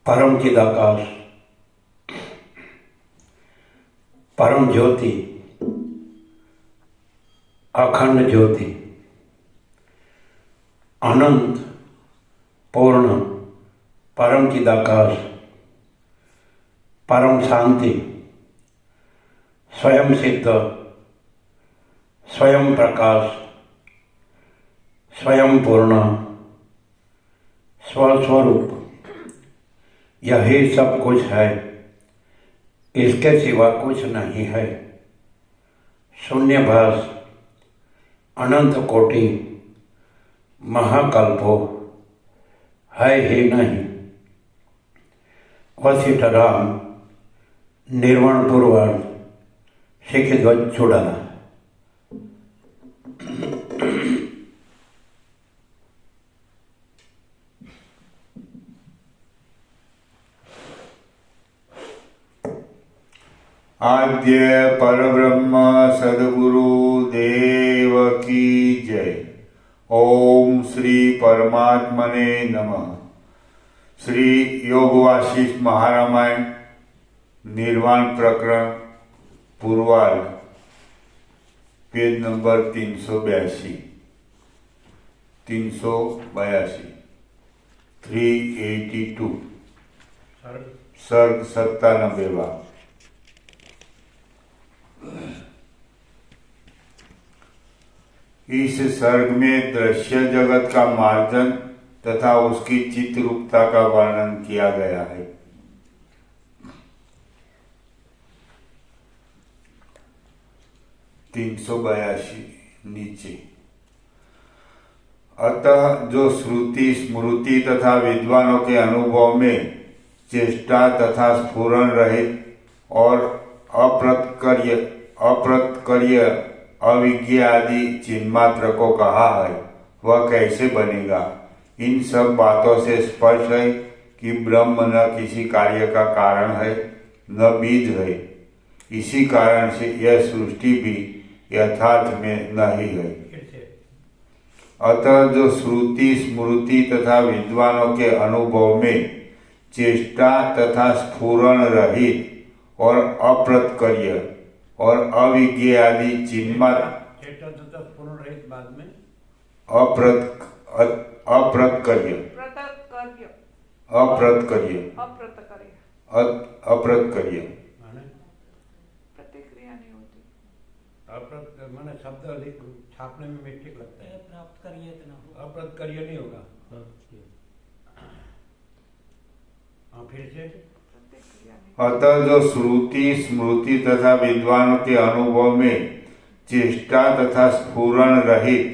परम चिदाकाश, परम ज्योति, अखंड ज्योति, अनंत पूर्ण परम चिदाकाश, परम शांति, स्वयं सिद्ध, स्वयं प्रकाश, स्वयं पूर्ण, स्वस्वरूप, यही सब कुछ है, इसके सिवा कुछ नहीं है। शून्यभास, अनंत कोटि, महाकल्पो है ही नहीं। वशिष्ठ राम, निर्वाण पूर्वार्ध, सिख ध्वज छुड़ाना। आद्य परब्रह्म सद्गुरु देव की जय। ओम श्री परमात्मने नमः। श्री योग वासिष्ठ महारामायण निर्वाण प्रकरण पूर्वार्ध, पेज नंबर 382 382 सर्ग 97। इस सर्ग में दृश्य जगत का मार्जन तथा उसकी चित्त रूपता का वर्णन किया गया है। नीचे। अतः जो श्रुति स्मृति तथा विद्वानों के अनुभव में चेष्टा तथा स्फुरण रहित और अप्रतक्रिय अविज्ञ आदि चिन्मात्र को कहा है, वह कैसे बनेगा? इन सब बातों से स्पष्ट है कि ब्रह्म न किसी कार्य का कारण है न बीज है। इसी कारण से यह सृष्टि भी यथार्थ में नहीं है। अतः जो श्रुति स्मृति तथा विद्वानों के अनुभव में चेष्टा तथा स्फुरण रहित और अप्रतक्रिय और अविज्ञ आदि चिन्मात्र अप्रतक्रिय प्रतिक्रिया नहीं होती। माने शब्द अधिक छापने में मिस्टेक लगता है। प्राप्त करिए इतना अप्रतक्रिय नहीं होगा। फिर से अतः जो श्रुति स्मृति तथा विद्वानों के अनुभव में चेष्टा तथा स्फुरण रहित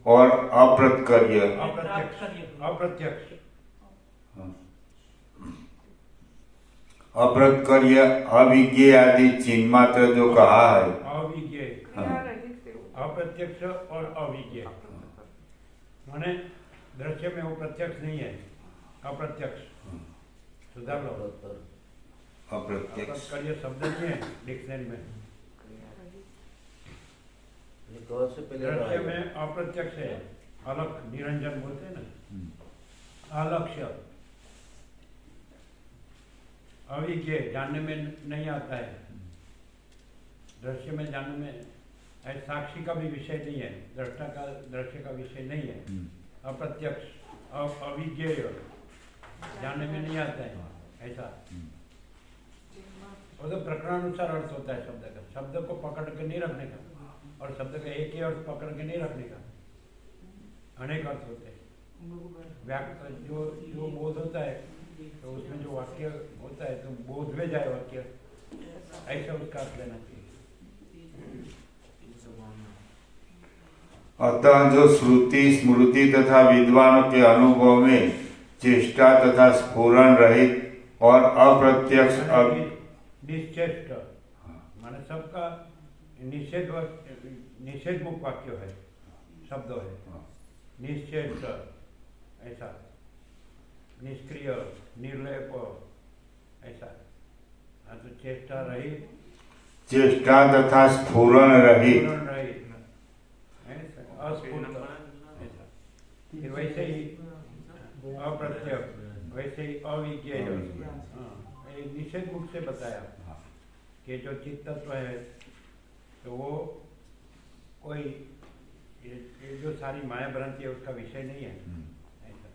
और अप्रतक्रिय अविज्ञ आदि चिन्मात्र जो कहा है, अप्रत्यक्ष और अविज्ञ माने दृश्य में वो प्रत्यक्ष नहीं है, अप्रत्यक्ष। सुधार लो, अप्रत्यक्ष शब्द नहीं है डिक्शनरी में। दृश्य में अप्रत्यक्ष है, अलग निरंजन बोलते हैं ना, अलक्ष्य। अविज्ञ जानने में नहीं आता है, दृश्य में जानने में साक्षी का भी विषय नहीं है, दृष्टा का दृश्य का विषय नहीं है। अप्रत्यक्ष अविज्ञ जानने में नहीं आता है ऐसा। वो तो प्रकरणानुसार अर्थ होता है शब्द का, शब्द को पकड़ के नहीं रखने का, और शब्द का एक ही अर्थ पकड़ के नहीं रखने का, अनेक अर्थ होते हैं। जो बोध होता है तो उसमें जो वाक्य होता है तो बोध में जाए वाक्य, ऐसा उसका अर्थ लेना चाहिए। अतः जो श्रुति स्मृति तथा विद्वानों के अनुभव में चेष्टा तथा स्फुरण रहित और अप्रत्यक्ष निश्चेष्ट माने सबका निषेध मुख वाक्य है, शब्द है। निश्चेष्ट ऐसा, निष्क्रिय निर्लेप ऐसा। तो चेष्टा रहित, चेष्टा तथा स्फुरण रहित, अस्फुट ऐसा। फिर वैसे ही अप्रत्यक्ष वैसे ही अविज्ञेय हाँ, ये निषेध रूप से बताया कि जो चित्त तत्व है तो वो कोई ये जो सारी माया भ्रांति है उसका विषय नहीं है ऐसा।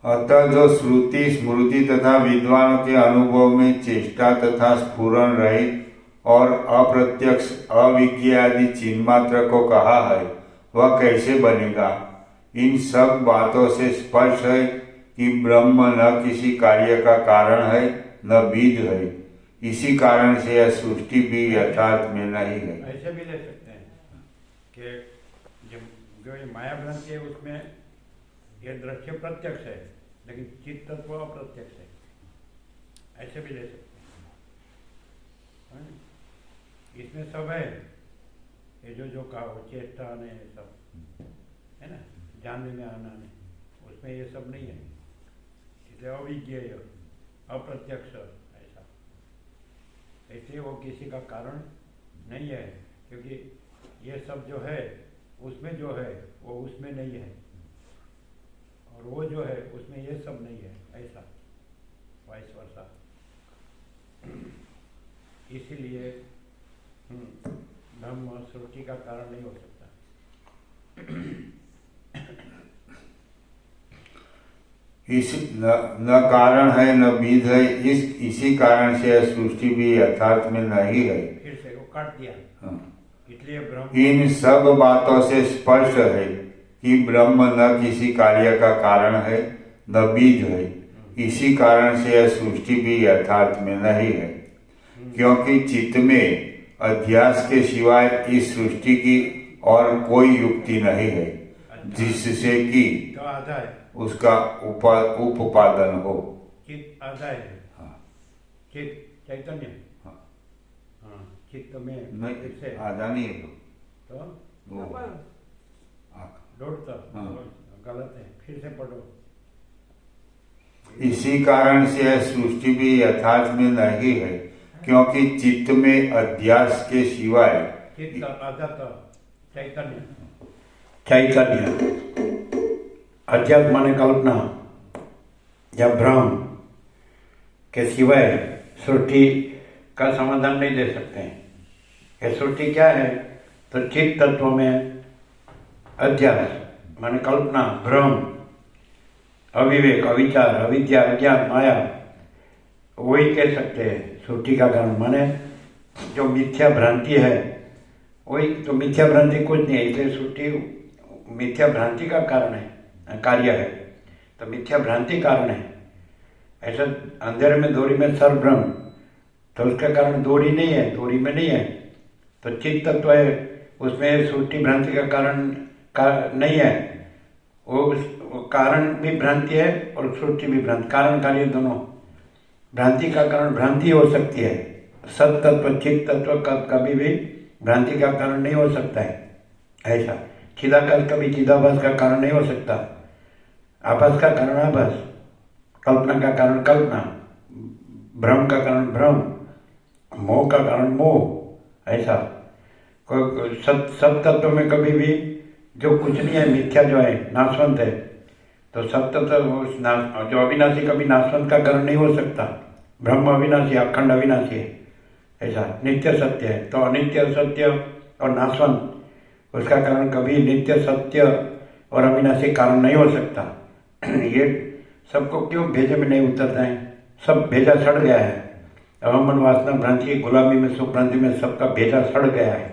अतः जो श्रुति स्मृति तथा विद्वानों के अनुभव में चेष्टा तथा स्फुरन रहित और अप्रत्यक्ष अविज्ञ आदि चिन्ह मात्र को कहा है वह कैसे बनेगा। इन सब बातों से स्पष्ट है कि ब्रह्म न किसी कार्य का कारण है न बीज है, इसी कारण से यह सृष्टि भी यथार्थ में नहीं है। ऐसे भी ले सकते हैं कि जो ये माया भ्रांति है उसमें ये दृश्य प्रत्यक्ष है लेकिन चित्त तत्व अप्रत्यक्ष है, ऐसे भी ले सकते हैं। इसमें सब है ये जो कहा वो चेष्टा ने सब है ना, जानने में आना नहीं, उसमें ये सब नहीं है, इसलिए अविज्ञेय अप्रत्यक्ष ऐसा। ऐसे वो किसी का कारण नहीं है क्योंकि ये सब जो है उसमें जो है वो उसमें नहीं है और वो जो है उसमें ये सब नहीं है, ऐसा वाइस वर्सा। इसीलिए ब्रह्म सृष्टि का कारण नहीं हो सकता। न कारण है न बीज है, इसी कारण से यह सृष्टि भी यथार्थ में नहीं है। फिर से वो काट दिया। इसलिए ब्रह्म इन सब बातों से स्पष्ट है कि ब्रह्म न किसी कार्य का कारण है न बीज है, इसी कारण से यह सृष्टि भी यथार्थ में नहीं है, क्योंकि चित्त में अध्यास के सिवाय इस सृष्टि की और कोई युक्ति नहीं है जिससे कि तो आधा है उसका उपादन हो। चित्त आधा है। हाँ। चित्त चैतन्य हाँ। हाँ, चित्त में नहीं से आधा नहीं है तो वो लौटता हाँ। गलत है, फिर से पढ़ो। इसी कारण से यह सृष्टि भी यथार्थ में नहीं है, क्योंकि चित्त में अध्यास के सिवाय चित्त आधा तो चैतन्य चैतन्य अध्यात्म माने कल्पना या भ्रम के सिवाय सृष्टि का समाधान नहीं दे सकते हैं। ये सृष्टि क्या है तो चित्त तत्व में अध्यास माने कल्पना, भ्रम, अविवेक, अविचार, अविद्या, अज्ञान, माया, वही कह सकते हैं सृष्टि का कारण। माने जो मिथ्या भ्रांति है वही तो, मिथ्या भ्रांति कुछ नहीं है, इसलिए सृष्टि मिथ्या भ्रांति का कारण है, कार्य है, तो मिथ्या भ्रांति कारण है। ऐसा अंधेरे में दोरी में सर भ्रम, तो उसका कारण दोरी नहीं है, दोरी में नहीं है, तो चित्त तत्व है, उसमें सृष्टि भ्रांति का कारण का नहीं है, वो कारण भी भ्रांति है और सृष्टि भी भ्रांति, कारण कार्य दोनों। भ्रांति का कारण भ्रांति हो सकती है, सत तत्व चित्त तत्व कभी भी भ्रांति का कारण नहीं हो सकता है। ऐसा चिदाभास कभी चिदाभास का कारण नहीं हो सकता, आभास का कारण आभास, कल्पना का कारण कल्पना, भ्रम का कारण भ्रम, मोह का कारण मोह। ऐसा सत तत्व में कभी भी जो कुछ नहीं है, मिथ्या जो है नाशवंत है, तो सत तत्व जो अविनाशी कभी नाशवंत का कारण नहीं हो सकता। ब्रह्म अविनाशी अखंड अविनाशी है, ऐसा नित्य सत्य है, तो अनित्य सत्य और नाशवंत उसका कारण कभी नित्य सत्य और अविनाशी कारण नहीं हो सकता। ये सबको क्यों भेजे में नहीं उतरता है, सब भेजा सड़ गया है। अवमन वासना भ्रांति की गुलामी में, सुख भ्रांति में सबका भेजा सड़ गया है,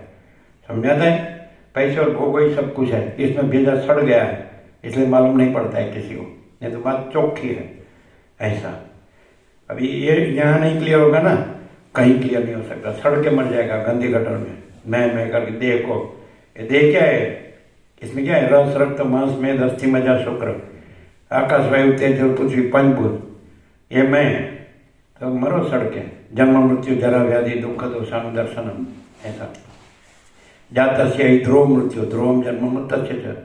समझाता है। पैसे और भोग ही सब कुछ है, इसमें भेजा सड़ गया है, इसलिए मालूम नहीं पड़ता है किसी को, ये तो बात चौखी है। ऐसा अभी ये यहाँ नहीं क्लियर होगा ना, कहीं क्लियर नहीं हो सकता, सड़ के मर जाएगा गंदी गटर में। मैं करके देह को, ये देह क्या है, इसमें क्या है, रस रक्त मांस मेद अस्थि मज्जा शुक्र, आकाश वायु तेज और पृथ्वी पंचभूत, ये मैं, तो मरो सड़ के। जन्म मृत्यु जरा व्याधि दुख दोषानु दर्शनम, ऐसा जातस्य ही ध्रुव मृत्यु, ध्रुवम जन्म तस्य,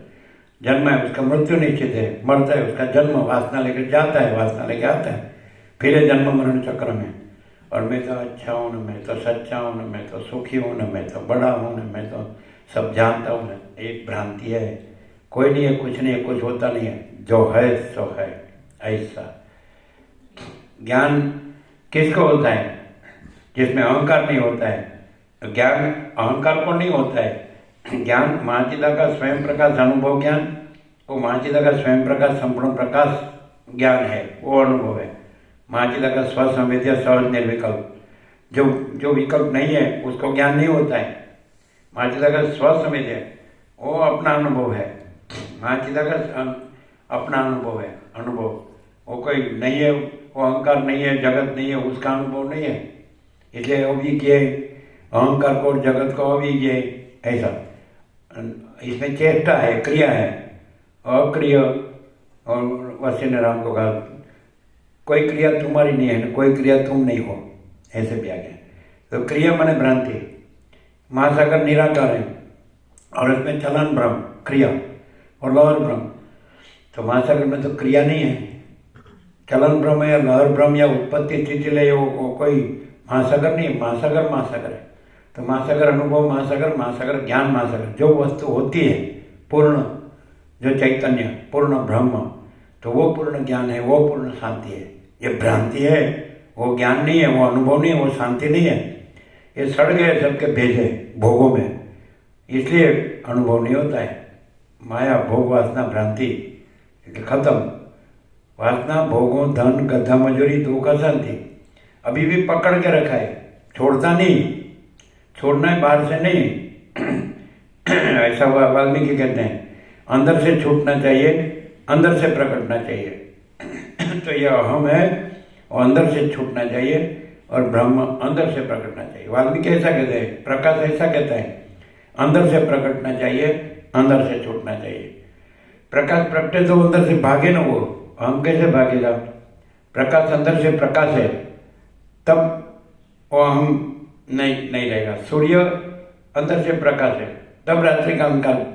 जन्म है उसका मृत्यु निश्चित है, मरता है उसका जन्म, वासना लेकर जाता है वासना लेकर आता है, फिर ये जन्म मरण चक्र में। और मैं तो अच्छा हूँ न, मैं तो सच्चा हूँ न, मैं तो सुखी हूँ न, मैं तो बड़ा हूँ न, मैं तो सब जानता हूँ न, एक भ्रांति है। कोई नहीं है, कुछ नहीं है, कुछ होता नहीं है, जो है सो है, ऐसा। ज्ञान किसको होता है? जिसमें अहंकार नहीं होता है। ज्ञान अहंकार को नहीं होता है। ज्ञान महाचिदा का स्वयं प्रकाश अनुभव ज्ञान, वो महाचिदा का स्वयं प्रकाश संपूर्ण प्रकाश ज्ञान है, वो अनुभव है। महाचिदा का स्वसंवेद्य सहज निर्विकल्प, जो विकल्प नहीं है उसको ज्ञान नहीं होता है। महाचिदा का स्वसंवेद्य वो अपना अनुभव है, महाचिदा का अपना अनुभव है, अनुभव वो कोई नहीं है, वो अहंकार नहीं है, जगत नहीं है, उसका अनुभव नहीं है। इसलिए अविज्ञ अहंकार को और जगत को अविज्ञ ऐसा। इसमें चेष्टा है, क्रिया है, अक्रिय। और वशिष्ठ राम को कहा कोई क्रिया तुम्हारी नहीं है, कोई क्रिया तुम नहीं हो, ऐसे भी आ गया। तो क्रिया माने भ्रांति। महासागर निराकार है और इसमें चलन ब्रह्म क्रिया और लहर ब्रह्म। तो महासागर में तो क्रिया नहीं है, चलन ब्रह्म या लहर ब्रह्म या उत्पत्ति स्थिति ले, वो कोई महासागर नहीं है। महासागर महासागर है। तो महासागर अनुभव महासागर, महासागर ज्ञान महासागर, जो वस्तु होती है पूर्ण, जो चैतन्य पूर्ण ब्रह्म, तो वो पूर्ण ज्ञान है, वो पूर्ण शांति है। ये भ्रांति है, वो ज्ञान नहीं है, वो अनुभव नहीं है, वो शांति नहीं है। ये सड़ गए सबके भेजे भोगों में, इसलिए अनुभव नहीं होता है। माया भोग वासना भ्रांति खत्म। वासना भोगों धन गधा मजूरी दुख शांति अभी भी पकड़ के रखा है, छोड़ता नहीं। छोड़ना है बाहर से नहीं। ऐसा वाल्मीकि कहते हैं अंदर से छूटना चाहिए, अंदर से प्रकटना चाहिए। तो यह अहम है और अंदर से छूटना चाहिए और ब्रह्म अंदर से प्रकटना चाहिए। वाल्मीकि ऐसा कहते हैं, प्रकाश ऐसा कहता है अंदर से प्रकटना चाहिए, अंदर से छूटना चाहिए। प्रकाश प्रकटे तो अंदर से भागे ना, वो हम कैसे भागेगा? प्रकाश अंदर से प्रकाश है, तब वो हम नहीं रहेगा। सूर्य अंदर से प्रकाश है, तब रात्रि का अंधकार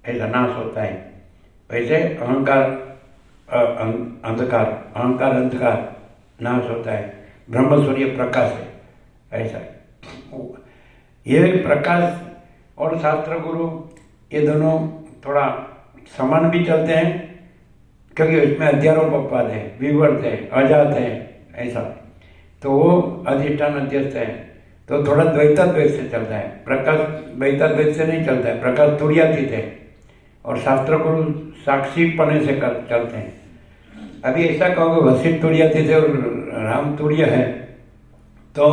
ऐसा नाश होता है। वैसे अहंकार अंधकार, अहंकार अंधकार नाश होता है। ब्रह्म सूर्य प्रकाश है, ऐसा। ये प्रकाश और शास्त्र गुरु ये दोनों थोड़ा समान भी चलते हैं, क्योंकि इसमें अध्यारोपवाद है, विवर्त है, अजात है, ऐसा। तो वो अधिष्ठान अध्यस्त है, तो थोड़ा द्वैताद्वैत से चलता है। प्रकाश द्वैताद्वैत से नहीं चलता है, प्रकाश तुर्यातीत है और शास्त्र गुरु साक्षीपने से चलते हैं। अभी ऐसा कहोगे वशिष्ठ तुर्यातीत है और राम तुर्य है, तो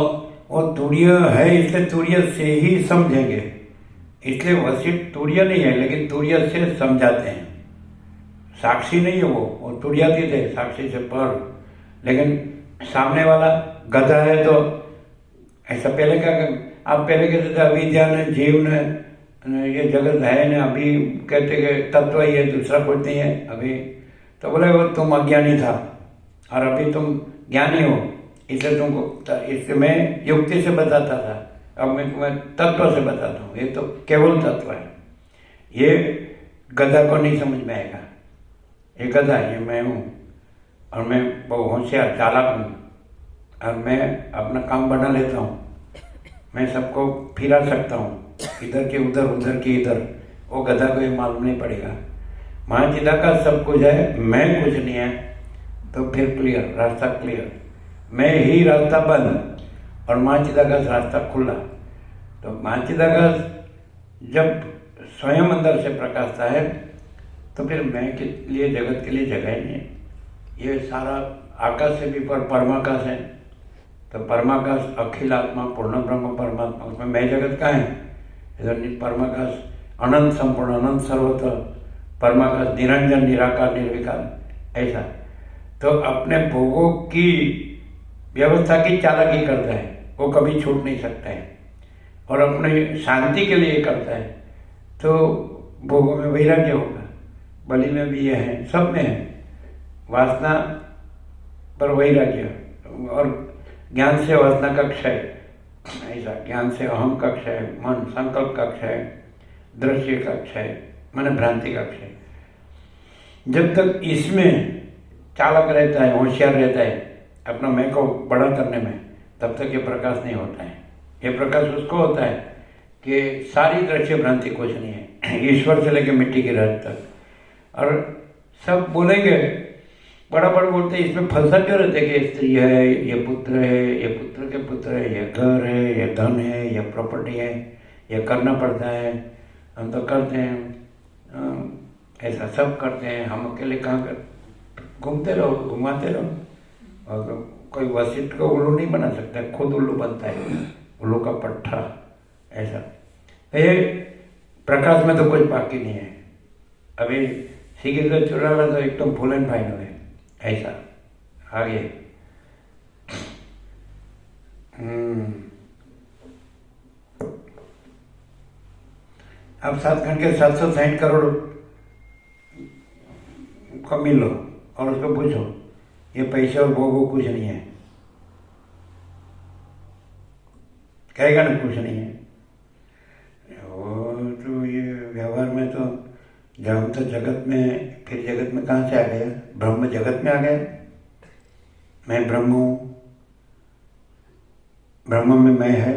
वो तुर्य है इसलिए तुर्य से ही समझेंगे। इसलिए वशिष्ठ तुर्य नहीं है, लेकिन तुर्य से समझाते हैं। साक्षी नहीं है वो तुर्यातीत है, साक्षी से पर। लेकिन सामने वाला गधा है, तो ऐसा पहले क्या आप पहले कहते थे अविद्या ने जीव ने ये जगत है ना, अभी कहते कि तत्व ही है, दूसरा कुछ नहीं है। अभी तो बोले वो तुम अज्ञानी था और अभी तुम ज्ञानी हो, इसलिए तुमको, इसलिए मैं युक्ति से बताता था, अब मैं तुम्हें तत्व से बताता हूँ। ये तो केवल तत्व है, ये गधा को नहीं समझ में आएगा। ये गधा, ये मैं हूँ और मैं बहुत होशियार चालाक हूँ और मैं अपना काम बना लेता हूँ, मैं सबको फिरा सकता हूँ, इधर के उधर, उधर के इधर। वो गधा को ये मालूम नहीं पड़ेगा। महाचिदा का सब कुछ है, मैं कुछ नहीं है, तो फिर क्लियर, रास्ता क्लियर। मैं ही रास्ता बंद और महाचिदा का रास्ता खुला। तो महाचिदा का जब स्वयं अंदर से प्रकाशता है, तो फिर मैं के लिए, जगत के लिए जगह ही नहीं है। ये सारा आकाश से भी पर परमाकाश है, तो परमाकाश अखिल आत्मा पूर्ण ब्रह्म परमात्मा, उसमें मैं जगत का है। इधर परमाकाश अनंत संपूर्ण अनंत सर्वत्र, परमाकाश निरंजन निराकार निर्विकार, ऐसा। तो अपने भोगों की व्यवस्था की चालाकी करता है, वो कभी छूट नहीं सकता है, और अपने शांति के लिए करता है, तो भोगों में वैराग्य होगा। बलि में भी ये है, सब में है, वासना पर वैराग्य, और ज्ञान से वासना का क्षय, ऐसा। ज्ञान से अहम का क्षय, मन संकल्प का क्षय, दृश्य का क्षय, माने भ्रांति का क्षय। जब तक इसमें चालक रहता है, होशियार रहता है अपना मैं को बड़ा करने में, तब तक ये प्रकाश नहीं होता है। ये प्रकाश उसको होता है कि सारी दृश्य भ्रांति कुछ नहीं है, ईश्वर से लेकर मिट्टी की रज तक और सब बोलेंगे, बड़ा बोलते हैं, इसमें फंसा क्यों रहते हैं कि स्त्री है, ये पुत्र है, ये पुत्र के पुत्र है, ये घर है, ये धन है, ये प्रॉपर्टी है, ये करना पड़ता है, हम तो करते हैं, ऐसा सब करते हैं, हम अकेले कहाँ कर, घूमते रहो, घुमाते रहो। और कोई वशिष्ठ को उल्लू नहीं बना सकता, खुद उल्लू बनता है, उल्लू का पट्टा ऐसा। ये प्रकाश में तो कुछ बाकी नहीं है। अभी सीखे तो चुरा ला तो एकदम फुल एंड फाइनल है, ऐसा। आगे अब 7 घंटे 760 करोड़ को मिलो और उसको पूछो, ये पैसे और भोगो कुछ नहीं है, कहेगा ना कुछ नहीं है। और तो ये व्यवहार में तो जब हम तो जगत में, फिर जगत में कहाँ से आ गया, ब्रह्म जगत में आ गया। मैं ब्रह्म हूँ, ब्रह्म में मैं है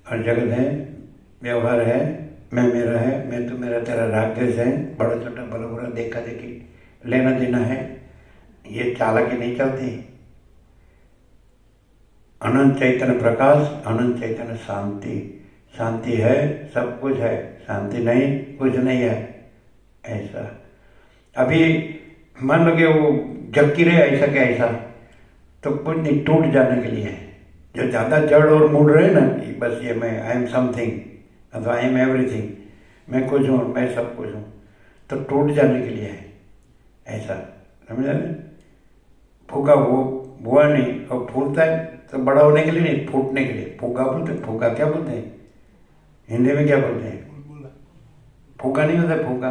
और जगत है, व्यवहार है, मैं मेरा है, मैं तो मेरा, तेरा राग द्वेष है, बड़ा छोटा बड़ा बुरा देखा देखी लेना देना है, ये चालाकी नहीं चलती। अनंत चैतन्य प्रकाश, अनंत चैतन्य शांति, शांति है, सब कुछ है, शांति नहीं कुछ नहीं है, ऐसा। अभी मान लो कि वो जबकि रहे ऐसा क्या ऐसा, तो कुछ नहीं, टूट जाने के लिए है। जो ज़्यादा जड़ और मुड़ रहे ना कि बस ये मैं आई एम समथिंग अथवा आई एम एवरीथिंग, मैं कुछ हूँ, मैं सब कुछ हूँ, तो टूट जाने के लिए है, ऐसा समझा नहीं। फूका वो बुआ नहीं, और फूलता है तो बड़ा होने के लिए नहीं, फूटने के लिए। फूका बोलते, फूका क्या बोलते हैं हिंदी में, क्या बोलते हैं? फूका नहीं होता, फूका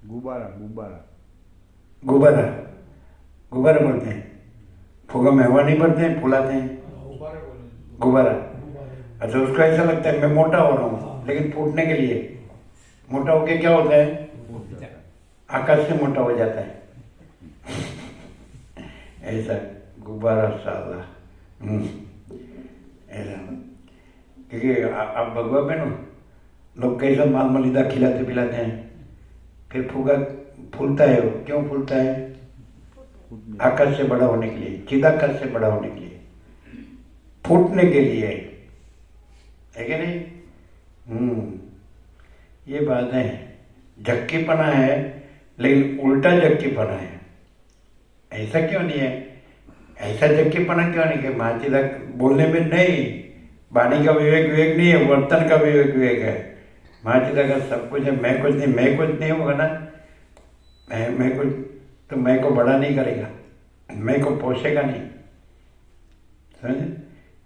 गुब्बारा गुब्बारा, गुब्बारा बोलते हैं। फूका में हवा नहीं भरते हैं, फुलाते हैं, गुब्बारा। अच्छा, उसको ऐसा लगता है मैं मोटा हो रहा हूँ, लेकिन फूटने के लिए मोटा होके क्या होता है, आकाश से मोटा हो जाता है, ऐसा गुब्बारा साला। ऐसा क्योंकि आप भगवा बहनो, लोग कैसा माल मलिदा खिलाते पिलाते हैं, फिर फूका फूलता है। वो क्यों फूलता है? आकाश से बड़ा होने के लिए, चिदाकाश से बड़ा होने के लिए, फूटने के लिए, है कि नहीं? ये बात है। झक्कीपना है, लेकिन उल्टा झक्कीपना है। ऐसा क्यों नहीं है? ऐसा झक्कीपना क्यों नहीं कि महाचिदा बोलने में नहीं, वाणी का विवेक विवेक नहीं है, वर्तन का विवेक विवेक है। महाचिदा का सब कुछ है, मैं कुछ नहीं, मैं कुछ नहीं होगा ना, मैं कुछ तो मैं को बड़ा नहीं करेगा, मैं को पोषेगा नहीं, समझे?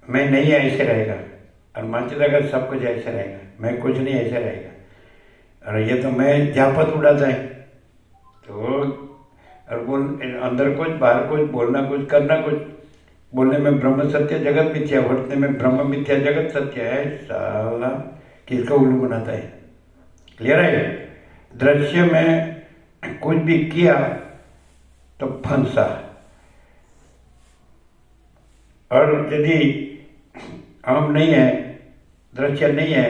मैं नहीं है ऐसे रहेगा, और महाचिदा का सब कुछ ऐसे रहेगा, मैं कुछ नहीं ऐसे रहेगा। और ये तो मैं जापत उड़ाता है, तो और बोल अंदर कुछ बाहर कुछ, बोलना कुछ करना कुछ, बोलने में ब्रह्म सत्य जगत मिथ्या, वर्तने में ब्रह्म मिथ्या जगत सत्य है। साला किसका उल्लू बनाता है? क्लियर है? दृश्य में कुछ भी किया तो फंसा, और यदि हम नहीं है, दृश्य नहीं है,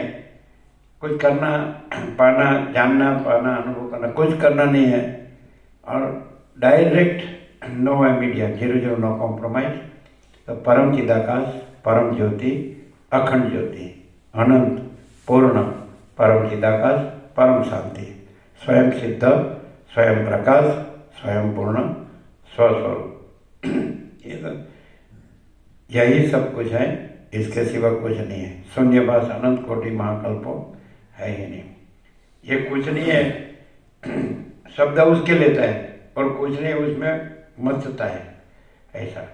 कुछ करना पाना, जानना पाना, अनुभव करना, कुछ करना नहीं है, और direct no media, 0 no compromise, तो परम चिदाकाश, परम ज्योति, अखंड ज्योति, अनंत पूर्ण परम चिदाकाश, परम शांति, स्वयं सिद्ध, स्वयं प्रकाश, स्वयं पूर्ण, स्वस्वरूप। ये तो यही सब कुछ है, इसके सिवा कुछ नहीं है। शून्यवास अनंत कोटि महाकल्पो है ही नहीं। ये कुछ नहीं है, शब्द उसके लेता है, और कुछ नहीं उसमें मस्तता है। ऐसा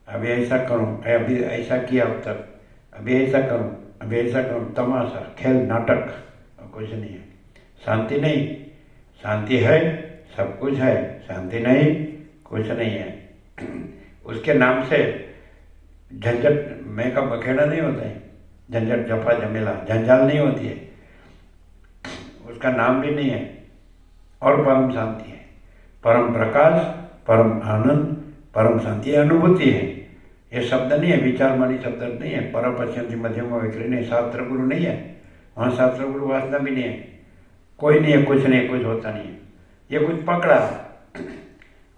अभी ऐसा करूं, अभी ऐसा किया अब तक, अभी ऐसा करूं, अभी ऐसा करूं, तमाशा, खेल, नाटक, और कुछ नहीं है। शांति नहीं, शांति है, सब कुछ है, शांति नहीं, कुछ नहीं है। उसके नाम से झंझट, मैं का बखेड़ा नहीं होता है, झंझट जफा जमेला झंझाल नहीं होती है, उसका नाम भी नहीं है। और परम शांति है, परम प्रकाश, परम आनंद, परम शांति, ये अनुभूति है, ये शब्द नहीं है, विचार मानी शब्द नहीं है। पर पश्यंति मध्यम विक्री नहीं, शास्त्र गुरु नहीं है, वहाँ शास्त्र गुरु वासना भी नहीं है। कोई नहीं है, कुछ नहीं, कुछ होता नहीं है। ये कुछ पकड़ा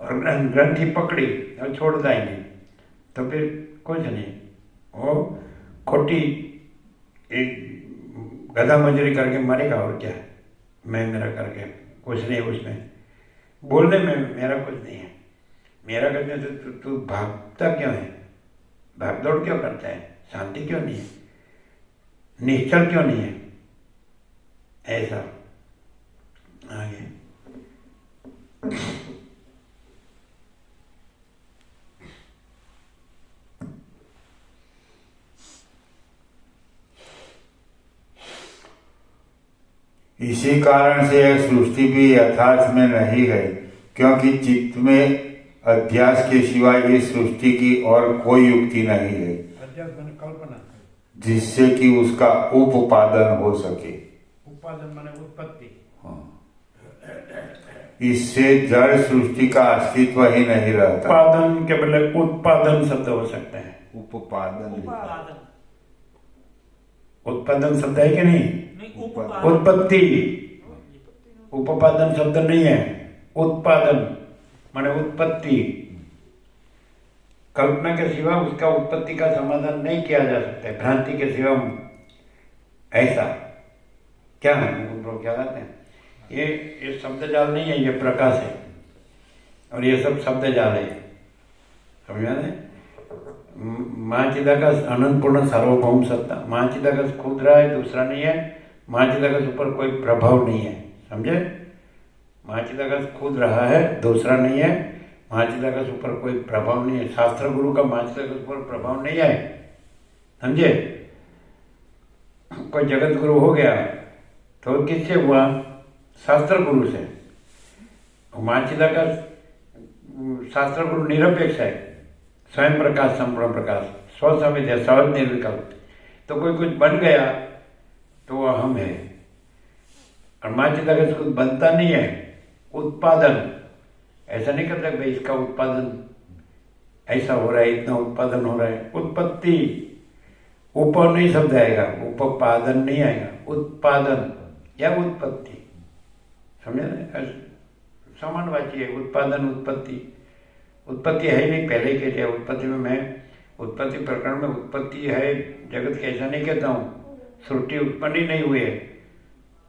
और ग्रंथि पकड़ी और छोड़ता ही नहीं, तो फिर कुछ नहीं, वो खोटी एक गधा मजूरी करके मरेगा और क्या है, मैं मेरा करके कुछ नहीं उसमें। बोलने में मेरा कुछ नहीं है, मेरा करने से तू भागता क्यों है, भाग दौड़ क्यों करता है, शांति क्यों नहीं है, निश्चल क्यों नहीं है, ऐसा आगे। इसी कारण से यह सृष्टि भी यथार्थ में नहीं है, क्योंकि चित्त में अध्यास के सिवाय इस सृष्टि की और कोई युक्ति नहीं है अध्यास माने कल्पना, जिससे कि उसका उपादान हो सके। उपादान माने उत्पत्ति। इससे जड़ सृष्टि का अस्तित्व ही नहीं रहता। उत्पादन के बदले उत्पादन शब्द हो सकता है। उपादान उत्पादन शब्द है कि नहीं? उत्पत्ति, उपादान शब्द नहीं है। उत्पादन माने उत्पत्ति। कल्पना के सिवा उसका उत्पत्ति का समाधान नहीं किया जा सकता है, भ्रांति के सिवा। ऐसा क्या है, क्या कहते हैं, ये शब्द जाल नहीं है, ये प्रकाश है, और ये सब शब्द जाल है। समझा नहीं? मां चिदाकाश अनंत पूर्ण सार्वभौम सत्ता। मां चिदाकाश खुद रहा है, दूसरा नहीं है। मां चिदाकाश ऊपर कोई प्रभाव नहीं है, समझे? मां चिदाकाश खुद रहा है, दूसरा नहीं है। मां चिदाकाश ऊपर कोई प्रभाव नहीं है। शास्त्र गुरु का मां चिदाकाश ऊपर प्रभाव नहीं है, समझे? कोई जगत गुरु हो गया तो किससे हुआ? शास्त्र गुरु से। मां चिदाकाश शास्त्र गुरु निरपेक्ष है, स्वयं प्रकाश, संपूर्ण प्रकाश, स्वसंवेद्य, सहज निर्विकल्प। तो कोई कुछ बन गया तो वो हम है। और मां चिदाकाश कुछ बनता नहीं है। उत्पादन ऐसा नहीं करता भाई इसका उत्पादन ऐसा हो रहा है, इतना उत्पादन हो रहा है। उत्पत्ति, ऊपर नहीं शब्द आएगा, उपादान नहीं आएगा, उत्पादन या उत्पत्ति। समझे ना? समानवाची है उत्पादन, उत्पत्ति। उत्पत्ति है ही नहीं, पहले ही कहते हैं उत्पत्ति में। मैं उत्पत्ति प्रकरण में उत्पत्ति है जगत की ऐसा नहीं कहता हूँ। सृष्टि उत्पन्न ही नहीं हुई है,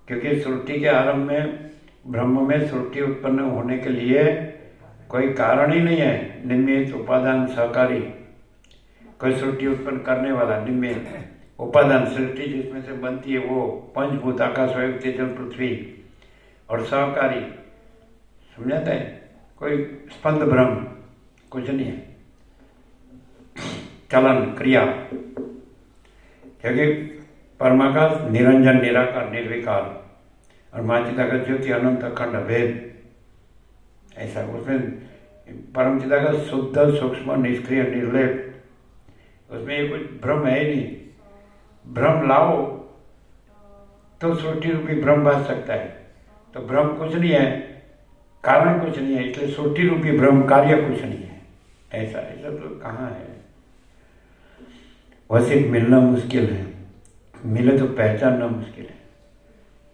क्योंकि सृष्टि के आरंभ में ब्रह्म में सृष्टि उत्पन्न होने के लिए कोई कारण ही नहीं है। निमित्त, उपादान, सहकारी, कोई सृष्टि उत्पन्न करने वाला। निमित्त, उपादान, सृष्टि जिसमें से बनती है वो पंचभूत, आकाश, वायु, तेज, पृथ्वी, और सहकारी। समझाता है? कोई स्पंद ब्रह्म कुछ नहीं है, चलन, क्रिया। क्योंकि परमाकाश निरंजन, निराकार, निर्विकार, और मां चिदाकाश ज्योति, अनंत, अखंड, अभेद। ऐसा उसमें परम चिदाकाश शुद्ध, सूक्ष्म, निष्क्रिय, निर्लेप। उसमें ये कुछ भ्रम है ही नहीं। भ्रम लाओ तो सृष्टि रूपी भ्रम भाज सकता है। तो भ्रम कुछ नहीं है, कारण कुछ नहीं है, इसलिए सृष्टि रूपी भ्रम कार्य कुछ नहीं है। ऐसा ऐसा तो कहाँ है? वैसे मिलना मुश्किल है, मिले तो पहचानना मुश्किल है,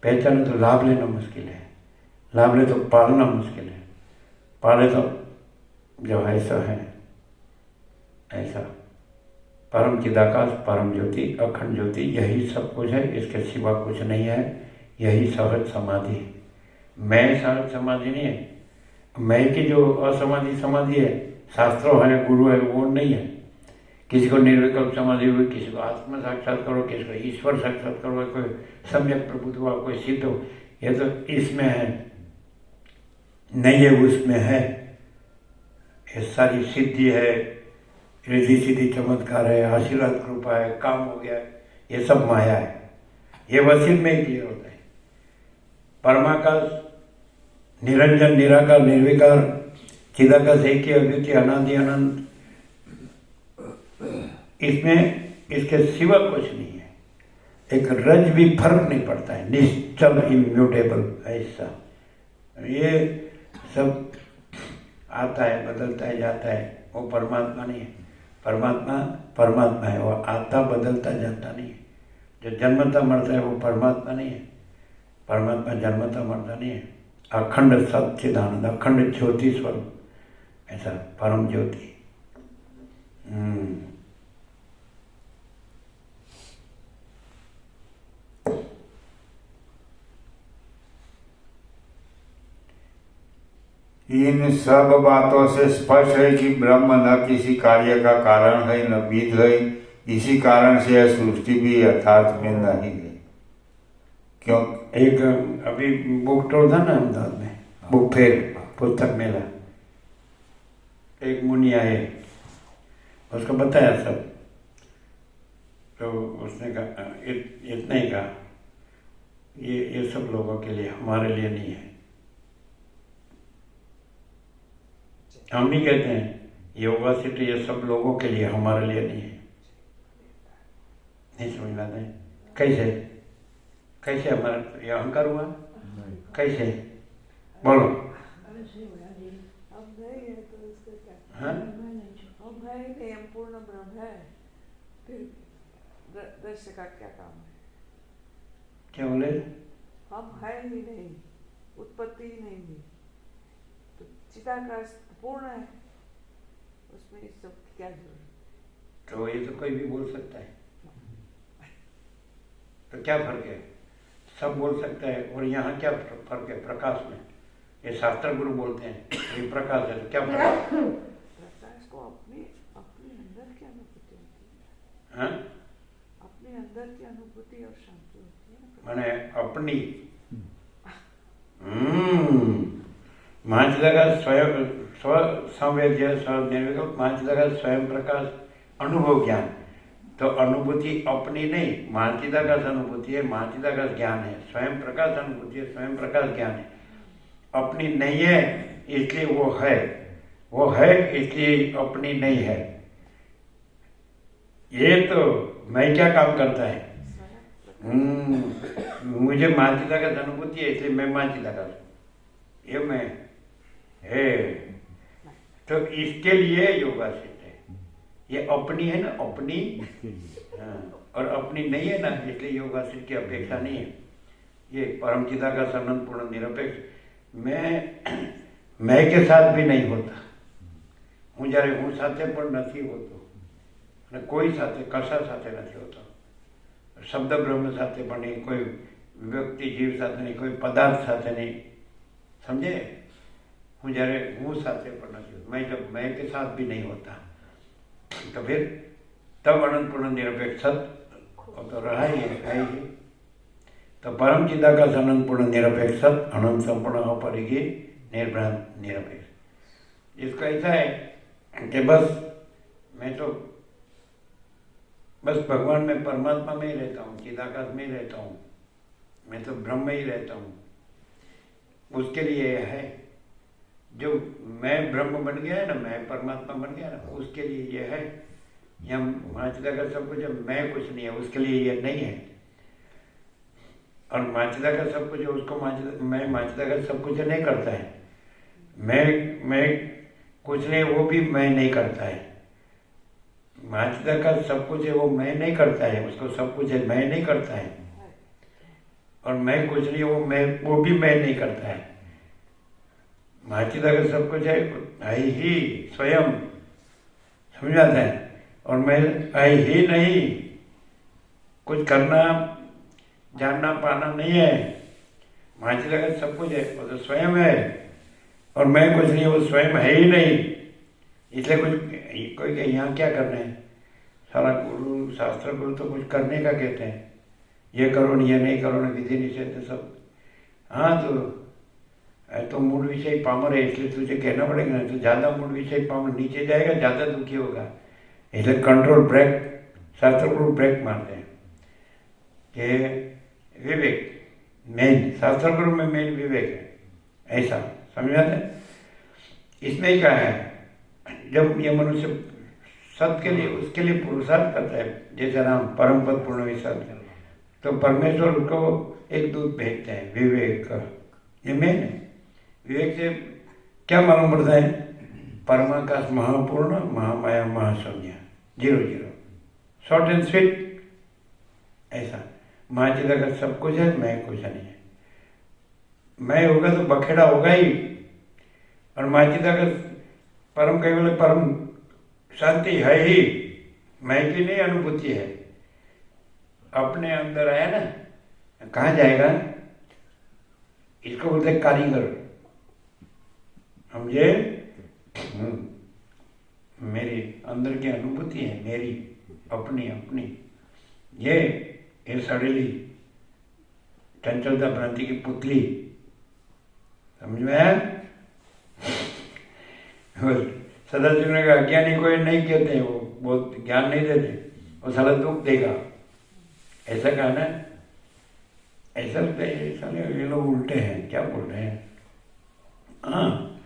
पहचाने तो लाभ लेना मुश्किल है, लाभ ले तो पालना मुश्किल है, पाले तो जो ऐसा है ऐसा। परम चिदाकाश, परम ज्योति, अखंड ज्योति, यही सब कुछ है, इसके सिवा कुछ नहीं है। यही सहज समाधि है। मैं सहज समाधि नहीं है। मैं की जो असमाधि समाधि है, शास्त्रों है, गुरु है, वो नहीं है। किसी को निर्विकल्प समाधि हुई, किसी को आत्म साक्षात्कार हो, किसी को ईश्वर साक्षात्कार हो, कोई सम्यक प्रबुद्ध हुआ, कोई सिद्ध हो। ये तो इसमें है, नहीं है उसमें है। ये सारी सिद्धि है, रिद्धि सिद्धि, चमत्कार है, आशीर्वाद कृपा है, काम हो गया है, ये सब माया है। ये वसील में ही क्लियर होता है। परमाकाश निरंजन, निराकार, निर्विकार, चिदाकाश एक ही, अद्वितीय, अनादि, अनंत। इसमें इसके सिवा कुछ नहीं है। एक रज भी फर्क नहीं पड़ता है, निश्चल, इम्यूटेबल। ऐसा ये सब आता है, बदलता है, जाता है। वो परमात्मा नहीं है। परमात्मा परमात्मा है, वो आता बदलता जाता नहीं है। जो जन्मता मरता है वो परमात्मा नहीं है। परमात्मा जन्मता मरता नहीं है। अखंड सच्चिदानंद, अखंड ज्योति स्वरूप, ऐसा परम ज्योति। इन सब बातों से स्पष्ट है कि ब्रह्म न किसी कार्य का कारण है न विध है, इसी कारण से यह सृष्टि भी यथार्थ में नहीं है। क्यों? एक अभी बुक टोल था ना अहमदाबाद में, बुक फेयर, पुस्तक मेला, एक मुनि आए, उसको बताया सब, तो उसने कहा इतना ही कहा, ये सब लोगों के लिए, हमारे लिए नहीं है। हम नहीं कहते हैं योगा से तो ये सब लोगों के लिए, हमारे लिए नहीं है। नहीं समझ पाते हैं कैसे? कैसे हमारा ये अहंकार हुआ? कैसे बोलो? हाँ? पूर्ण ब्रह्म है, फिर दृश्य का क्या काम है? क्या बोले? हम है ही नहीं, उत्पत्ति ही नहीं हुई, तो चिदाकाश पूर्ण है, उसमें इस सब की क्या जरूरत? तो ये तो कोई भी बोल सकता है, तो क्या फर्क है? सब बोल सकता है, और यहाँ क्या फर्क है? प्रकाश में, ये शास्त्र गुरु बोलते हैं ये प्रकाश है, तो क्या फर्क है? प्रकाश को अपने अपने अंदर की अनुभूति होती है। हाँ? अपने अंदर की अनुभूति और शांति होती है। माने अपनी मानसिक का स्वयं स्व संवेद्य स्व निर्विकल्प, मानसिक का स्वयं प्रकाश अनुभव ज्ञान। तो अनुभूति अपनी नहीं, मानसिकता का अनुभूति है, मानसिकता का ज्ञान है, स्वयं प्रकाश अनुभूति है, स्वयं प्रकाश ज्ञान है। अपनी नहीं है इसलिए वो है इसलिए अपनी नहीं है। ये तो मैं क्या काम करता है? मुझे मानसिकता का अनुभूति है इसलिए मैं मानसिकता का, ये मैं है। तो इसके लिए योगा सिद्ध है। ये अपनी है ना, अपनी, हाँ, और अपनी नहीं है ना, इसलिए योगा सिद्ध की अपेक्षा नहीं है। ये परम चिदाकाश अनंत पूर्ण निरपेक्ष मैं के साथ भी नहीं होता हूँ, જ્યારે હું સાથે પણ નથી હોતો અને કોઈ સાથે કશા સાથે નથી હોતો। શબ્દ બ્રહ્મ સાથે પણ નહીં, કોઈ વ્યક્તિ જીવ સાથે નહીં, કોઈ પદાર્થ સાથે નહીં, समझे? हूँ જ્યારે હું સાથે પણ નથી होता, मैं जब मैं के साथ भी नहीं होता तो फिर तब अनंत पूर्ण निरपेक्ष सत तो रहा ही है ही। तो परम चिदाकाश अनंत पूर्ण निरपेक्ष सत, अनंत संपूर्ण अपरिग्रही निर्भ्रांत निरपेक्ष। इसका ऐसा है कि बस मैं तो बस भगवान में, परमात्मा में ही रहता हूँ, चिदाकाश में ही रहता हूँ, मैं तो ब्रह्म में ही रहता हूँ। उसके लिए यह है, जो मैं ब्रह्म बन गया है ना, मैं परमात्मा बन गया ना, उसके लिए यह है। यहाँ माचिदा का सब कुछ है, मैं कुछ नहीं है, उसके लिए यह नहीं है। और माचिदा का सब कुछ है, उसको मैं माचिदा का सब कुछ नहीं करता है। मैं कुछ नहीं, वो भी मैं नहीं करता है। माचिदा का सब कुछ है, वो मैं नहीं करता है, उसको सब कुछ है, मैं नहीं करता है। और मैं कुछ नहीं, वो भी मैं नहीं करता है। माचिदा का सब कुछ है ही स्वयं, समझ आता है। और मैं है ही नहीं, कुछ करना जानना पाना नहीं है। माचिदा का सब कुछ है, वो तो स्वयं है। और मैं कुछ नहीं, वो स्वयं है ही नहीं। इसलिए कोई कहे यहाँ क्या करना है? सारा गुरु शास्त्र गुरु तो कुछ करने का कहते हैं, ये करो न, ये नहीं करो न, विधि निषेध सब। हाँ तो मूड विषय पामर है, इसलिए तुझे कहना पड़ेगा ना। तो ज़्यादा मूड विषय पामर नीचे जाएगा, ज़्यादा दुखी होगा। इसलिए कंट्रोल ब्रेक, शास्त्र गुरु ब्रेक मारते हैं कि विवेक मेन, शास्त्र गुरु में मेन विवेक है, ऐसा समझ आते हैं। इसमें ही क्या है, जब ये मनुष्य सत के लिए, उसके लिए पुरुषार्थ करता है, जैसे राम परम पद पूर्ण विसर्ग, तो परमेश्वर को एक दूत भेजते हैं, विवेक। ये मेन है। विवेक से क्या मालूम पड़ता है? परमाकाश महापूर्ण, महामाया महाशून्य, 0 शॉर्ट एंड स्वीट, ऐसा। माचिदा का सब कुछ है, मैं कुछ नहीं है। मैं होगा तो बखेड़ा होगा ही। और माचिदाकाश परम केवल परम शांति है ही, मैं की नहीं अनुभूति है। अपने अंदर आया ना, कहाँ जाएगा? इसको बोलते कारीगर, समझे? मेरी अंदर की अनुभूति है, मेरी अपनी अपनी। ये सड़ेली चंचलता भ्रांति की पुतली, समझ में आया? सदाशिव ने कहा अज्ञानी को नहीं कहते, वो बहुत ज्ञान नहीं देते, वो साला दुख देगा, ऐसा कहा ना। ऐसा लगता है साले ये लोग उल्टे हैं, क्या बोल रहे हैं? हाँ,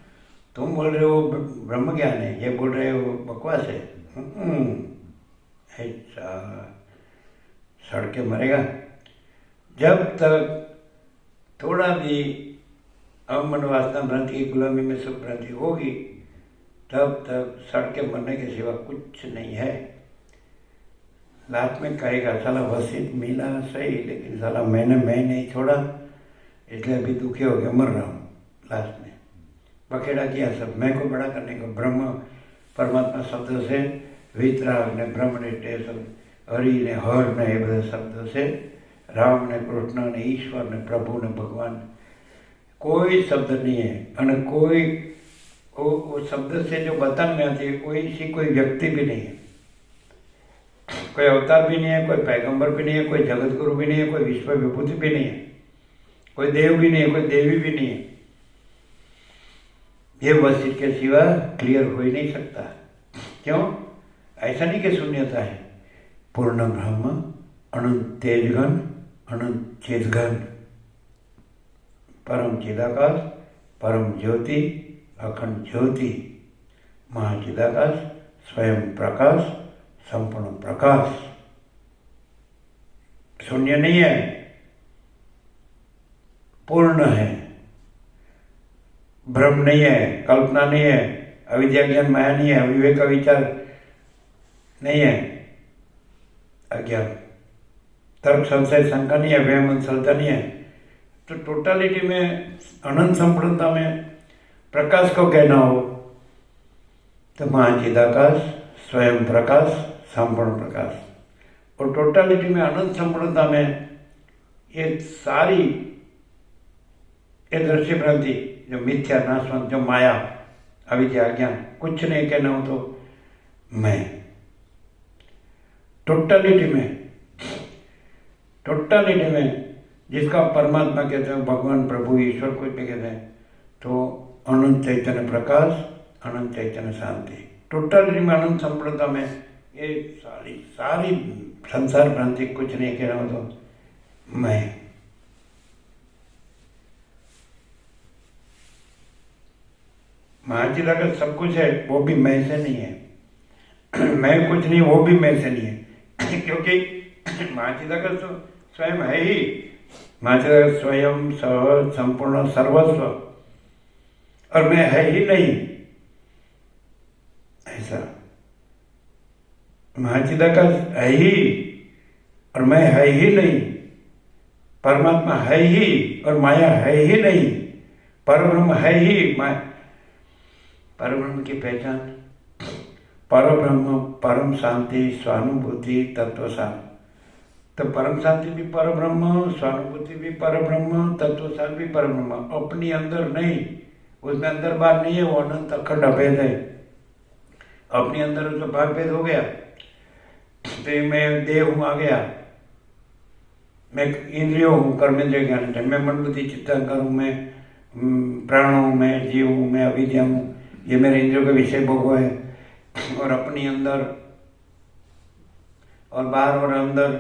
तुम बोल रहे हो ब्रह्म ज्ञान है, ये बोल रहे हो बकवास है। ऐसा सड़ के मरेगा। जब तक थोड़ा भी अमन वासना भ्रांति की गुलामी में सुख भ्रांति होगी, तब तक सड़ के मरने के सिवा कुछ नहीं है। लास्ट में कहेगा साला वसीयत मिला सही, लेकिन साला मैं नहीं छोड़ा, इसलिए अभी दुखी होकर मर रहा हूँ। लास्ट में बखेड़ा किया सब मैं को बड़ा करने को। ब्रह्म परमात्मा शब्दों से, वीतराग ने ब्रह्म ने सब, हरि ने हर ने, ये બધા शब्दों से, राम ने कृष्ण ने, ईश्वर ने, प्रभु ने, भगवान, कोई शब्द नहीं है। और कोई वो शब्द से जो बतन में आती है, कोई कोई व्यक्ति भी नहीं है, कोई अवतार भी नहीं है, कोई पैगंबर भी नहीं है, कोई जगत गुरु भी नहीं है, कोई विश्व विभूति भी नहीं है, कोई देव भी नहीं है, कोई देवी भी नहीं है। ये वशिष्ठ के सिवा क्लियर हो ही नहीं सकता। क्यों? ऐसा नहीं कि शून्यता है। पूर्ण ब्रह्म, अनंत तेजघन, अनंत चेतघन, परम चिदाकाश, परम ज्योति, अखंड ज्योति, महाचिदाकाश, स्वयं प्रकाश, संपूर्ण प्रकाश। शून्य नहीं है, पूर्ण है। भ्रम नहीं है, कल्पना नहीं है, अविद्या ज्ञान माया नहीं है, अविवेक विचार नहीं है, अज्ञान तर्क संशय शंका नहीं है, वहम अंधश्रद्धा नहीं है। तो टोटालिटी में, अनंत संपूर्णता में प्रकाश को कहना हो तो महाचिदाकाश, स्वयं प्रकाश, संपूर्ण प्रकाश। और टोटालिटी में, अनंत संपूर्णता में ये सारी ये दृश्य भ्रांति, जो मिथ्या नाशवंत, जो माया अविद्या ज्ञान, कुछ नहीं कहना हो तो मैं टोटालिटी में जिसका परमात्मा कहते हैं, भगवान प्रभु ईश्वर कुछ भी कहते हैं, तो अनंत चैतन्य प्रकाश, अनंत चैतन्य शांति। टोटालिटी में, अनंत संपूर्णता में ये सारी संसार भ्रांति, कुछ नहीं कहना हो तो मैं। महाचिदाकाश सब कुछ है, वो भी मैं से नहीं है। मैं कुछ नहीं, वो भी मैं से नहीं है। क्योंकि महाचिदाकाश तो स्वयं है ही। महाचिदाकाश स्वयं सहज संपूर्ण सर्वस्व, और मैं है ही नहीं, ऐसा। महाचिदाकाश है ही और मैं है ही नहीं, परमात्मा है ही और माया है ही नहीं, परब्रह्म है ही। परब्रह्म की पहचान, परब्रह्म, परम शांति, स्वानुभूति, तत्व शांति। तो परम शांति भी परब्रह्म, स्वानुभूति भी परब्रह्म, तत्व शांति भी परब्रह्म। अपनी अंदर नहीं, उसमें अंदर बाहर नहीं है, वो अनंत अखंड अभेद है। अपने अंदर तो भाग भेद हो गया, तो मैं देह हूँ आ गया, मैं इंद्रिय हूँ, कर्मेंद्रिय ज्ञान, मैं मन बुद्धि चित्त अहंकार हूँ, मैं प्राण हूँ, मैं जीव हूँ, मैं अविद्या हूँ, ये मेरे इंद्रियों के विषय भोग है। और अपनी अंदर और बाहर और अंदर,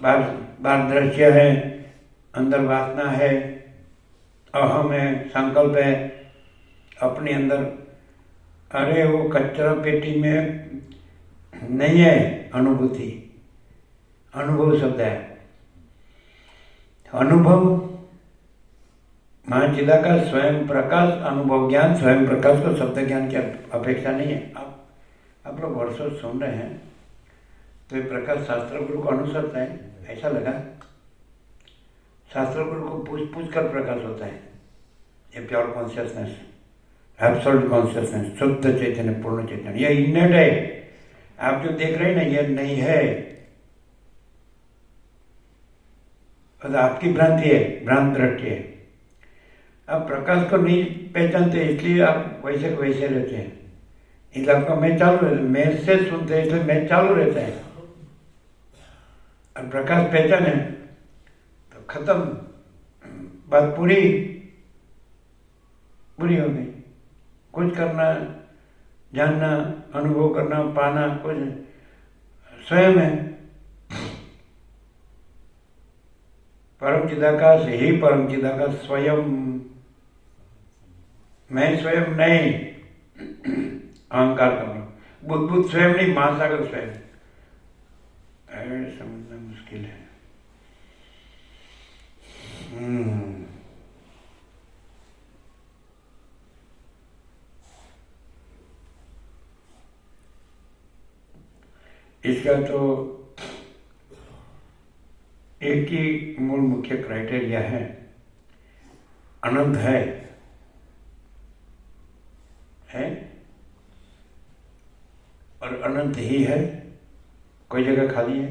बाहर दृश्य है, अंदर वासना है, अहम है, संकल्प है, अपने अंदर। अरे वो कचरा पेटी में नहीं है अनुभूति, अनुभव शब्द है। अनुभव महाचिदाकाश, स्वयं प्रकाश, अनुभव ज्ञान, स्वयं प्रकाश को शब्द ज्ञान की अपेक्षा नहीं है। आप लोग वर्षों सुन रहे हैं तो ये प्रकाश शास्त्र गुरु को अनुसरता है, ऐसा लगा। शास्त्रों को पूछ पूछ कर प्रकाश होता है। ये प्योर कॉन्शियसनेस, एब्सोल्यूट कॉन्शियसनेस, शुद्ध चैतन्य, पूर्ण चैतन्य, ये इन्नेट है। आप जो देख रहे हैं ना, ये नहीं है, तो आपकी भ्रांति है, भ्रांत दृष्टि है। आप प्रकाश को नहीं पहचानते, इसलिए आप वैसे को वैसे रहते हैं। इसलिए आपका मैं चालू रहता है, मैं से सुनते हैं, इसलिए मैं चालू रहता है। और प्रकाश पहचाने तो खत्म, बात पूरी पूरी हो गई। कुछ करना, जानना, अनुभव करना, पाना कुछ स्वयं है। परम चिदाकाश ही परम चिदाकाश स्वयं, मैं स्वयं नहीं, अहंकार करना, बुद्ध स्वयं नहीं, महासागर स्वयं। समझना मुश्किल है। इसका तो एक ही मूल मुख्य क्राइटेरिया है, अनंत है और अनंत ही है। कोई जगह खाली है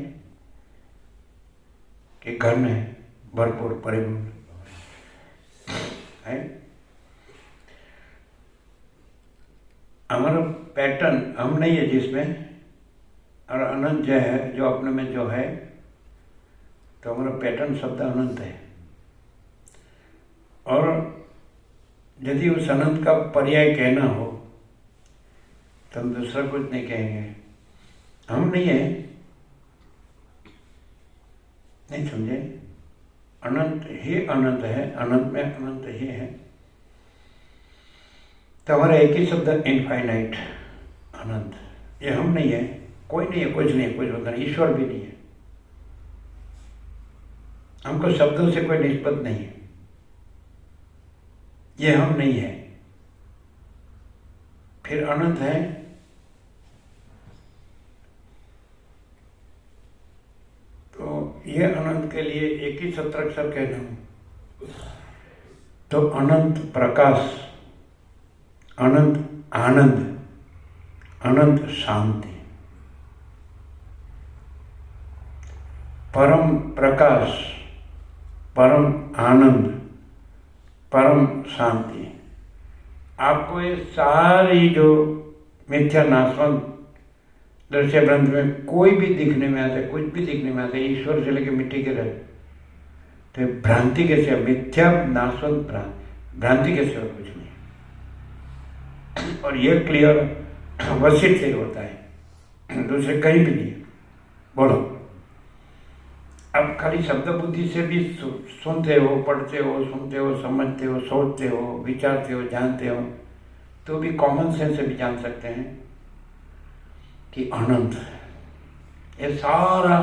कि घन है, भरपूर परिपूर्ण है। हमारा पैटर्न हम नहीं है जिसमें, और अनंत जो है, जो अपने में जो है, तो हमारा पैटर्न शब्द अनंत है। और यदि उस अनंत का पर्याय कहना हो तो हम दूसरा कुछ नहीं कहेंगे। हम नहीं है, नहीं समझे? अनंत ही अनंत है, अनंत में अनंत ही है। तो हमारा एक ही शब्द इनफाइनाइट, अनंत। ये हम नहीं है, कोई नहीं है, कुछ नहीं है, कुछ होता नहीं, ईश्वर भी नहीं है। हमको शब्दों से कोई निस्बत नहीं है, ये हम नहीं है। फिर अनंत है, तो ये अनंत के लिए एक ही सत्राक्षर कहना हूं, तो अनंत प्रकाश, अनंत आनंद, अनंत शांति। परम प्रकाश, परम आनंद, परम शांति। आपको ये सारी जो मिथ्या नाशवंत दृश्य ग्रंथ में कोई भी दिखने में आता है, कुछ भी दिखने में आता है, ईश्वर से लेके मिट्टी के रहे, तो भ्रांति कैसे? मिथ्या नाशवंत भ्रांति कैसे? और कुछ नहीं। और ये क्लियर वशिष्ठ से होता है, दूसरे कहीं भी नहीं। बोलो, अब खाली शब्द बुद्धि से भी सुनते हो, पढ़ते हो, सुनते हो, समझते हो, सोचते हो, विचारते हो, जानते हो, तो भी कॉमन सेंस से भी जान सकते हैं कि अनंत है ये सारा।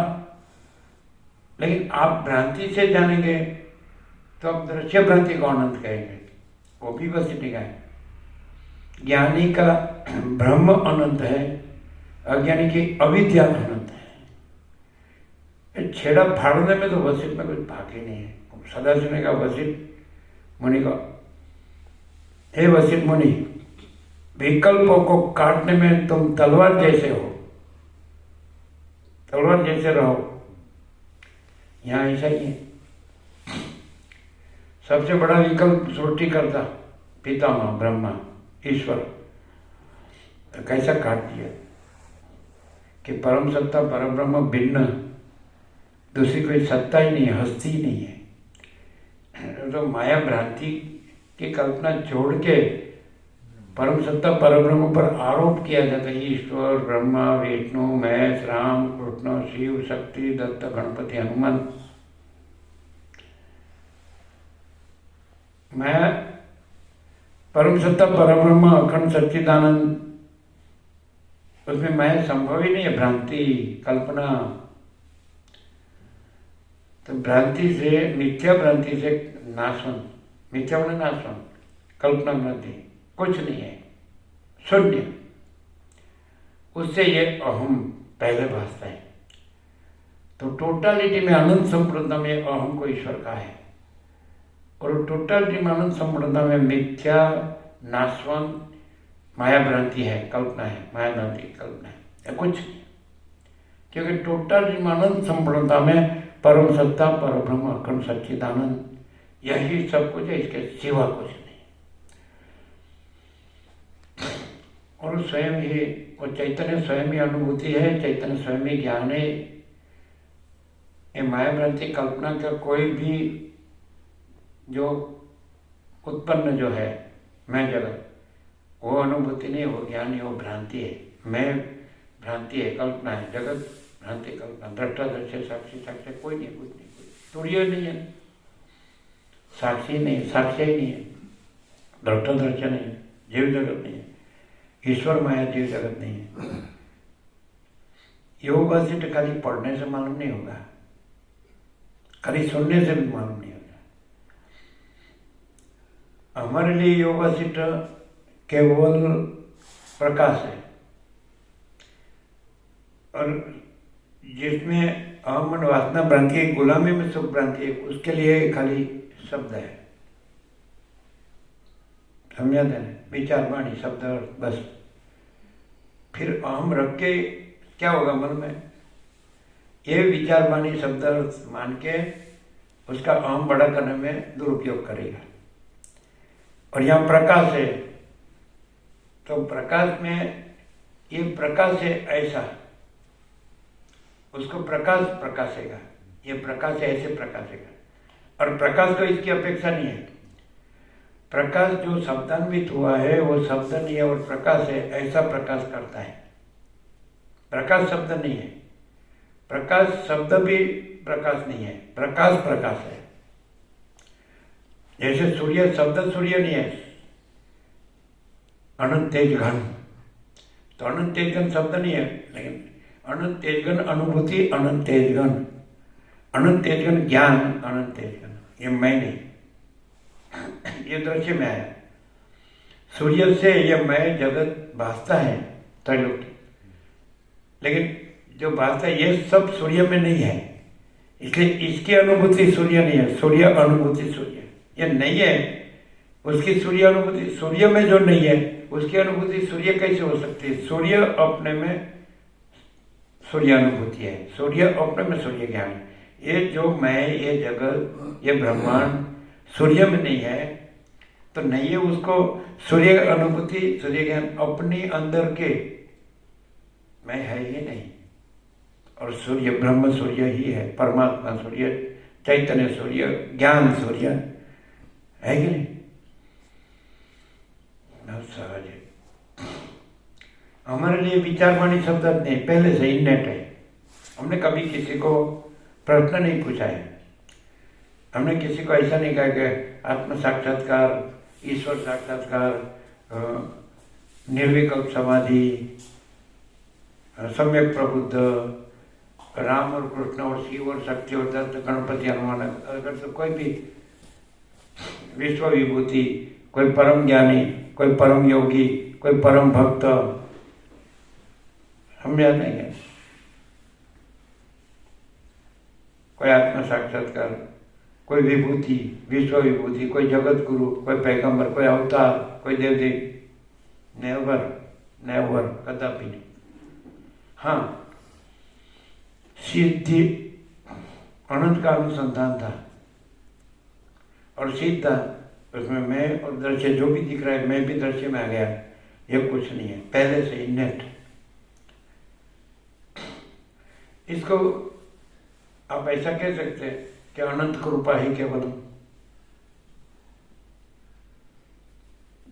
लेकिन आप भ्रांति से जानेंगे तो आप दृश्य भ्रांति को अनंत कहेंगे, वो भी बस इतनी का है। ज्ञानी का ब्रह्म अनंत है, अज्ञानी की अविद्या अनंत है। छेड़ा फाड़ने में तो वशिष्ठ में कुछ भाग ही नहीं है। सदा सुनेगा वशिष्ठ मुनि का, हे वशिष्ठ मुनि, विकल्पों को काटने में तुम तलवार जैसे हो, तलवार जैसे रहो। यहाँ ऐसा ही है। सबसे बड़ा विकल्प सृष्टि करता पितामह ब्रह्मा ईश्वर, तो कैसा काट दिया कि परम सत्ता परब्रह्म भिन्न, दूसरी कोई सत्ता ही नहीं है, हस्ती ही नहीं है। तो माया भ्रांति की कल्पना छोड़ के परम सत्ता परब्रह्म पर आरोप किया जाता है। ईश्वर, ब्रह्मा, विष्णु, महेश, राम, कृष्ण, शिव, शक्ति, दत्त, गणपति, हनुमान। मैं परम सत्ता परब्रह्म अखंड सच्चिदानंद, उसमें मैं संभव ही नहीं है। भ्रांति, कल्पना, तो भ्रांति से, मिथ्या भ्रांति से नाशवन, मिथ्या होने नाशवन, कल्पना भ्रांति कुछ नहीं है, शून्य। उससे ये अहम पहले भासता है। तो टोटालिटी में, अनंत संपूर्णता में अहम को ईश्वर का है। और टोटल ड्रीमानंद संपूर्णता में मिथ्या, नाशवंत, माया भ्रांति है, कल्पना है, माया भ्रांति कल्पना है, या कुछ नहीं। क्योंकि टोटल ड्रीमानंद संपूर्णता में परम सत्ता, पर ब्रह्म, अखंड सच्चिदानंद, यही सब कुछ है, इसके सिवा कुछ नहीं। और स्वयं ही वो चैतन्य स्वयं ही अनुभूति है, चैतन्य स्वयं ही ज्ञान है। ये माया भ्रांति कल्पना का कोई भी जो उत्पन्न जो है मैं जगत, वो अनुभूति नहीं, वो ज्ञान है, वो भ्रांति है। मैं भ्रांति है, कल्पना है, जगत भ्रांति कल्पना, दृष्टा दृश्य साक्षी साक्षी कोई नहीं, कुछ नहीं, तुरीय नहीं है, साक्षी नहीं, साक्ष्य ही नहीं है, दृष्टा दृश्य नहीं है, जीव जगत नहीं है, ईश्वर माया जीव जगत नहीं है। योग वासिष्ठ खाली पढ़ने से मालूम नहीं होगा, खाली सुनने से भी मालूम नहीं होगा। हमारे लिए योग वासिष्ठ केवल प्रकाश है, और जिसमें अहम मन वासना भ्रांति, गुलामी में सुख भ्रांति है, उसके लिए खाली शब्द है, समझा था? विचार वाणी शब्द बस। फिर अहम रख के क्या होगा मन में? ये विचार वाणी शब्द मान के उसका अहम बड़ा करने में दुरुपयोग करेगा। और यहाँ प्रकाश है, तो प्रकाश में ये प्रकाश है ऐसा, उसको प्रकाश प्रकाशेगा, ये प्रकाश है ऐसे प्रकाशेगा। और प्रकाश को इसकी अपेक्षा नहीं है। प्रकाश जो शब्दान्वित हुआ है वो शब्द नहीं है, और प्रकाश है ऐसा प्रकाश करता है। प्रकाश शब्द नहीं है, प्रकाश शब्द भी प्रकाश नहीं है, प्रकाश प्रकाश है। जैसे सूर्य शब्द सूर्य नहीं है, अनंत तेज घन, तो अनंत तेज घन शब्द नहीं है, लेकिन अनंत तेज घन अनुभूति, अनंत तेज घन, अनंत तेज घन ज्ञान, अनंत तेज घन, ये मैं नहीं, ये दृश्य में आया। सूर्य से यह मैं जगत भासता है त्रैलोक्य, लेकिन जो भासता है ये सब सूर्य में नहीं है, इसलिए इसकी अनुभूति सूर्य नहीं है, सूर्य अनुभूति सूर्य, ये नहीं है उसकी सूर्य अनुभूति। सूर्य में जो नहीं है उसकी अनुभूति सूर्य कैसे हो सकती है? सूर्य अपने में सूर्य अनुभूति है, सूर्य अपने में सूर्य ज्ञान है। ये जो मैं, ये जगत, ये ब्रह्मांड सूर्य में नहीं है, तो नहीं है उसको सूर्य अनुभूति, सूर्य ज्ञान अपनी अंदर के मैं है ही नहीं। और सूर्य ब्रह्म सूर्य ही है, परमात्मा सूर्य, चैतन्य सूर्य, ज्ञान सूर्य है कि नहीं? बहुत सहज है। हमारे लिए विचार वाणी शब्द नहीं, पहले से इन्नेट है। हमने कभी किसी को प्रश्न नहीं पूछा है, हमने किसी को ऐसा नहीं कहा कि आत्म साक्षात्कार, ईश्वर साक्षात्कार, निर्विकल्प समाधि, सम्यक प्रबुद्ध, राम और कृष्ण और शिव और शक्ति और दत्त, गणपति, हनुमान, अगर तो कोई भी विश्व विभूति, कोई परम ज्ञानी, कोई परम योगी, कोई परम भक्त, समझा नहीं है? कोई आत्म साक्षात्कार, कोई विभूति, विश्व विभूति, कोई जगत गुरु, कोई पैगंबर, कोई अवतार, कोई देवदेव, नेवर नेवर, कदापि नहीं। हाँ, सिद्धि अनंत का अनुसंधान था, और सीधा उसमें मैं और दृश्य जो भी दिख रहा है, मैं भी दृश्य में आ गया, ये कुछ नहीं है, पहले से इन्नेट। इसको आप ऐसा कह सकते हैं कि अनंत कृपा ही केवलम,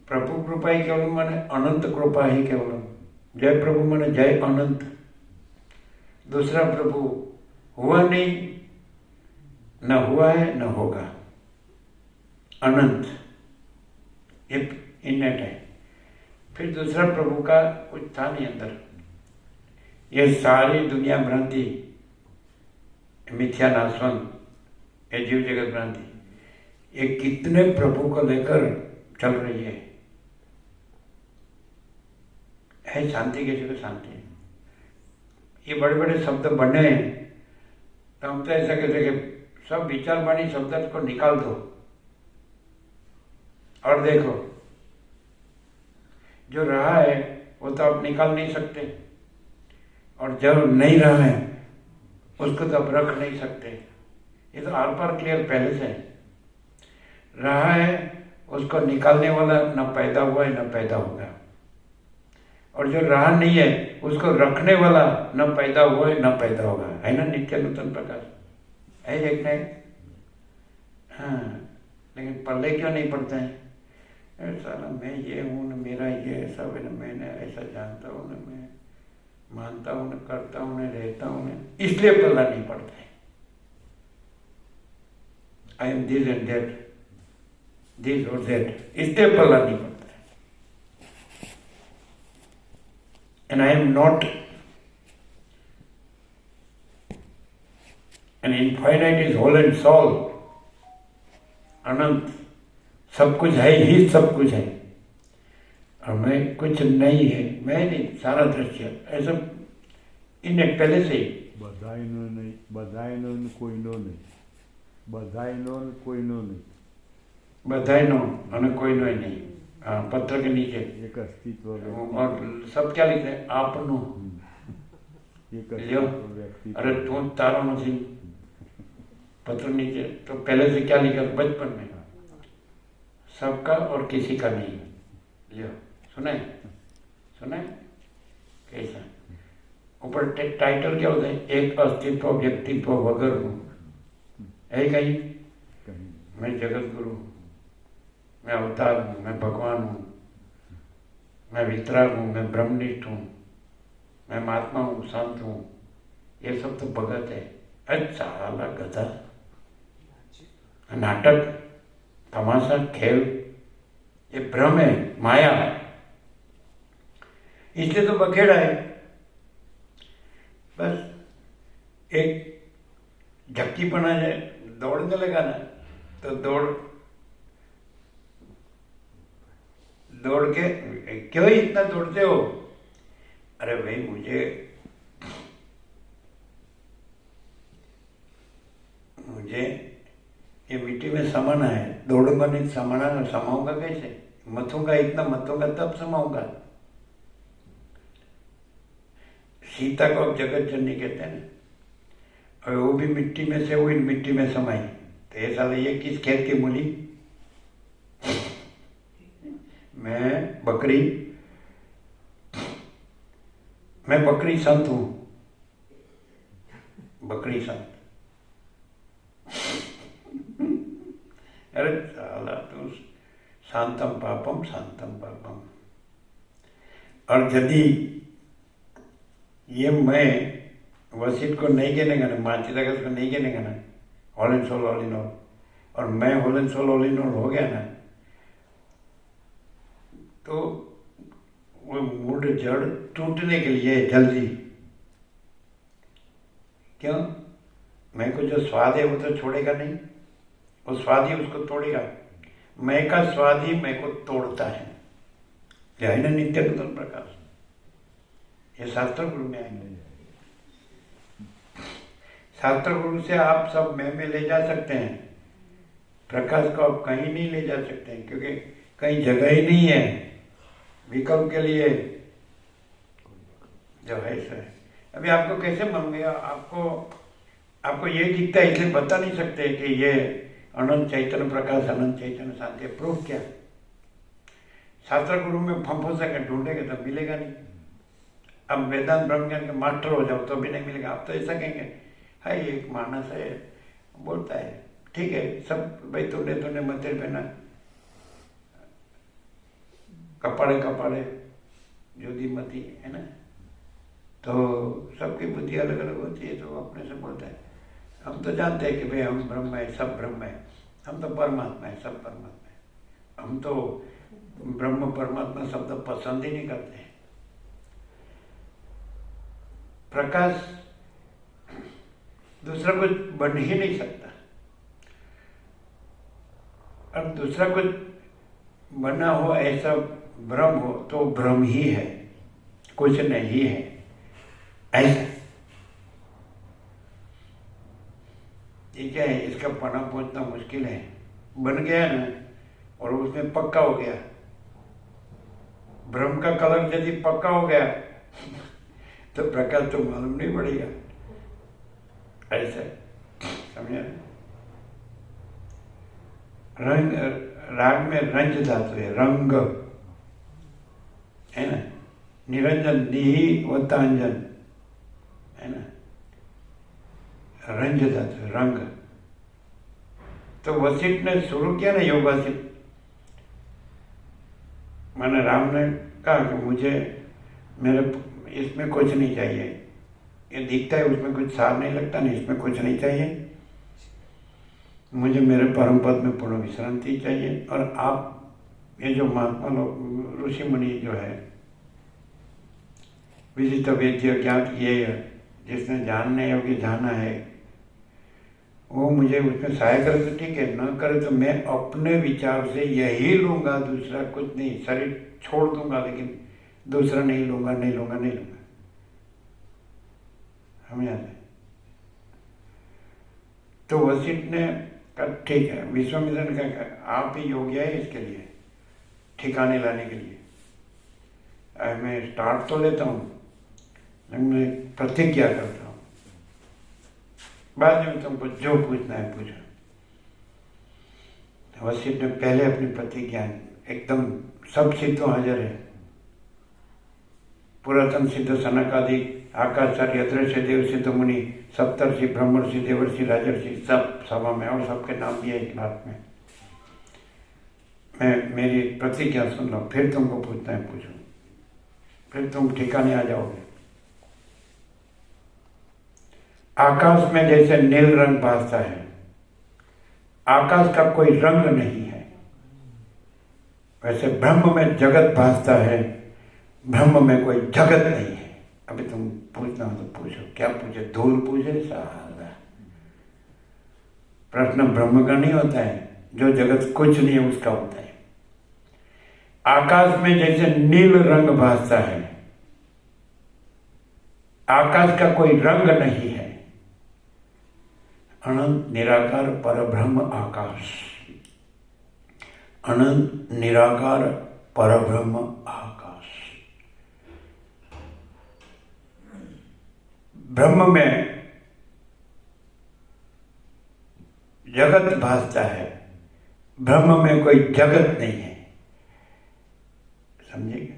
प्रभु कृपा ही केवलम माने अनंत कृपा ही केवलम। जय प्रभु माने जय अनंत, दूसरा प्रभु हुआ नहीं, न हुआ है न होगा, अनंत, ये इन्नेट है। फिर दूसरा प्रभु का कुछ था नहीं अंदर। ये सारी दुनिया भ्रांति, मिथ्या नाशवंत, ये जीव जगत भ्रांति, ये कितने प्रभु को लेकर चल रही है शांति कैसे को शांति। ये बड़े बड़े शब्द बने हैं, तो हम तो ऐसा कहते कि सब विचार वाणी शब्द को निकाल दो, और देखो जो रहा है वो तो आप निकाल नहीं सकते, और जो नहीं रहा है उसको तो आप रख नहीं सकते। ये तो आर पार क्लियर पहले से है। रहा है उसको निकालने वाला न पैदा हुआ है न पैदा होगा, और जो रहा नहीं है उसको रखने वाला न पैदा हुआ है न पैदा होगा, है ना नित्य नूतन प्रकाश है एक नहीं। हाँ, लेकिन पल्ले क्यों नहीं पड़ते हैं? साला मैं ये हूँ न, मेरा ये सब है न, मैंने ऐसा जानता हूँ न, मैं मानता हूँ न, करता हूँ न, रहता हूँ न, इसलिए पल्ला नहीं पड़ता है। I am this and that, this और दैट, इसलिए पल्ला नहीं पड़ता है। And I am not an infinite is whole and soul, अनंत सब कुछ है ही, सब कुछ है, और मैं कुछ नहीं है, मैं नहीं, सारा दृश्य ऐसा इन पहले से ही બધાયનો નહીં, બધાયનો ને કોઈનો નહીં, બધાયનો ને કોઈનો નહીં, बधाईनो અને કોઈનો नहीं। हाँ, पत्र के नीचे એક અસ્તિત્વ और सब क्या लिखते हैं? आपनो। એક લ્યો, અસ્તિત્વ વ્યક્તિ अरे तू तारो नहीं, पत्र नीचे तो पहले से क्या लिखा बचपन में? सबका और किसी का नहीं। लियो, सुने सुने कैसा? ऊपर टाइटल क्या होता है? एक अस्तित्व व्यक्तित्व वगैरह हूँ, है कहीं? मैं जगत गुरु हूँ, मैं अवतार हूँ, मैं भगवान हूँ, मैं वितराग हूँ, मैं ब्रह्मनिष्ठ हूँ, मैं महात्मा हूँ, संत हूँ, ये सब तो भगत है। अच्छा साला गधा, नाटक, तमाशा, खेल, ये भ्रम है, माया है, इसलिए तो बखेड़ा है। बस एक झक्की पना जाए, दौड़ने लगा ना तो दौड़ के क्यों इतना दौड़ते हो? अरे भाई मुझे ये मिट्टी में समाना है, दौड़ूंगा नहीं, समाऊंगा कैसे? मथूंगा, इतना मथूंगा तब समाऊंगा। सीता को अब जगत जननी कहते हैं ना, और वो भी मिट्टी में से हुई, मिट्टी में समाई, तो ये साले ये किस खेत की मूली? मैं बकरी संत हूं, बकरी संत। अरे साला तू शांतम पापम शांतम पापम। और यदि ये मैं वसीट को नहीं गिनेगा ना, माचिदागस को नहीं गिनेगा ना, all and soul all in all, और मैं all and soul all in all हो गया ना, तो वो मूड जड़ टूटने के लिए जल्दी। क्यों? मैं को जो स्वाद है वो तो छोड़ेगा नहीं, वो स्वाद ही उसको तोड़ेगा। मैं का स्वाद ही मैं को तोड़ता है, यह है ना नित्य नूतन प्रकाश। ये शास्त्र गुरु में आएंगे। शास्त्र गुरु से आप सब मैं में ले जा सकते हैं, प्रकाश को आप कहीं नहीं ले जा सकते हैं, क्योंकि कहीं जगह ही नहीं है विकल्प के लिए जो है सर। अभी आपको कैसे मालूम गया? आपको ये दिखता है इसलिए बता नहीं सकते कि ये अनंत चैतन्य प्रकाश, अनंत चैतन्य शांति। प्रूफ क्या? शास्त्र गुरु में फंफोसा के ढूंढेंगे तो मिलेगा नहीं। अब वेदांत ब्रह्म ज्ञान के मास्टर हो जाओ तो भी नहीं मिलेगा। आप तो ऐसा कहेंगे, हाय एक मानस है बोलता है, ठीक है सब भाई, तूने मते पहना कपाड़े जुदी मती है ना, तो सबकी बुद्धि अलग अलग होती है, तो अपने से बोलता है। हम तो जानते हैं कि भाई हम ब्रह्म है, सब ब्रह्म है, हम तो परमात्मा है, सब परमात्मा है। हम तो ब्रह्म परमात्मा शब्द पसंद ही नहीं करते हैं। प्रकाश दूसरा कुछ बन ही नहीं सकता, और दूसरा कुछ बना हो ऐसा ब्रह्म हो तो ब्रह्म ही है, कुछ नहीं है ऐसा। ये क्या है? इसका पना पहुंचना मुश्किल है। बन गया ना, और उसमें पक्का हो गया। ब्रह्म का कलर यदि पक्का हो गया तो प्रकाश तो मालूम नहीं पड़ेगा। ऐसा समझा? रंग, राग में रंज धातु है, रंग है ना, निरंजन निही वतांजन है ना, रंज धातु है, रंग। तो वशिष्ठ ने शुरू किया ना योग वशिष्ठ, मैंने राम ने कहा कि मुझे मेरे इसमें कुछ नहीं चाहिए, ये दिखता है उसमें कुछ सार नहीं लगता, नहीं इसमें कुछ नहीं चाहिए, मुझे मेरे परम पद में पूर्ण विश्रांति चाहिए। और आप ये जो महात्मा लोग ऋषि मुनि जो है विदित वेद्य ज्ञात ये जिसने जानने योग्य जाना है वो मुझे उसमें सहाय करे तो ठीक है, न करे तो मैं अपने विचार से यही लूंगा, दूसरा कुछ नहीं, शरीर छोड़ दूंगा लेकिन दूसरा नहीं लूंगा, नहीं लूंगा, नहीं लूंगा। हम याद है। तो वशिष्ठ ने कहा ठीक है, विश्वामित्र ने कहा आप ही योग्य है इसके लिए, ठिकाने लाने के लिए। मैं स्टार्ट तो लेता हूँ, मैं प्रतिज्ञा करता हूँ, बाद में तुमको जो पूछना है पूछो। वशिष्ठ ने पहले अपनी प्रतिज्ञा एकदम सब सिद्धों हाजिर है, पुरातन सिद्ध सनक आदि आकाशादि अदृश्य देव सिद्ध मुनि सप्तर्षि ब्रह्मर्षि देवर्षि राजर्षि सब सभा में, और सबके नाम दिए एक बात में। मैं मेरी प्रतिज्ञा सुन लो, फिर तुमको पूछना है पूछो, फिर तुम ठिकाने आ जाओगे। आकाश में जैसे नील रंग भासता है, आकाश का कोई रंग नहीं है, वैसे ब्रह्म में जगत भासता है, ब्रह्म में कोई जगत नहीं है। अभी तुम पूछना हो तो पूछो, क्या पूछे? धूल पूछे? साला प्रश्न ब्रह्म का नहीं होता है, जो जगत कुछ नहीं है उसका होता है। आकाश में जैसे नील रंग भासता है, आकाश का कोई रंग नहीं है, अनंत निराकार परब्रह्म आकाश, अनंत निराकार परब्रह्म आकाश। ब्रह्म में जगत भासता है, ब्रह्म में कोई जगत नहीं है। समझेंगे?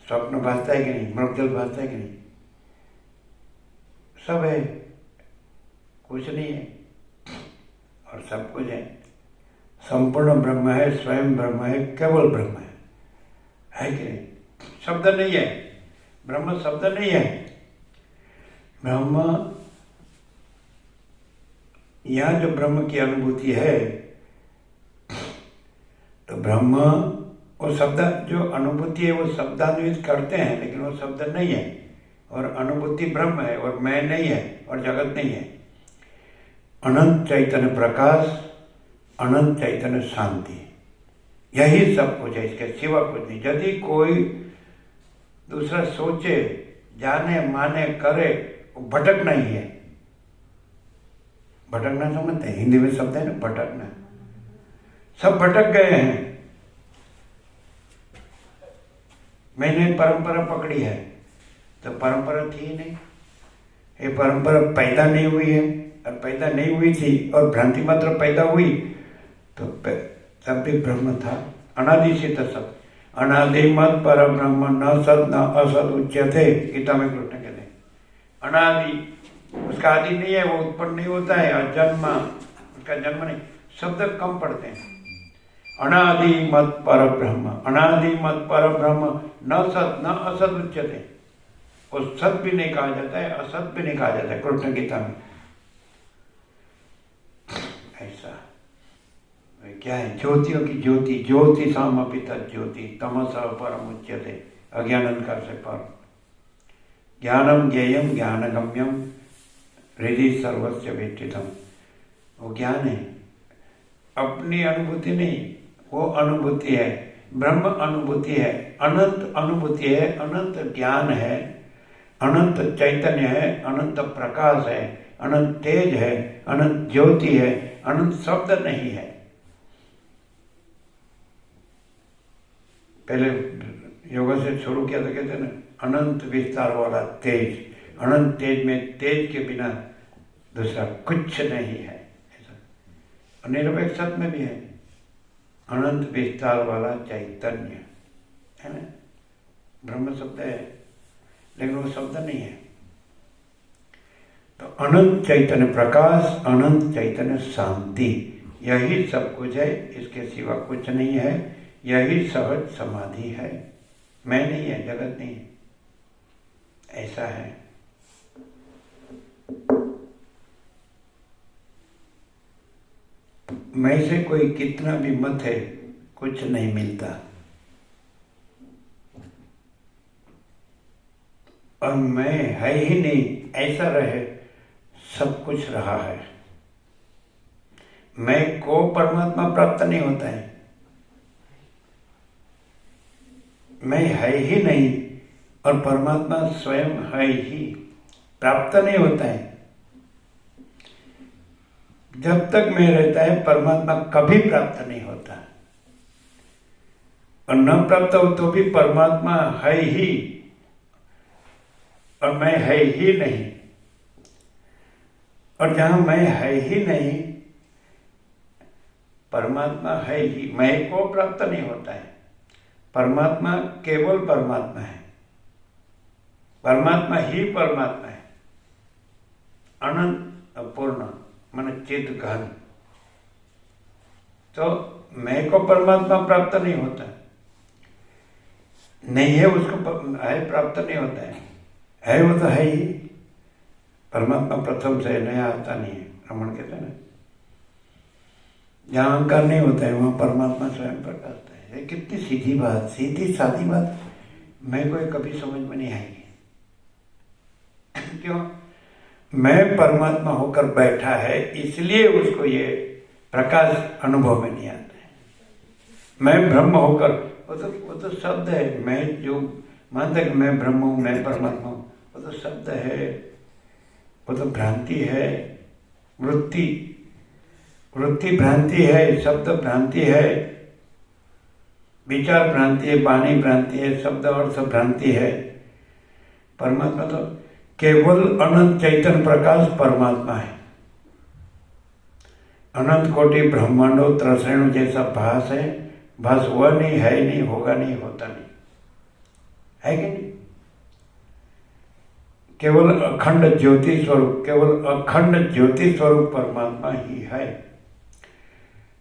स्वप्न भासता है कि नहीं, मृगजल भासता है कि नहीं, सब है, कुछ नहीं है और सब कुछ है। संपूर्ण ब्रह्म है, स्वयं ब्रह्म है, केवल ब्रह्म है कि नहीं? शब्द नहीं है, ब्रह्म शब्द नहीं है। ब्रह्म, यहां जो ब्रह्म की अनुभूति है, तो ब्रह्म वो शब्द जो अनुभूति है वो शब्दान्वित करते हैं, लेकिन वो शब्द नहीं है। और अनुभूति ब्रह्म है और मैं नहीं है और जगत नहीं है। अनंत चैतन्य प्रकाश, अनंत चैतन्य शांति, यही सब कुछ है, इसके सिवा कुछ नहीं। यदि कोई दूसरा सोचे, जाने, माने, करे, वो भटकना ही है। भटकना समझते हैं? हिंदी में शब्द है ना भटकना। सब भटक गए हैं। मैंने परंपरा पकड़ी है, तो परंपरा थी ही नहीं। ये परंपरा पैदा नहीं हुई है, और पैदा नहीं हुई थी और भ्रांति मात्र पैदा हुई, तो तब भी ब्रह्म था, अनादि से था सब। अनादि मत पर ब्रह्म न सद न असद उच्यते, गीता में कृष्ण कहते हैं। अनादि, उसका आदि नहीं है, वो उत्पन्न नहीं होता है, अजन्म, उसका जन्म नहीं। शब्द कम पढ़ते हैं। अनादि मत पर ब्रह्म, अनादि मत पर ब्रह्म न सत न असद उच्यते। और सत भी नहीं कहा जाता है, असत भी नहीं कहा जाता है कृष्ण गीता में। ऐसा क्या है? ज्योतियों की ज्योति, ज्योति सामपि तज्ज्योति तमसः परम उच्यते, अज्ञान अंधकार से पर। ज्ञानम ज्ञेयम ज्ञानगम्यम हृदि सर्वस्य वेष्टितम। वो ज्ञान है, अपनी अनुभूति नहीं, वो अनुभूति है, ब्रह्म अनुभूति है, अनंत अनुभूति है, अनंत ज्ञान है, अनंत चैतन्य है, अनंत प्रकाश है, अनंत तेज है, अनंत ज्योति है, अनंत शब्द नहीं है। पहले योगा से शुरू किया तो कहते हैं ना, अनंत विस्तार वाला तेज, अनंत तेज में तेज के बिना दूसरा कुछ नहीं है, ऐसा। और निरपेक्ष सत्य में भी है, अनंत विस्तार वाला चैतन्य, है ना। ब्रह्म शब्द है लेकिन वो शब्द नहीं है। तो अनंत चैतन्य प्रकाश, अनंत चैतन्य शांति, यही सब कुछ है, इसके सिवा कुछ नहीं है। यही सहज समाधि है। मैं नहीं है, जगत नहीं है, ऐसा है। मैं से कोई कितना भी मत है, कुछ नहीं मिलता। और मैं है ही नहीं, ऐसा रहे, सब कुछ रहा है। मैं को परमात्मा प्राप्त नहीं होता है। मैं है ही नहीं और परमात्मा स्वयं है ही, प्राप्त नहीं होता है। जब तक मैं रहता है परमात्मा कभी प्राप्त नहीं होता, और न प्राप्त हो तो भी परमात्मा है ही और मैं है ही नहीं। और जहां मैं है ही नहीं, परमात्मा है ही, मैं को प्राप्त नहीं होता है। परमात्मा केवल परमात्मा है, परमात्मा ही परमात्मा है, अनंत पूर्ण मन चित घन। तो मैं को परमात्मा प्राप्त नहीं होता, नहीं है उसको है प्राप्त नहीं होता है वो तो है ही। परमात्मा प्रथम से नया आता नहीं है, रमण कहते हैं ना। जहाँ अहंकार नहीं होता है वहाँ परमात्मा स्वयं प्रकाशता है। ये कितनी सीधी बात, सीधी सादी बात, मैं कोई कभी समझ में नहीं आएगी। क्यों? मैं परमात्मा होकर बैठा है, इसलिए उसको ये प्रकाश अनुभव में नहीं आता है। मैं ब्रह्म होकर, वो तो शब्द है। मैं जो मानता कि मैं ब्रह्म हूँ, मैं परमात्मा हूँ, वो तो शब्द है, वो तो भ्रांति है, वृत्ति भ्रांति है, शब्द भ्रांति है, विचार भ्रांति है, वाणी भ्रांति है, शब्द और सब भ्रांति है। परमात्मा तो केवल अनंत चैतन्य प्रकाश परमात्मा है। अनंत कोटि ब्रह्मांडों त्रसरेणु जैसा भास है, भास वह नहीं है, नहीं होगा, नहीं होता नहीं, है कि नहीं? केवल अखंड ज्योति स्वरूप, केवल अखंड ज्योति स्वरूप परमात्मा ही है।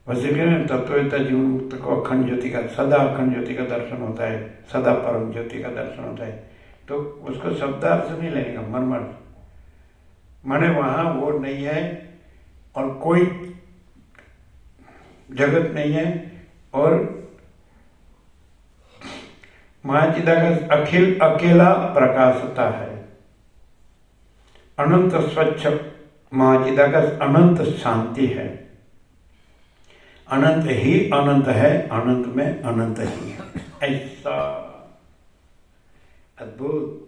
वैसे तत्ववेत्ता जीवन मुक्त को अखंड ज्योति का, सदा अखंड ज्योति का दर्शन होता है, सदा परम ज्योति का दर्शन होता है। तो उसको शब्दार्थ नहीं लेने का, मन माने वहां वो नहीं है और कोई जगत नहीं है, और महाचिदाकाश अखिल अकेला प्रकाशता है। अनंत स्वच्छ महाचिदाकाश अनंत शांति है। अनंत ही अनंत है, अनंत में अनंत ही है। ऐसा अद्भुत।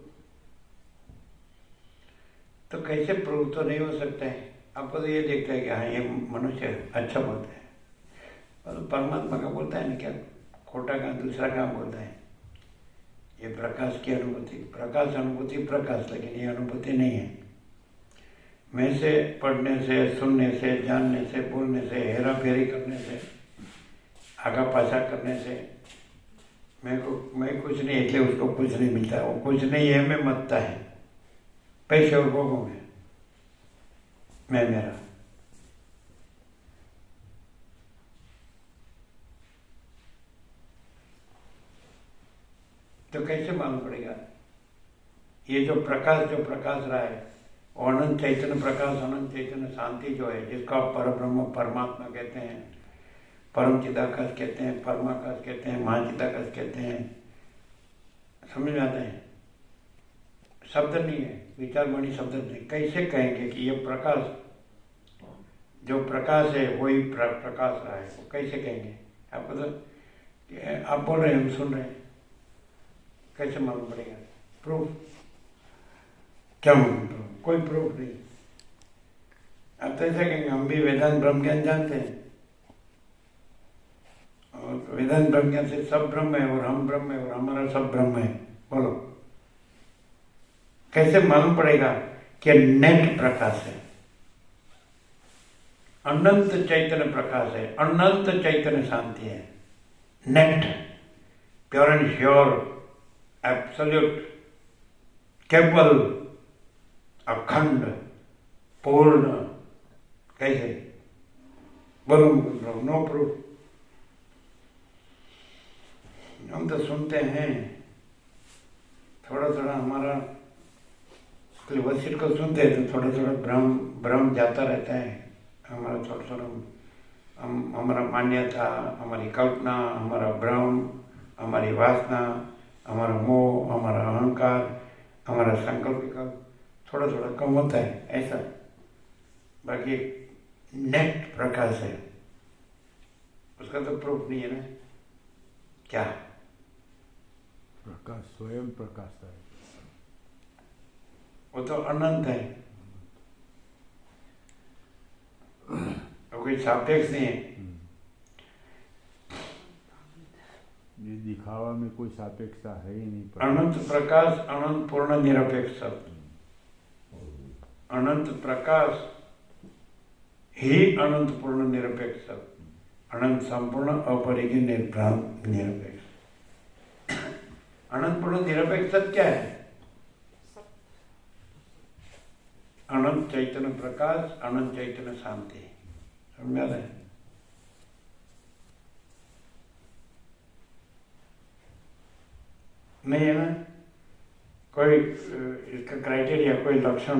तो कैसे प्रूव तो नहीं हो सकता है। आपको तो ये देखता है कि हाँ ये मनुष्य अच्छा बोलता है, और परमात्मा का बोलता है ना, क्या खोटा का दूसरा काम बोलता है। ये प्रकाश की अनुभूति, प्रकाश अनुभूति प्रकाश, लेकिन ये अनुभूति नहीं है। मैं से पढ़ने से, सुनने से, जानने से, बोलने से, हेरा फेरी करने से, आगा पाछा करने से मैं कुछ नहीं, इसलिए उसको कुछ नहीं मिलता। वो कुछ नहीं है, मैं मत्ता है, पैसे और भोगों में मैं मेरा। तो कैसे मालूम पड़ेगा? ये जो प्रकाश रहा है, अनंत चैतन्य प्रकाश, अनंत चैतन्य शांति जो है, जिसको आप परब्रह्म परमात्मा कहते हैं, परम चिदाकाश कहते हैं, परमाकाश कहते हैं, महाचिदाकाश कहते हैं, समझ में आता है? शब्द नहीं है, विचार वाणी शब्द नहीं। कैसे कहेंगे कि ये प्रकाश, जो प्रकाश है वही प्रकाश रहा है, वो कैसे कहेंगे? आपको तो आप बोल रहे हैं, हम सुन रहे हैं, कैसे मालूम पड़ेगा? प्रूफ क्या मालूम? कोई प्रूफ नहीं। आप तो ऐसा कहेंगे हम भी वेदांत ब्रह्म ज्ञान जानते हैं, वेदांत ब्रह्म ज्ञान से सब ब्रह्म है और हम ब्रह्म है और हमारा सब ब्रह्म है। बोलो कैसे मालूम पड़ेगा कि नेट प्रकाश है, अनंत चैतन्य प्रकाश है, अनंत चैतन्य शांति है। Net pure and sure absolute केवल अखंड पूर्ण। कैसे बोलो? No proof. हम तो सुनते हैं थोड़ा थोड़ा, हमारा वसील को सुनते हैं तो थोड़ा थोड़ा भ्रम जाता रहता है। हमारा थोड़ा थोड़ा हमारा मान्यता, हमारी कल्पना, हमारा भ्रम, हमारी वासना, हमारा मोह, हमारा अहंकार, हमारा संकल्प विकल्प थोड़ा थोड़ा कम होता है ऐसा। बाकी नेट प्रकाश है, उसका तो प्रूफ नहीं है ना। क्या प्रकाश स्वयं प्रकाश है, वो तो अनंत है, वो कोई सापेक्ष नहीं है। ये दिखावा में कोई सापेक्षता है ही नहीं। अनंत प्रकाश, अनंत पूर्ण निरपेक्ष। अनंत प्रकाश ही अनंत पूर्ण निरपेक्ष, अनंत संपूर्ण अपरिज्ञ निर्भ्रांत निरपेक्ष। अनंत पूर्ण निरपेक्ष सत्य क्या है? अनंत चैतन्य प्रकाश, अनंत चैतन्य शांति। समझ में आ रहा है? नहीं है ना कोई इसका क्राइटेरिया, कोई लक्षण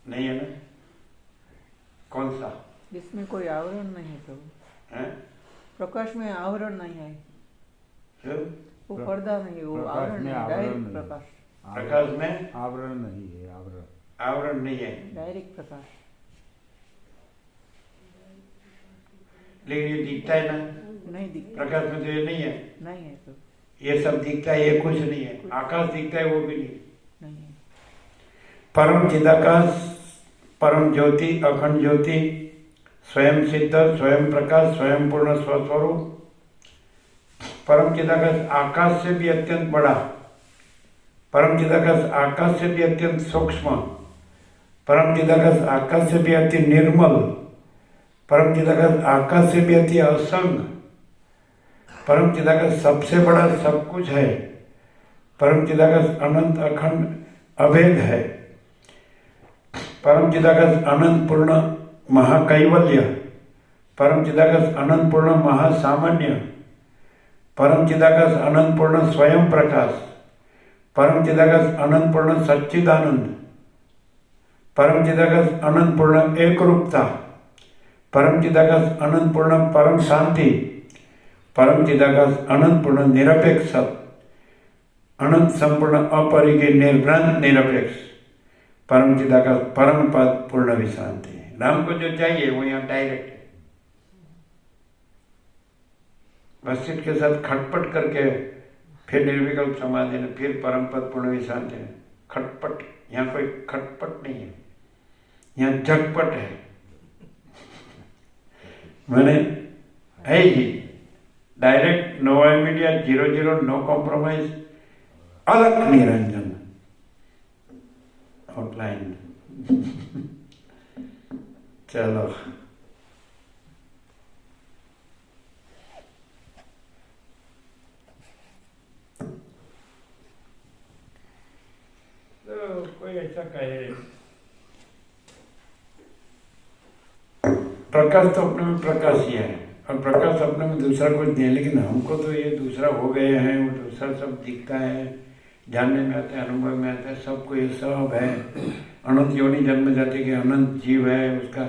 नहीं है ना? कौन सा? इसमें कोई आवरण नहीं है प्रभु। है? प्रकाश में आवरण नहीं है, फिर वो पर्दा नहीं है, वो प्रकाश आवरण में है, आवरण डायरेक्ट नहीं। प्रकाश। प्रकाश में आवरण नहीं है, आवरण नहीं है, डायरेक्ट प्रकाश। लेकिन ये दिखता है ना, नहीं दिखता, प्रकाश में तो ये नहीं है। नहीं है तो ये सब दिखता है, ये कुछ नहीं है। आकाश दिखता है, वो भी नहीं। नहीं है। परम चिदाकाश, परम ज्योति, अखंड ज्योति, स्वयं सिद्ध, स्वयं प्रकाश, स्वयं पूर्ण स्वस्वरूप। परम चिदाकाश आकाश से भी अत्यंत बड़ा, परम चिदाकाश आकाश से भी अत्यंत सूक्ष्म, परम चिदाकाश आकाश से भी अति निर्मल, परम चिदाकाश आकाश से भी अति असंग, परम चिदाकाश सबसे बड़ा सब कुछ है, परम चिदाकाश अनंत अखंड अभेद है, परम चिदाकाश अनंत पूर्ण महाकैवल्य, परम चिदाकाश अनंत पूर्ण महासामान्य, परम चिदाकाश अनंत पूर्ण स्वयं प्रकाश, परम चिदाकाश अनंत पूर्ण सच्चिदानंद, परम चिदाकाश अनंत पूर्ण एक रूपता, परम चिदाकाश अनंत पूर्ण परम शांति, परम चिदाकाश अनंत पूर्ण निरपेक्ष, अनंत संपूर्ण अपरिज्ञ निर्भ्रांत निरपेक्ष, परम चिदाकाश परम पद पूर्ण विश्रांति। राम को जो चाहिए वो यहाँ डायरेक्ट है। वशिष्ठ के साथ खटपट करके फिर निर्विकल्प समाधि ने, फिर परम पद पूर्ण विश्रांति ने खटपट। यहाँ कोई खटपट नहीं है, यहाँ झटपट है। मैंने है ही direct, no immediate, 0-0, no compromise, अलग निरंजन आउटलाइन। चलो तो कोई ऐसा कहे प्रकाश तो अपने में प्रकाश ही है, और प्रकाश अपने में दूसरा कुछ नहीं है। लेकिन हमको तो ये दूसरा हो गए हैं, वो दूसरा सब दिखता है, जानने में आता है, अनुभव में आता है, सबको ये सब है। अनंत योनि जन्म जाति के अनंत जीव है, उसका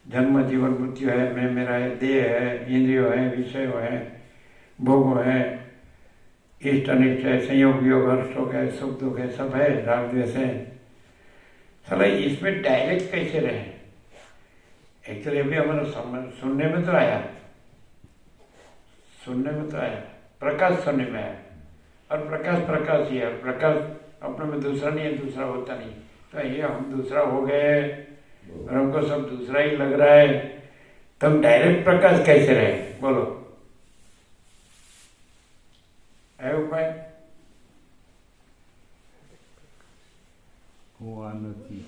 जन्म जीवन मृत्यु है, मैं मेरा है, देह है, इंद्रियो है, विषय है, भोग है, इष्ट अनिष्ट है, संयोग वियोग, हर्ष शोक है, सुख दुख है, सब है, राग द्वेष है। साला इसमें डायरेक्ट कैसे रहे? एक्चुअली अभी हमारा सुनने में तो आया, प्रकाश सुनने में आया, और प्रकाश प्रकाश ही है। प्रकाश अपने में दूसरा नहीं है, दूसरा होता नहीं। तो ये हम दूसरा हो गए और हमको सब दूसरा ही लग रहा है, तो हम डायरेक्ट प्रकाश कैसे रहे? बोलो, है उपाय? હું આ નથી,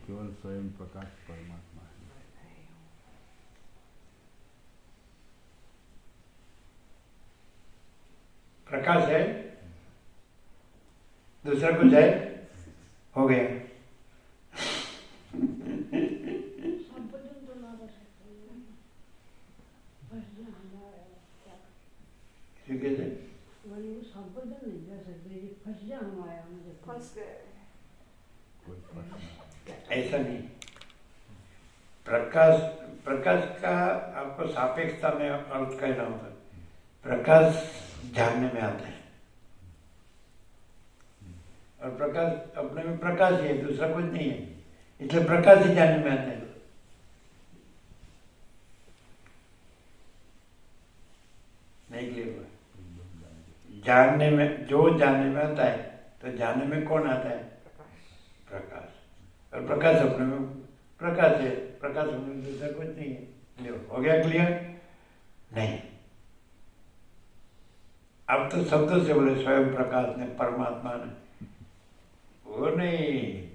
કેવલ સ્વયં પ્રકાશ પરમાત્મા है। प्रकाश है, दूसरा कुछ है, हो गया। ठीक है, फंस गए। कोई प्रश्न ऐसा नहीं। प्रकाश प्रकाश का आपको सापेक्षता में अर्थ कहना होगा। प्रकाश जानने में आता है, और प्रकाश अपने में प्रकाश ही है, दूसरा कुछ नहीं है, इसलिए प्रकाश ही जानने में आता है। नहीं क्लियर हुआ? जानने में, जो जानने में आता है, तो जानने में कौन आता है? प्रकाश। और प्रकाश अपने में प्रकाश है, प्रकाश अपने में दूसरा कुछ नहीं है। हो गया क्लियर? नहीं, अब तो शब्दों से बोले स्वयं प्रकाश ने, परमात्मा ने, वो नहीं।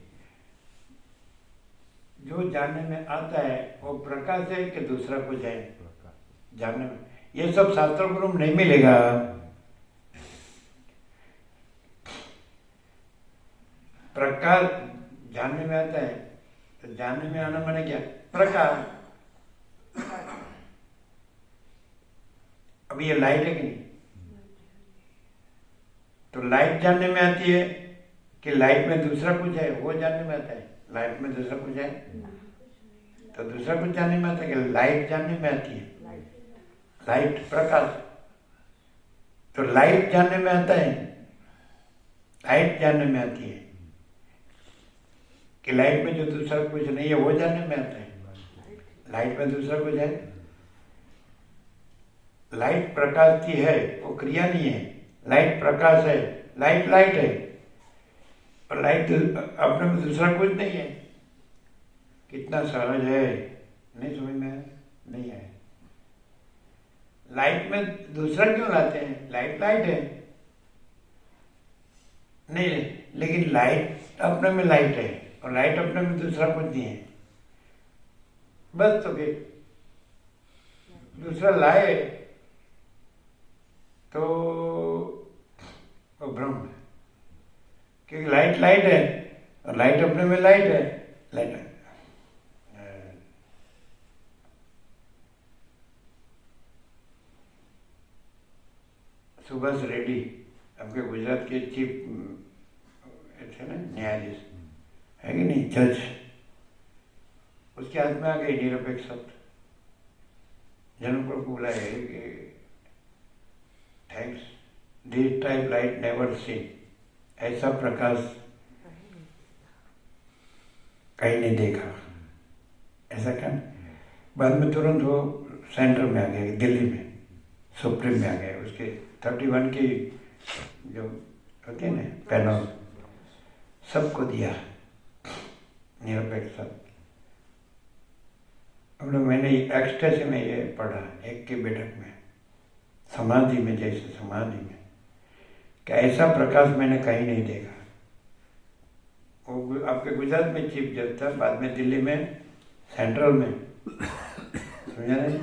जो जानने में आता है वो प्रकाश है कि दूसरा कुछ है जानने में? ये सब शास्त्रों को नहीं मिलेगा। प्रकाश जानने में आता है, तो जानने में आना माने क्या? प्रकाश। अब ये लाइट है कि नहीं? तो लाइट जानने में आती है कि लाइट में दूसरा कुछ है, वो जानने में आता है। लाइट में दूसरा कुछ है, तो दूसरा कुछ जानने में आता है कि लाइट जानने में आती है। लाइट प्रकाश, तो लाइट जानने में आता है, लाइट जानने में आती है कि लाइट में जो दूसरा कुछ नहीं है वो जानने में आता है। लाइट में दूसरा कुछ है, लाइट प्रकाश की है, वो क्रिया नहीं है। लाइट प्रकाश है, लाइट लाइट है, और लाइट अपने में दूसरा कुछ नहीं है। कितना सहज है, नहीं समझ में नहीं है। लाइट में दूसरा क्यों लाते हैं? लाइट लाइट है नहीं, लेकिन लाइट अपने में लाइट है, और लाइट अपने में दूसरा कुछ नहीं है। बस तो फिर दूसरा लाए तो वो भ्रम है, क्योंकि लाइट लाइट है और लाइट अपने में लाइट है। लाइट है, सुभाष रेड्डी आपके गुजरात के चीफ थे ना, न्यायाधीश है कि नहीं, जज, उसके हाथ में आ गई निरपेक्ष शब्द। जनक को बुलाए कि thanks, this type light never seen, ऐसा प्रकाश कहीं नहीं देखा। ऐसा क्या? बाद में तुरंत वो सेंटर में आ गए, दिल्ली में सुप्रीम में आ गए। उसके 31 की जो होती है ना पैनल, सबको दिया निरपेक्ष शब्द। हम लोग, मैंने एक्सटेसी में ये पढ़ा, एक की बैठक में, समाधि में, जैसे समाधि में, कि ऐसा प्रकाश मैंने कहीं नहीं देखा। वो आपके गुजरात में चीफ जज था, बाद में दिल्ली में सेंट्रल में, समझा नहीं,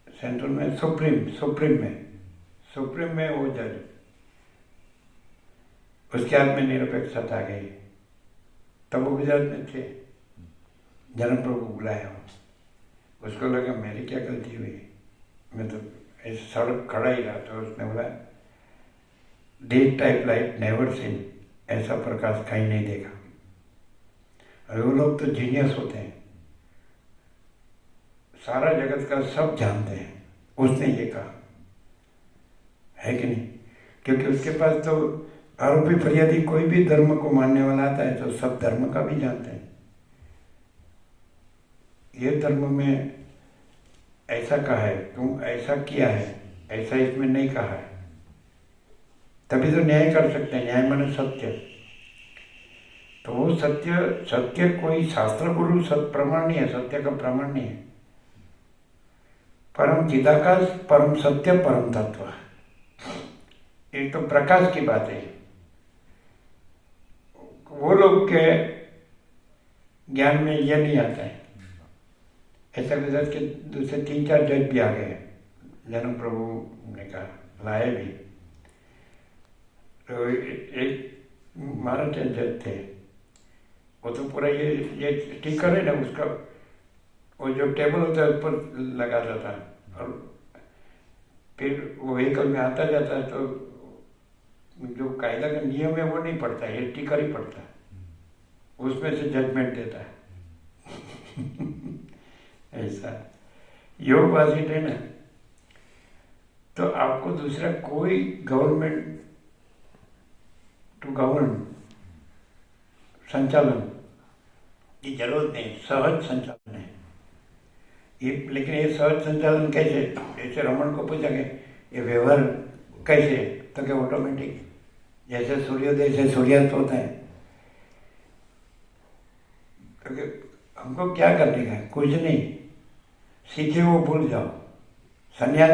सेंट्रल में सुप्रीम में वो जज, उसके हाथ में निरपेक्षता आ गई। तब वो गुजरात में थे, जनकपुर को बुलाया, उसको लगा मेरी क्या गलती हुई, मैं तो ऐसे सड़क खड़ा ही रहा। तो उसने बोला this type light never seen, ऐसा प्रकाश कहीं नहीं देखा। और वो लोग तो जीनियस होते हैं, सारा जगत का सब जानते हैं। उसने ये कहा है कि नहीं? क्योंकि उसके पास तो आरोपी फरियादी कोई भी धर्म को मानने वाला आता है तो सब धर्म का भी जानते हैं। ये धर्म में ऐसा कहा है, तुम ऐसा किया है, ऐसा इसमें नहीं कहा है, तभी तो न्याय कर सकते हैं। न्याय माने सत्य। तो वो सत्य सत्य कोई शास्त्र गुरु प्रमाण नहीं है, सत्य का प्रमाण नहीं है। परम चिदाकाश, परम सत्य, परम तत्व, एक तो प्रकाश की बात है। वो लोग के ज्ञान में ये नहीं आता है। ऐसा गुजरात के दूसरे 3-4 जज भी आ गए, जन्म प्रभु ने कहा, लाए भी। तो एक महाराष्ट्र जज थे, वो तो पूरा ये स्टिकर है ना उसका, वो जो टेबल होता है उस पर लगाता था, और फिर वो व्हीकल में आता जाता है तो जो कायदा का नियम है वो नहीं पड़ता, ये स्टिकर ही पड़ता है, उसमें से जजमेंट देता है। ऐसा योग वासित है ना, तो आपको दूसरा कोई गवर्नमेंट टू गवर्न संचालन की जरूरत नहीं, सहज संचालन है ये। लेकिन ये सहज संचालन कैसे? जैसे रमन को पूछा कि ये व्यवहार कैसे, तो क्या ऑटोमेटिक, जैसे सूर्योदय से सूर्यास्त होता है। तो हमको क्या करने का, कुछ नहीं, सीखे वो भूल जाओ। संन्यास,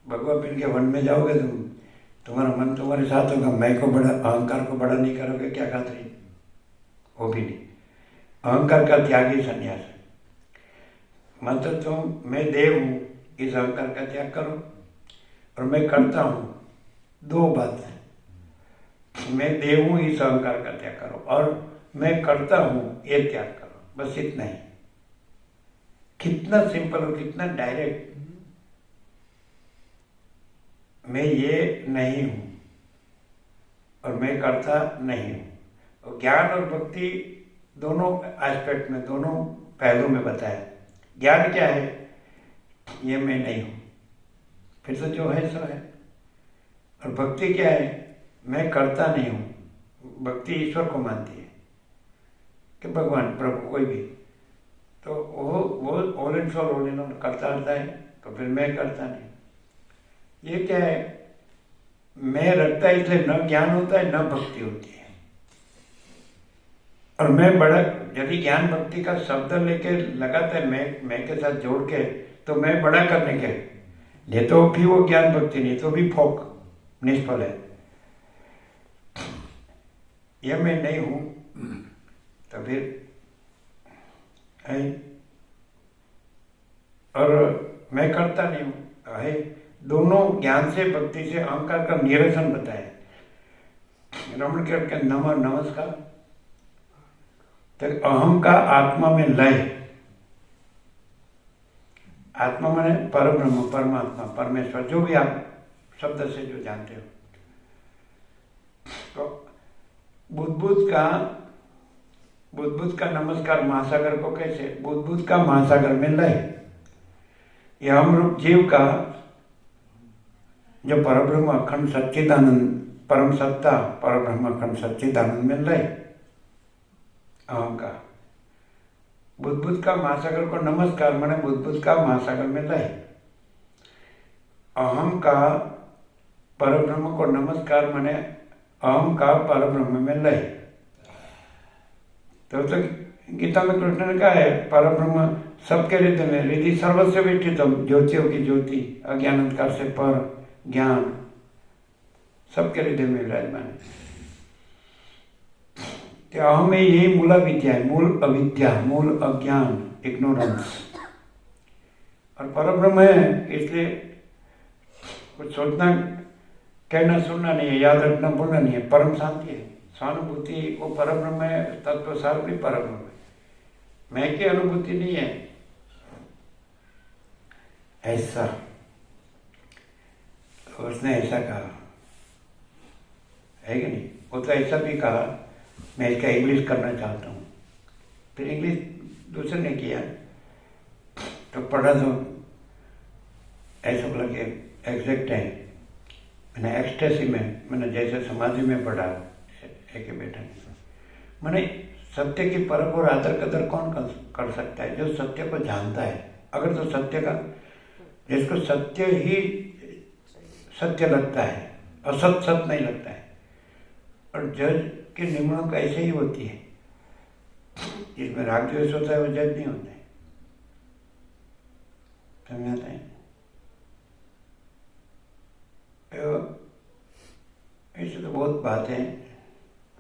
भगवान पीर के वन में जाओगे तुम, तुम्हारा मन तुम्हारे साथ होगा, मैं को बड़ा, अहंकार को बड़ा नहीं करोगे, क्या खातिर, वो भी नहीं। अहंकार का त्याग ही संन्यास है। मतलब तुम मैं देव हूँ, इस अहंकार का त्याग करो, और मैं करता हूँ, दो बात है। मैं देव हूँ, इस अहंकार का त्याग करो, और मैं करता हूँ, ये त्याग करो, बस इतना ही। कितना सिंपल और कितना डायरेक्ट। मैं ये नहीं हूँ और मैं करता नहीं हूँ। और ज्ञान और भक्ति दोनों एस्पेक्ट में, दोनों पहलू में बताया। ज्ञान क्या है, ये मैं नहीं हूँ, फिर तो जो है सो है। और भक्ति क्या है, मैं करता नहीं हूँ। भक्ति ईश्वर को मानती है कि भगवान प्रभु कोई भी, तो वो all in for all in all करता रहता है, तो फिर मैं करता नहीं। ये क्या है, मैं रखता है, इसलिए न ज्ञान होता है न भक्ति होती है। और मैं बड़ा, यदि ज्ञान भक्ति का शब्द लेके लगाता है मैं के साथ जोड़ के, तो मैं बड़ा करने के लिए तो भी वो ज्ञान भक्ति नहीं, तो भी फोक निष्फल है। यह मैं नहीं हूं, तो फिर है, और मैं करता नहीं हूं है। दोनों ज्ञान से, भक्ति से अहंकार का निरसन बताया। रमण के नमस्कार, तो अहम का आत्मा में लय। आत्मा माने परब्रह्म, परमात्मा, परमेश्वर, जो भी आप शब्द से जो जानते हो। तो बुद्ध का नमस्कार महासागर को कैसे, बुद्ध का महासागर में लय। यह हम रूप जीव का जो परब्रह्म अखंड सच्चिदानंद, परम सत्ता परब्रह्म अखंड सच्चिदानंद में लय। अहम का बुद्ध का महासागर को नमस्कार माने बुद्ध का महासागर में लय। अहम का परब्रह्म को नमस्कार माने अहम का परब्रह्म में लय। तो गीता में कृष्ण ने कहा है, परब्रह्म सबके हृदय में, हृदय सर्वस्व विष्ठितम, ज्योतियों की ज्योति, अज्ञान अंधकार से पर ज्ञान सबके हृदय में विराजमान है। अहम में यही मूला विद्या है, मूल अविद्या, मूल अज्ञान, इग्नोरेंस। और परब्रह्म है, इसलिए कुछ सोचना, कहना, सुनना नहीं है, याद रखना, बोलना नहीं है, परम शांति है, सहानुभूति, वो परब्रह्म है, तत्व सार भी परब्रह्म है, मैं की अनुभूति नहीं है। ऐसा उसने ऐसा कहा है कि नहीं? वो तो ऐसा भी कहा, मैं इसका इंग्लिश करना चाहता हूँ। फिर इंग्लिश दूसरे ने किया तो पढ़ा तो ऐसा बोला कि एग्जैक्ट है। मैंने एक्सटेसी में, मैंने जैसे समाधि में पढ़ा एक बेटा, मैंने सत्य की परख और आदर कदर कौन कर सकता है? जो सत्य को जानता है। अगर तो सत्य का, जिसको सत्य ही सत्य लगता है, असत सत्य नहीं लगता है। और उसकी निमणूक ऐसे ही होती है। जिसमें राग द्वेष होता है वो जज नहीं होता है। समझ आता है? ऐसे तो बहुत बातें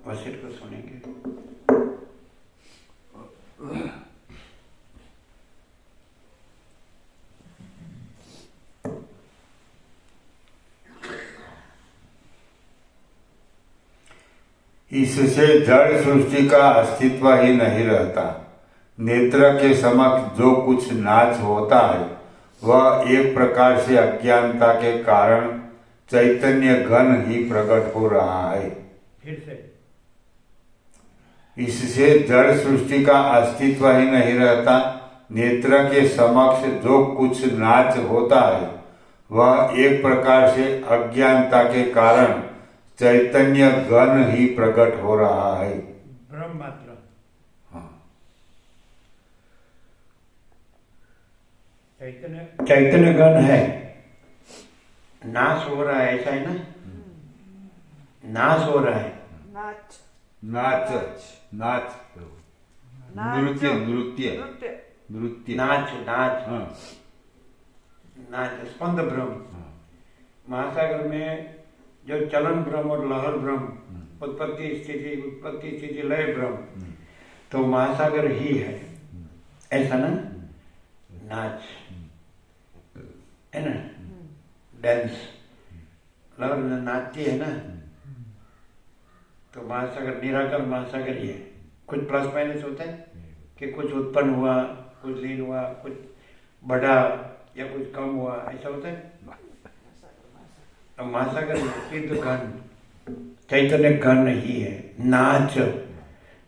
वशिष्ठ को सुनेंगे। इससे जड़ सृष्टि का अस्तित्व ही नहीं रहता। नेत्र के समक्ष जो कुछ नाच होता है वह एक प्रकार से अज्ञानता के कारण चैतन्य घन ही प्रकट हो रहा है। फिर से इससे जड़ सृष्टि का अस्तित्व ही नहीं रहता। नेत्र के समक्ष जो कुछ नाच होता है वह एक प्रकार से अज्ञानता के कारण चैतन्य घन ही प्रकट हो रहा है। ब्रह्म मात्र। हाँ। चैतन्य घन है, नाश हो रहा है, ऐसा है ना? नाश हो रहा है। नाच नाच नाच नृत्य नृत्य नृत्य नृत्य नाच नाच हाँ। नाच स्पंद ब्रह्म। महासागर में जो चलन ब्रह्म और लहर ब्रह्म, उत्पत्ति स्थिति लय ब्रह्म, तो महासागर ही है, ऐसा ना? नाच है ना? डांस, लहर नाचती है ना? तो महासागर निराकार महासागर ही है। कुछ प्लस माइनस होता है कि कुछ उत्पन्न हुआ, कुछ लीन हुआ, कुछ बढ़ा या कुछ कम हुआ, ऐसा होता है। तो महासागर सिद्ध घन चैतन्य घन ही है। नाच,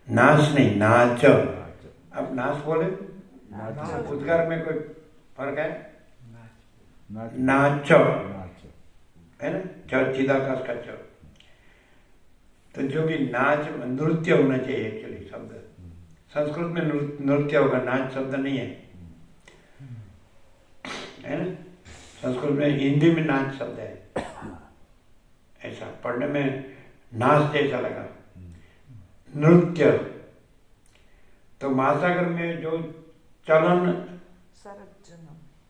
नाच नहीं, नाच। अब नाच बोले, उद्गार में कोई फर्क है? नाच है ना? च चिदाकाश का च। तो जो भी नाच, नृत्य होना चाहिए एक्चुअली शब्द। संस्कृत में नृत्य होगा, नाच शब्द नहीं है, है ना? संस्कृत में, हिंदी में नाच शब्द है। ऐसा पढ़ने में नाच जैसा लगा, नृत्य। तो महासागर में जो चलन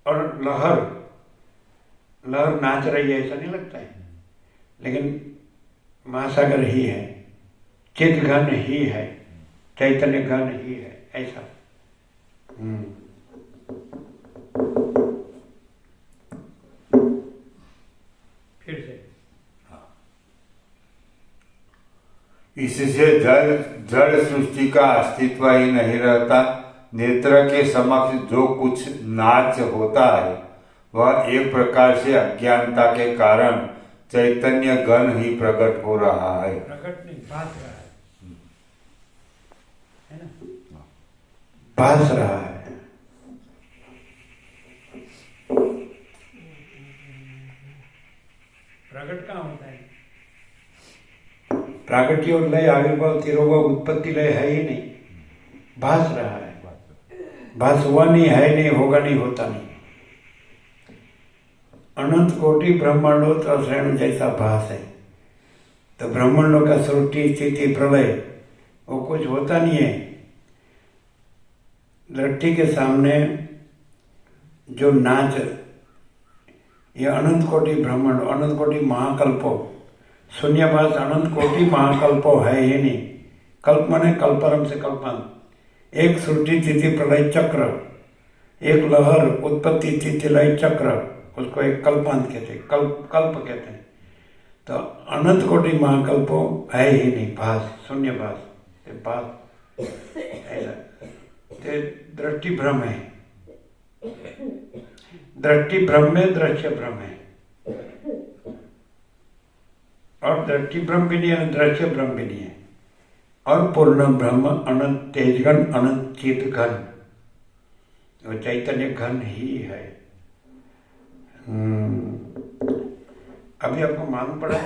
और लहर नाच रही है, ऐसा नहीं लगता है, लेकिन महासागर ही है, चित घन ही है, चैतन्य घन ही है, ऐसा। फिर से इससे जड़ सृष्टि का अस्तित्व ही नहीं रहता। नेत्र के समक्ष जो कुछ नाच होता है वह एक प्रकार से अज्ञानता के कारण चैतन्य घन ही प्रकट हो रहा है। प्रकट नहीं, भास रहा है ना? भास रहा है। प्रकट कहाँ होता है? प्रागट्य और लय, आविर्भाव, तिरोभाव, उत्पत्ति लय है ही नहीं, भास रहा है। भास हुआ नहीं, है नहीं, होगा नहीं, होता नहीं। अनंत कोटि ब्रह्मांडों तो श्रेणु जैसा भास है। तो ब्रह्मांडों का सृष्टि स्थिति प्रलय वो कुछ होता नहीं है। दृष्टि के सामने जो नाच, ये अनंत कोटि ब्रह्मांड, अनंत कोटि महाकल्पो, शून्यभास अनंत कोटि महाकल्पो है ही नहीं। कल्प माने कल्परम से कल्पांत। एक सृष्टि स्थिति प्रलय चक्र, एक लहर उत्पत्ति स्थिति लय चक्र, उसको एक कल्पांत कहते हैं, कल्प कहते हैं। तो अनंत कोटि महाकल्पो है ही नहीं, भास, शून्य भास, भास ऐसा। दृष्टि भ्रम है, दृष्टि भ्रम में दृश्य भ्रम है, और दृष्टि भ्रम भी नहीं है, दृश्य भ्रम भी नहीं है। और पूर्ण ब्रह्म अनंत तेजघन, अनंत चित घन, वो चैतन्य घन ही है। अभी आपको मालूम पड़ा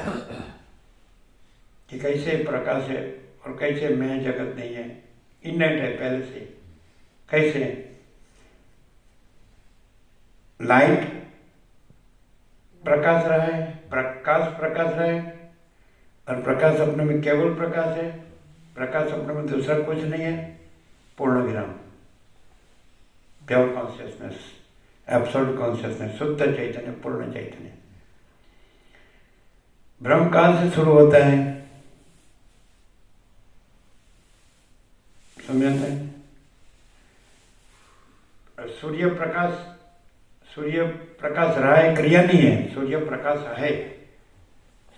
कि कैसे प्रकाश है और कैसे मैं जगत नहीं है, इननेट है पहले से। कैसे? लाइट प्रकाश रहा है, प्रकाश रहा है, और प्रकाश अपने में केवल प्रकाश है, प्रकाश अपने में दूसरा कुछ नहीं है, पूर्ण विराम, प्योर कॉन्शियसनेस, एब्सोल्यूट कॉन्शियसनेस, शुद्ध चैतन्य, पूर्ण चैतन्य। ब्रह्म कहां से शुरू होता है? समझते हैं? सूर्य प्रकाश रहा है, क्रिया नहीं है, सूर्य प्रकाश है।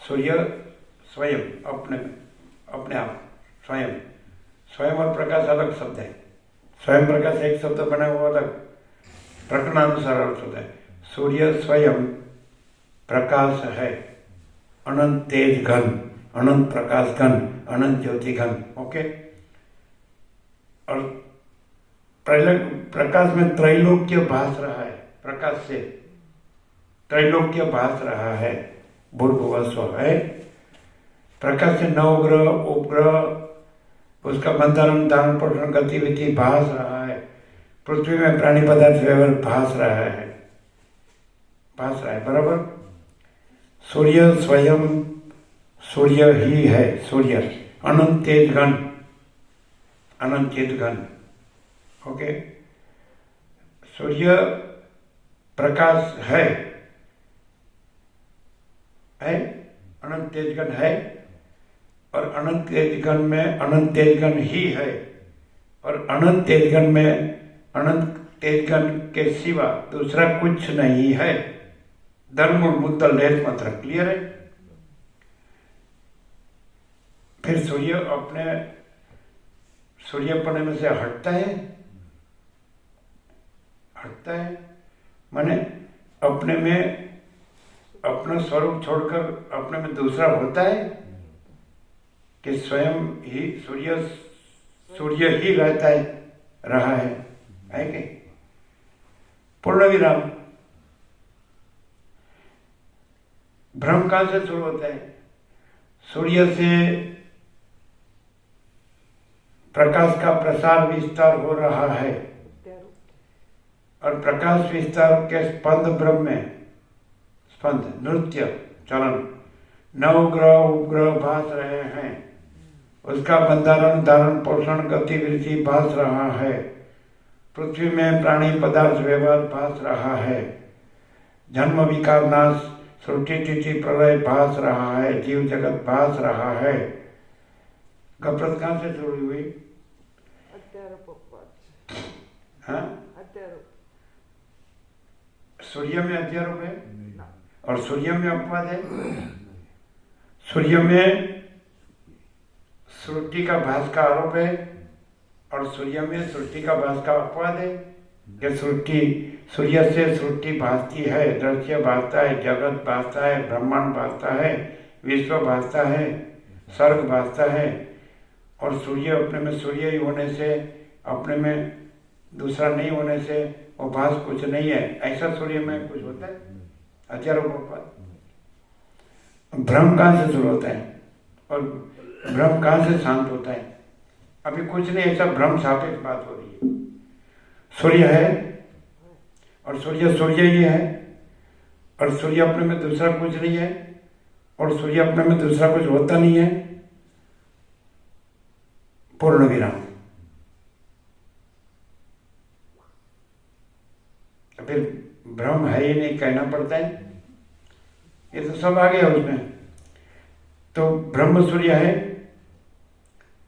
सूर्य स्वयं अपने आप स्वयं और प्रकाश अलग शब्द है। स्वयं प्रकाश एक शब्द बना हुआ अलग, प्रकरणानुसार अर्थ होता है। सूर्य स्वयं प्रकाश है, अनंत तेज घन, अनंत प्रकाश घन, अनंत ज्योति घन। ओके। और प्रकाश में त्रैलोक्य भास रहा है, प्रकाश से त्रैलोक्य भास रहा है, भूर्भुवः स्वः है। प्रकाश से नवग्रह उपग्रह, उसका बंधन धारण पोषण गतिविधि भास रहा है। पृथ्वी में प्राणी पदार्थ व्यवहार भास रहा है, बराबर। सूर्य स्वयं सूर्य ही है, सूर्य अनंत तेज घन, अनंत चेत घन। ओके। सूर्य प्रकाश है, अनंत तेजगन है, और अनंत तेजगन में अनंत तेजगन ही है, और अनंत तेजगन में अनंत तेजगन के सिवा दूसरा कुछ नहीं है। धर्म मुद्दल लेट मात्र। क्लियर है? फिर सूर्यपने में से हटता है माने अपने में अपना स्वरूप छोड़कर अपने में दूसरा होता है कि स्वयं ही सूर्य ही रहा है कि पूर्ण विराम। भ्रम कहां से शुरू होता है? सूर्य से प्रकाश का प्रसार विस्तार हो रहा है, और प्रकाश विस्तार के स्पंद ब्रह्म में, स्पंद नृत्य चलन, नवग्रह उपग्रह भास रहे हैं, उसका बंधारण धारण पोषण गतिविधि भास रहा है। पृथ्वी में प्राणी पदार्थ व्यवहार भास रहा है। जन्म विकार नाश सृष्टि तिथि प्रलय भास रहा है, जीव जगत भास रहा है। गपरत कहां से शुरू हुई? हाँ? सूर्य में अध्यारोप है और सूर्य में अपवाद है। सूर्य में सृष्टि का भास का आरोप है और सूर्य में सृष्टि का भास का अपवाद है। कि सूर्य से सृष्टि भासती है, दृश्य भासता है, जगत भासता है, ब्रह्मांड भासता है, विश्व भासता है, सर्ग भासता है। और सूर्य अपने में सूर्य ही होने से, अपने में दूसरा नहीं होने से वो भास कुछ नहीं है। ऐसा सूर्य में कुछ होता है? अध्यारोप। भ्रम कहां से शुरू होता है और भ्रम कहां से शांत होता है? अभी कुछ नहीं, ऐसा भ्रम सापेक्ष बात हो रही है। सूर्य है और सूर्य ही है, और सूर्य अपने में दूसरा कुछ नहीं है, और सूर्य अपने में दूसरा कुछ होता नहीं है। पूर्ण विराम। फिर भ्रम है ही नहीं कहना पड़ता है, ये तो सब आ गया उसमें। तो ब्रह्म सूर्य है,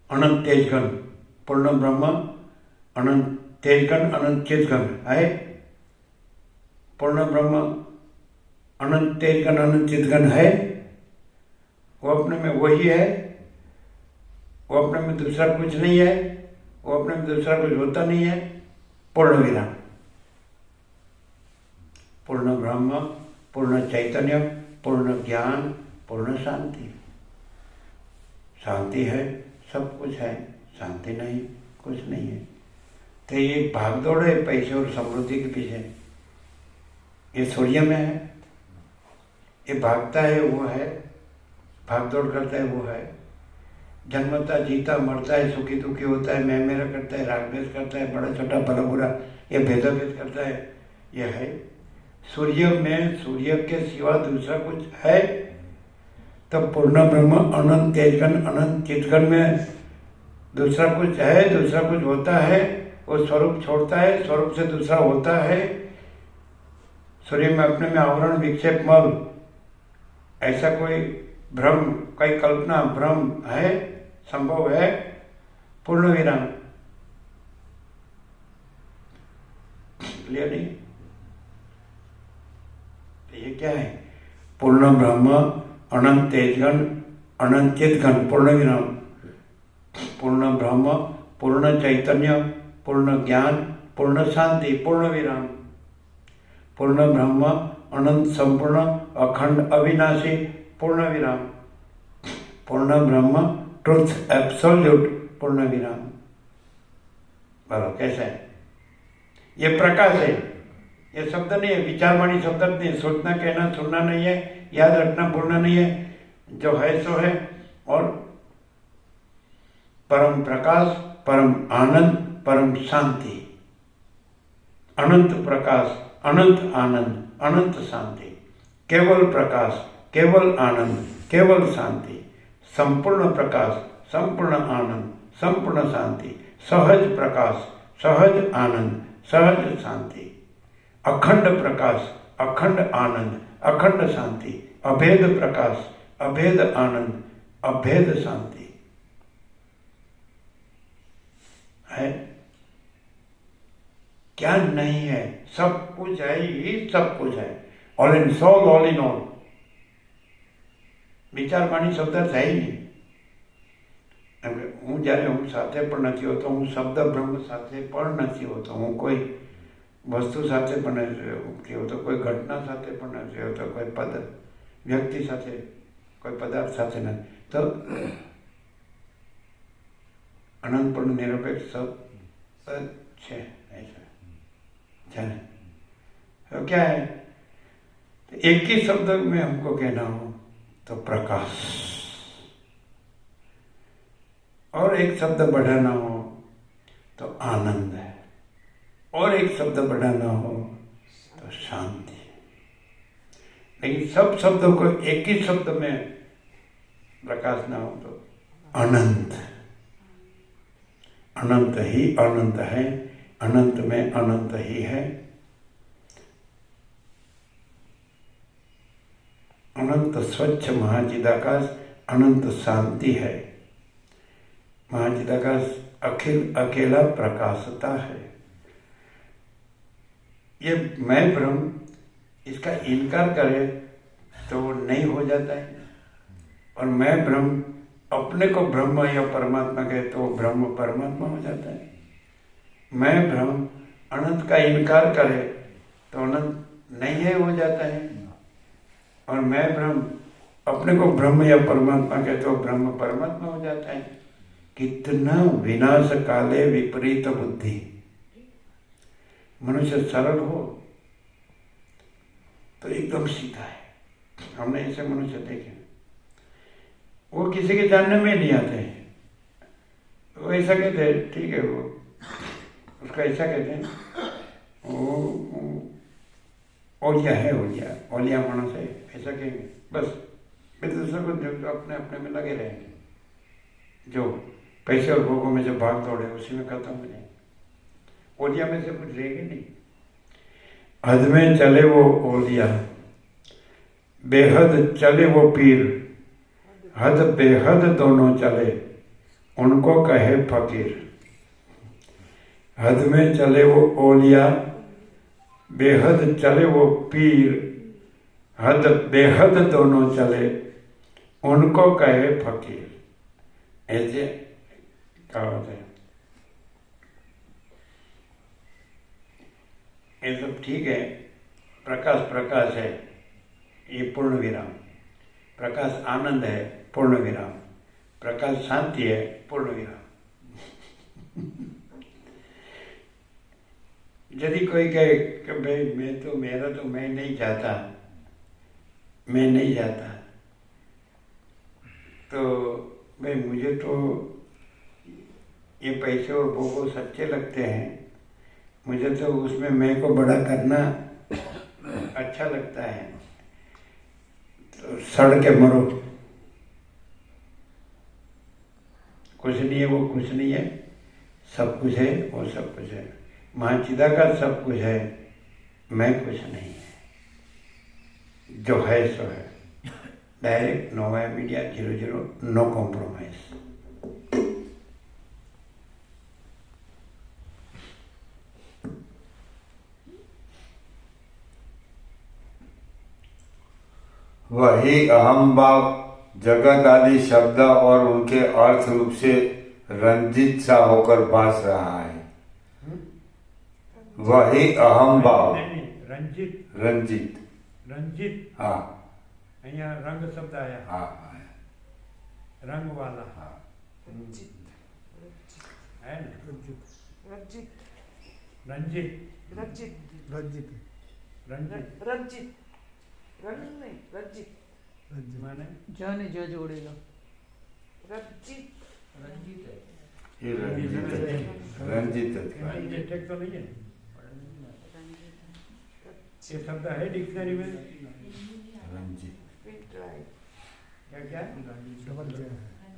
अनंत तेजगन, पूर्ण ब्रह्म, अनंत तेजगन, अनंत चेतगन है। पूर्ण ब्रह्म अनंत तेजगन, अनंत चेतगन है, वो अपने में वही है, वो अपने में दूसरा कुछ नहीं है, वो अपने में दूसरा कुछ होता नहीं है। पूर्ण विराम। पूर्ण ब्रह्म, पूर्ण चैतन्य, पूर्ण ज्ञान, पूर्ण शांति। शांति है, सब कुछ है, शांति नहीं, कुछ नहीं है। तो ये भागदौड़ है पैसे और समृद्धि के पीछे, ये सूर्य में है। ये भागता है वो है, भागदौड़ करता है वो है, जन्मता जीता मरता है, सुखी दुखी होता है, मैं मेरा करता है, रागद्वेष करता है, बड़ा छोटा भला बुरा ये भेदाभेद करता है, ये है। सूर्य में सूर्य के सिवा दूसरा कुछ है? तो पूर्ण ब्रह्म अनंत तेजघन अनंत चितघन में दूसरा कुछ है, दूसरा कुछ होता है, वो स्वरूप छोड़ता है, स्वरूप से दूसरा होता है। सूर्य में अपने में आवरण विक्षेप मल, ऐसा कोई भ्रम, कोई कल्पना भ्रम है, संभव है? पूर्ण विराम। क्लियर नहीं? तो ये क्या है? पूर्ण ब्रह्म अनंत तेजघन अनंत चितघन पूर्ण विराम। पूर्ण ब्रह्म, पूर्ण चैतन्य, पूर्ण ज्ञान, पूर्ण शांति, पूर्ण विराम। पूर्ण ब्रह्म अनंत संपूर्ण अखंड अविनाशी, पूर्ण विराम। पूर्ण ब्रह्म ट्रुथ एब्सोल्यूट, पूर्ण विराम। बोलो कैसे है? ये प्रकाश है, ये शब्द नहीं है, विचारवाणी शब्द नहीं है, सोचना कहना सुनना नहीं है, याद रखना भूलना नहीं है, जो है सो है। और परम प्रकाश, परम आनंद, परम शांति, अनंत प्रकाश, अनंत आनंद, अनंत शांति, केवल प्रकाश, केवल आनंद, केवल शांति, संपूर्ण प्रकाश, संपूर्ण आनंद, संपूर्ण शांति, सहज प्रकाश, सहज आनंद, सहज शांति, अखंड प्रकाश, अखंड आनंद, अखंड शांति, अभेद प्रकाश, अभेद आनंद, अभेद शांति है। क्या नहीं है? सब कुछ है ही, सब कुछ है। All in soul, all in all. विचार वाणी शब्द है ही नहीं। હું જ્યારે હું સાથે પણ નથી હોતો, હું શબ્દ બ્રહ્મ સાથે પણ નથી હોતો, હું કોઈ વસ્તુ સાથે પણ નથી હોતો, કોઈ ઘટના સાથે પણ નથી હોતો, કોઈ પદ વ્યક્તિ સાથે, કોઈ પદાર્થ સાથે નથી, તો અનંતપૂર્ણ નિરપેક્ષ सब है ऐसा है। तो क्या है? एक ही शब्द में हमको कहना हो तो प्रकाश, और एक शब्द बढ़ाना हो तो आनंद है, और एक शब्द बढ़ाना हो तो शांति। लेकिन सब शब्दों को एक ही शब्द में प्रकाश ना हो तो अनंत। अनंत ही अनंत है, अनंत में अनंत ही है। अनंत स्वच्छ महाचिदाकाश अनंत शांति है। महाचिदाकाश अखिल अकेला प्रकाशता है। ये मैं ब्रह्म, इसका इनकार करे तो वो नहीं हो जाता है, और मैं ब्रह्म अपने को ब्रह्म या परमात्मा कहे तो ब्रह्म परमात्मा हो जाता है। मैं ब्रह्म अनंत का इनकार करे तो अनंत नहीं है हो जाता है, और मैं ब्रह्म अपने को ब्रह्म या परमात्मा कहे तो ब्रह्म परमात्मा हो जाता है। कितना विनाश काले विपरीत बुद्धि। मनुष्य सरल हो तो एकदम सीधा है। हमने ऐसे मनुष्य देखे, वो किसी के जानने में नहीं आते हैं। वो ऐसा कहते हैं, ठीक है, वो उसका ऐसा कहते हैं, वो ओलिया है, ओलिया ओलिया मानस है, ऐसा कहेंगे। बस फिर दूसरे को जो अपने अपने में लगे रहेंगे, जो पैसे और भोगों में जो भाग दौड़े उसी में खत्म हो जाए। ओलिया में से कुछ रहेगी नहीं। हद में चले वो ओलिया, बेहद चले वो पीर, हद बेहद दोनों चले, उनको कहे फकीर। हद में चले वो ओलिया, बेहद चले वो पीर, हद बेहद दोनों चले, उनको कहे फकीर। ऐसे कहावत है। ये सब ठीक है। प्रकाश प्रकाश है, ये पूर्ण विराम। प्रकाश आनंद है, पूर्ण विराम। प्रकाश शांति है, पूर्ण विराम। यदि कोई कहे कि भाई मेरा तो मैं नहीं चाहता, मैं नहीं चाहता, तो भाई मुझे तो ये पैसे और भोगो सच्चे लगते हैं, मुझे तो उसमें मैं को बड़ा करना अच्छा लगता है, तो सड़ के मरो। कुछ नहीं है वो कुछ नहीं है, सब कुछ है वो सब कुछ है। वहाँ चिदाकाश सब कुछ है, मैं कुछ नहीं है, जो है सो है। Direct no via media 00, no compromise. वही अहम भाव जगत आदि शब्द और उनके अर्थ रूप से रंजित सा होकर भास रहा है। वही अहम भाव नहीं, रंजित रंजित, रंजित हाँ અહીંયા રંગ શબ્દ આયા, हाँ रंग वाला हाँ रंजित है ना, रंजित रंजित रंजित रंजित रंजित रंग नहीं रंजित माने जो ने जो जोड़ेगा रंजित ये रंजित मिस्टेक तो नहीं है। ये शब्द है डिक्शनरी में, रंजित प्रिंट राइट क्या क्या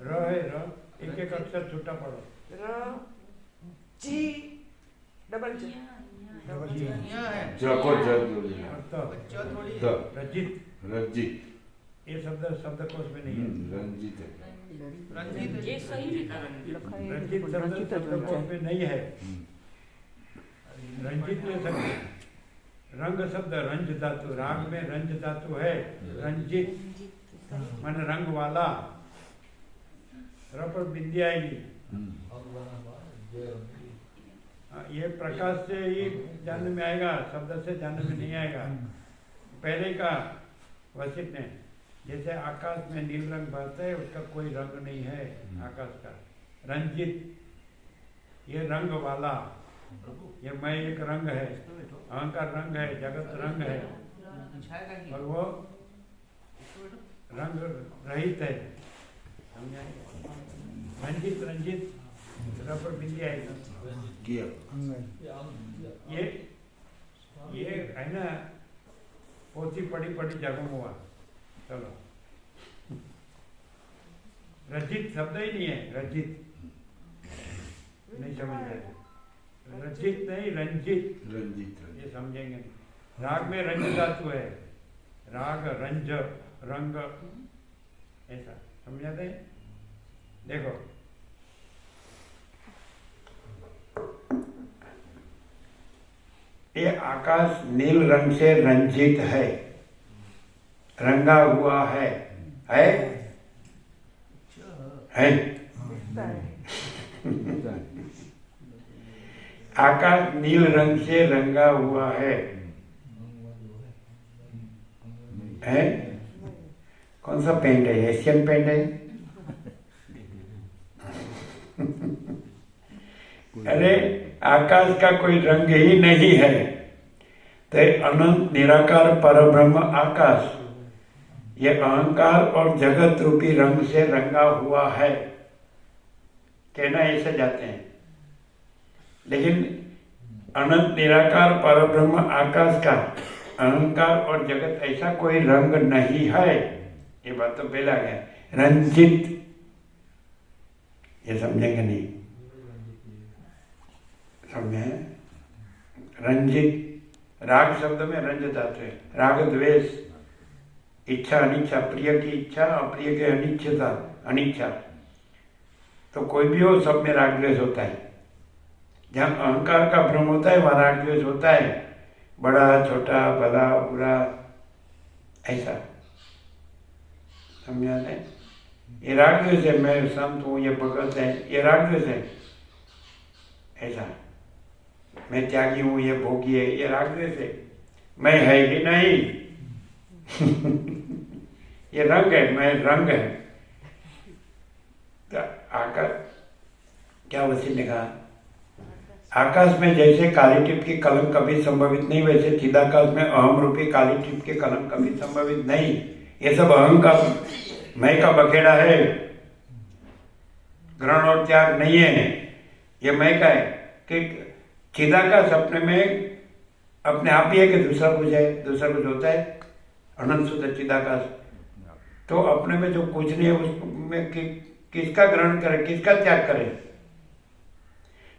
र है, र एक एक अक्षर छूटा पड़ो, र जी डबल जी जको जग अर्थ रजित, रंजित ये शब्द शब्दकोश में नहीं है। रंजित ये सही लिखा है रंजित शब्द शब्दकोश में नहीं है। रंजित ले सकते, रंग शब्द रंज धातु, राग में रंज धातु है, रंजित माने रंग वाला, र पर बिंदी आएगी। ये प्रकाश से ही जानने में आएगा, शब्द से जानने में नहीं आएगा। पहले का वशिष्ठ ने, जैसे आकाश में नील रंग बहता है उसका कोई रंग नहीं है आकाश का। रंजित ये रंग वाला, ये मैं एक रंग है, अहंकार रंग है, जगत रंग है, और वो रंग रहित है। रंजित रंजित रबर बिंदी आएगी। ये है ना, पोथी पड़ी पड़ी जगह हुआ। चलो, रजित शब्द ही नहीं है, रजित नहीं समझ रहे, रजित नहीं रंजित, रंजित ये समझेंगे नहीं। राग में रंज धातु है, राग रंज रंग ऐसा समझाते हैं। देखो ये आकाश नील रंग से रंजित है, रंगा हुआ है, है? दिखता है आकाश नील रंग से रंगा हुआ है? कौन सा पेंट है? एशियन पेंट है? अरे आकाश का कोई रंग ही नहीं है, तो अनंत निराकार परब्रह्म आकाश ये अहंकार और जगत रूपी रंग से रंगा हुआ है, कहना ऐसे जाते हैं। लेकिन अनंत निराकार परब्रह्म आकाश का अहंकार और जगत ऐसा कोई रंग नहीं है, ये बात तो पहला है। रंजित ये समझेंगे नहीं, समझे? रंजित राग शब्द में रंज धातु है, राग द्वेष, इच्छा अनिच्छा, प्रिय की इच्छा अप्रिय की अनिच्छता अनिच्छा, तो कोई भी हो सब में राग द्वेष होता है। जहाँ अहंकार का भ्रम होता है वहाँ राग द्वेष होता है, बड़ा छोटा भला बुरा ऐसा समझा नहीं। ये राग द्वेष है, मैं संत हूँ, ये भगत है, ये राग द्वेष है ऐसा। मैं त्यागी हूँ, ये भोगी है, ये राग द्वेष है। मैं है ही नहीं ये रंग है, मैं रंग है। तो आकाश क्या वसील ने कहा, आकाश में जैसे काली टिप की कलम कभी संभवित नहीं, वैसे चिदाकाश में अहम रूपी काली टिप की कलम कभी संभवित नहीं। ये सब अहम का मैं का बखेड़ा है, ग्रहण और त्याग नहीं है। ये मैं का है कि चिदाकाश अपने में अपने आप ही है कि दूसरा कुछ है, दूसरा कुछ होता है। अनंत शुद्ध चिदाकाश तो अपने में जो कुछ नहीं है उसमें कि किसका ग्रहण करे, किसका त्याग करे?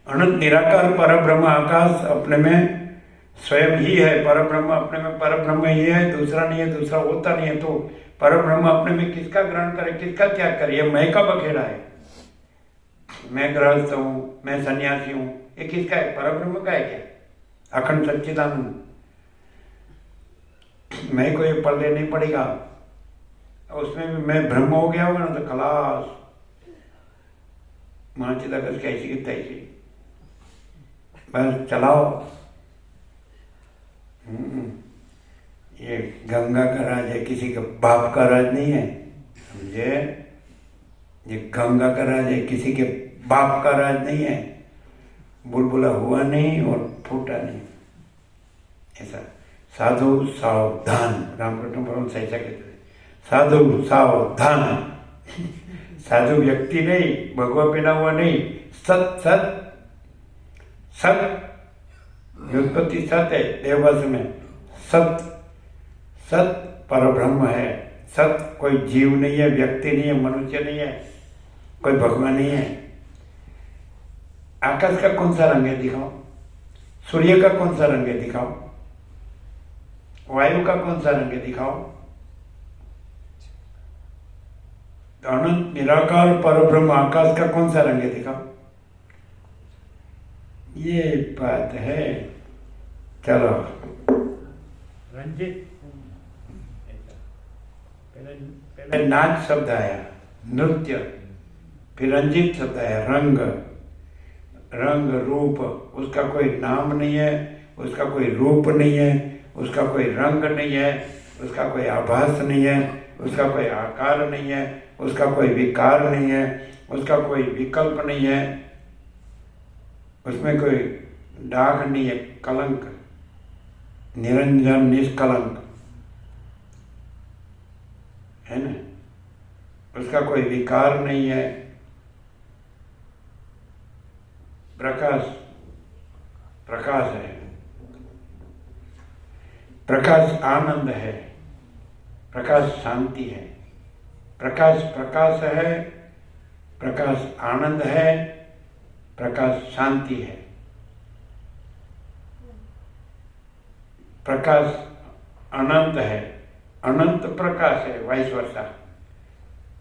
अनंत निराकार पर ब्रह्म आकाश अपने में स्वयं ही है, पर ब्रह्म अपने में पर ब्रह्म ही है, दूसरा नहीं है, दूसरा होता नहीं है। तो पर ब्रह्म अपने में किसका ग्रहण करे, किसका त्याग करे? ये मैं का बखेड़ा है। मैं गृहस्थ हूँ, मैं सन्यासी हूँ, ये किसका है? पर ब्रह्म का है क्या? अखंड सच्चिदानंद। मैं को ये पढ़ नहीं पड़ेगा, उसमें भी मैं ब्रह्म हो गया होगा ना तो खलास, महाचिदाकाश कैसी की तैसी, बस चलाओ। ये गंगा का राज है, किसी का बाप का राज नहीं है, समझे? ये गंगा का राज है, किसी के बाप का राज नहीं है। बुलबुला हुआ नहीं और फूटा नहीं, ऐसा। साधु सावधान, रामकृष्ण परमहंस ऐसा कहते थे, साधु सावधान। साधु व्यक्ति नहीं, भगवा पहना हुआ नहीं, सत सत सत, व्युत्पत्ति सत है देवभाषा में, सत सत परब्रह्म है। सत कोई जीव नहीं है, व्यक्ति नहीं है, मनुष्य नहीं है, कोई भगवान नहीं है। आकाश का कौन सा रंग है दिखाओ, सूर्य का कौन सा रंग है दिखाओ, वायु का कौन सा रंग है दिखाओ। तो अनंत निराकार परब्रह्म आकाश का कौन सा रंग है दिखाओ। ये बात है। चलो, रंजित, पहले नाच शब्द आया, नृत्य, फिर रंजित शब्द आया, रंग, रंग रूप। उसका कोई नाम नहीं है, उसका कोई रूप नहीं है, उसका कोई रंग नहीं है, उसका कोई आभास नहीं है, उसका कोई आकार नहीं है, उसका कोई विकार नहीं है, उसका कोई विकल्प नहीं है, उसमें कोई दाग नहीं है, कलंक, निरंजन निष्कलंक है ना। उसका कोई विकार नहीं है। प्रकाश, प्रकाश है, प्रकाश आनंद है, प्रकाश शांति है, प्रकाश प्रकाश है, प्रकाश आनंद है, प्रकाश शांति है, प्रकाश अनंत है, अनंत प्रकाश है, वाइस वर्षा।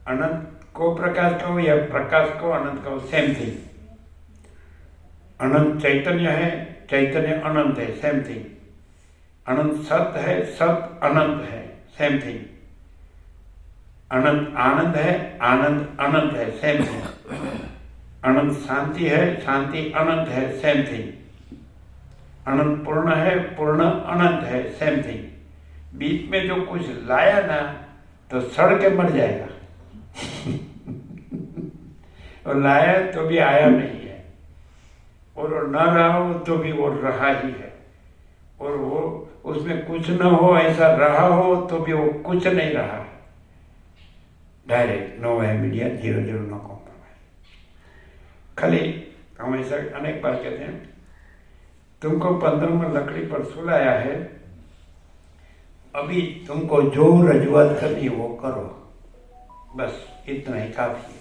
अनंत को प्रकाश कहो या प्रकाश को अनंत कहो, सेम थिंग। अनंत चैतन्य है, चैतन्य अनंत है, सेम थिंग। अनंत सत है, सत अनंत है, सेम थिंग। अनंत आनंद है, आनंद अनंत है, सेम थिंग। अनंत शांति है, शांति अनंत है, सेम थिंग। अनंत पूर्ण है, पूर्ण अनंत है, सेम थिंग। बीच में जो कुछ लाया ना तो सड़ के मर जाएगा और लाया तो भी आया नहीं है, और न रहा हो तो भी वो रहा ही है, और वो उसमें कुछ न हो ऐसा रहा हो तो भी वो कुछ नहीं रहा है। Direct, no immediate, 0 no compromise. खाली हम ऐसा अनेक बार कहते हैं, तुमको 15 में लकड़ी पर सुलाया है, अभी तुमको जो रजूआत करनी वो करो, बस इतना ही काफी है।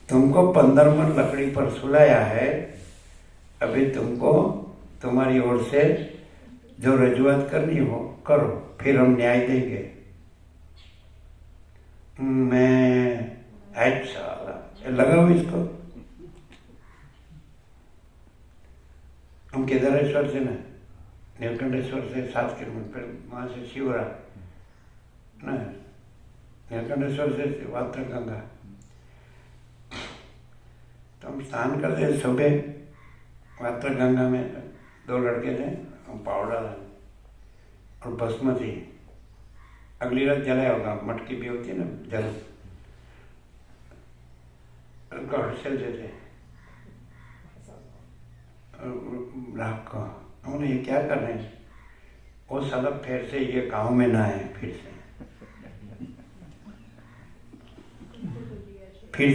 तुमको 15 में लकड़ी पर सुलाया है, अभी तुमको तुम्हारी ओर से जो रजूआत करनी हो करो, फिर हम न्याय देंगे। मैं अच्छा लगाओ इसको। हम केदारेश्वर से ना नीलकंठेश्वर से 7 किलोमीटर, वहाँ से शिवरा ना, नीलकंठेश्वर से वात्र गंगा। तो हम स्नान करते सुबह वात्र गंगा में, 2 लड़के थे, हम पाउडर और भस्म थी। अगली रात जलाया होगा, मटकी भी होती है ना जल, उनको हर्षल देते राख को। उन्होंने ये क्या कर रहे हैं, वो साला फिर से ये गांव में ना आए, फिर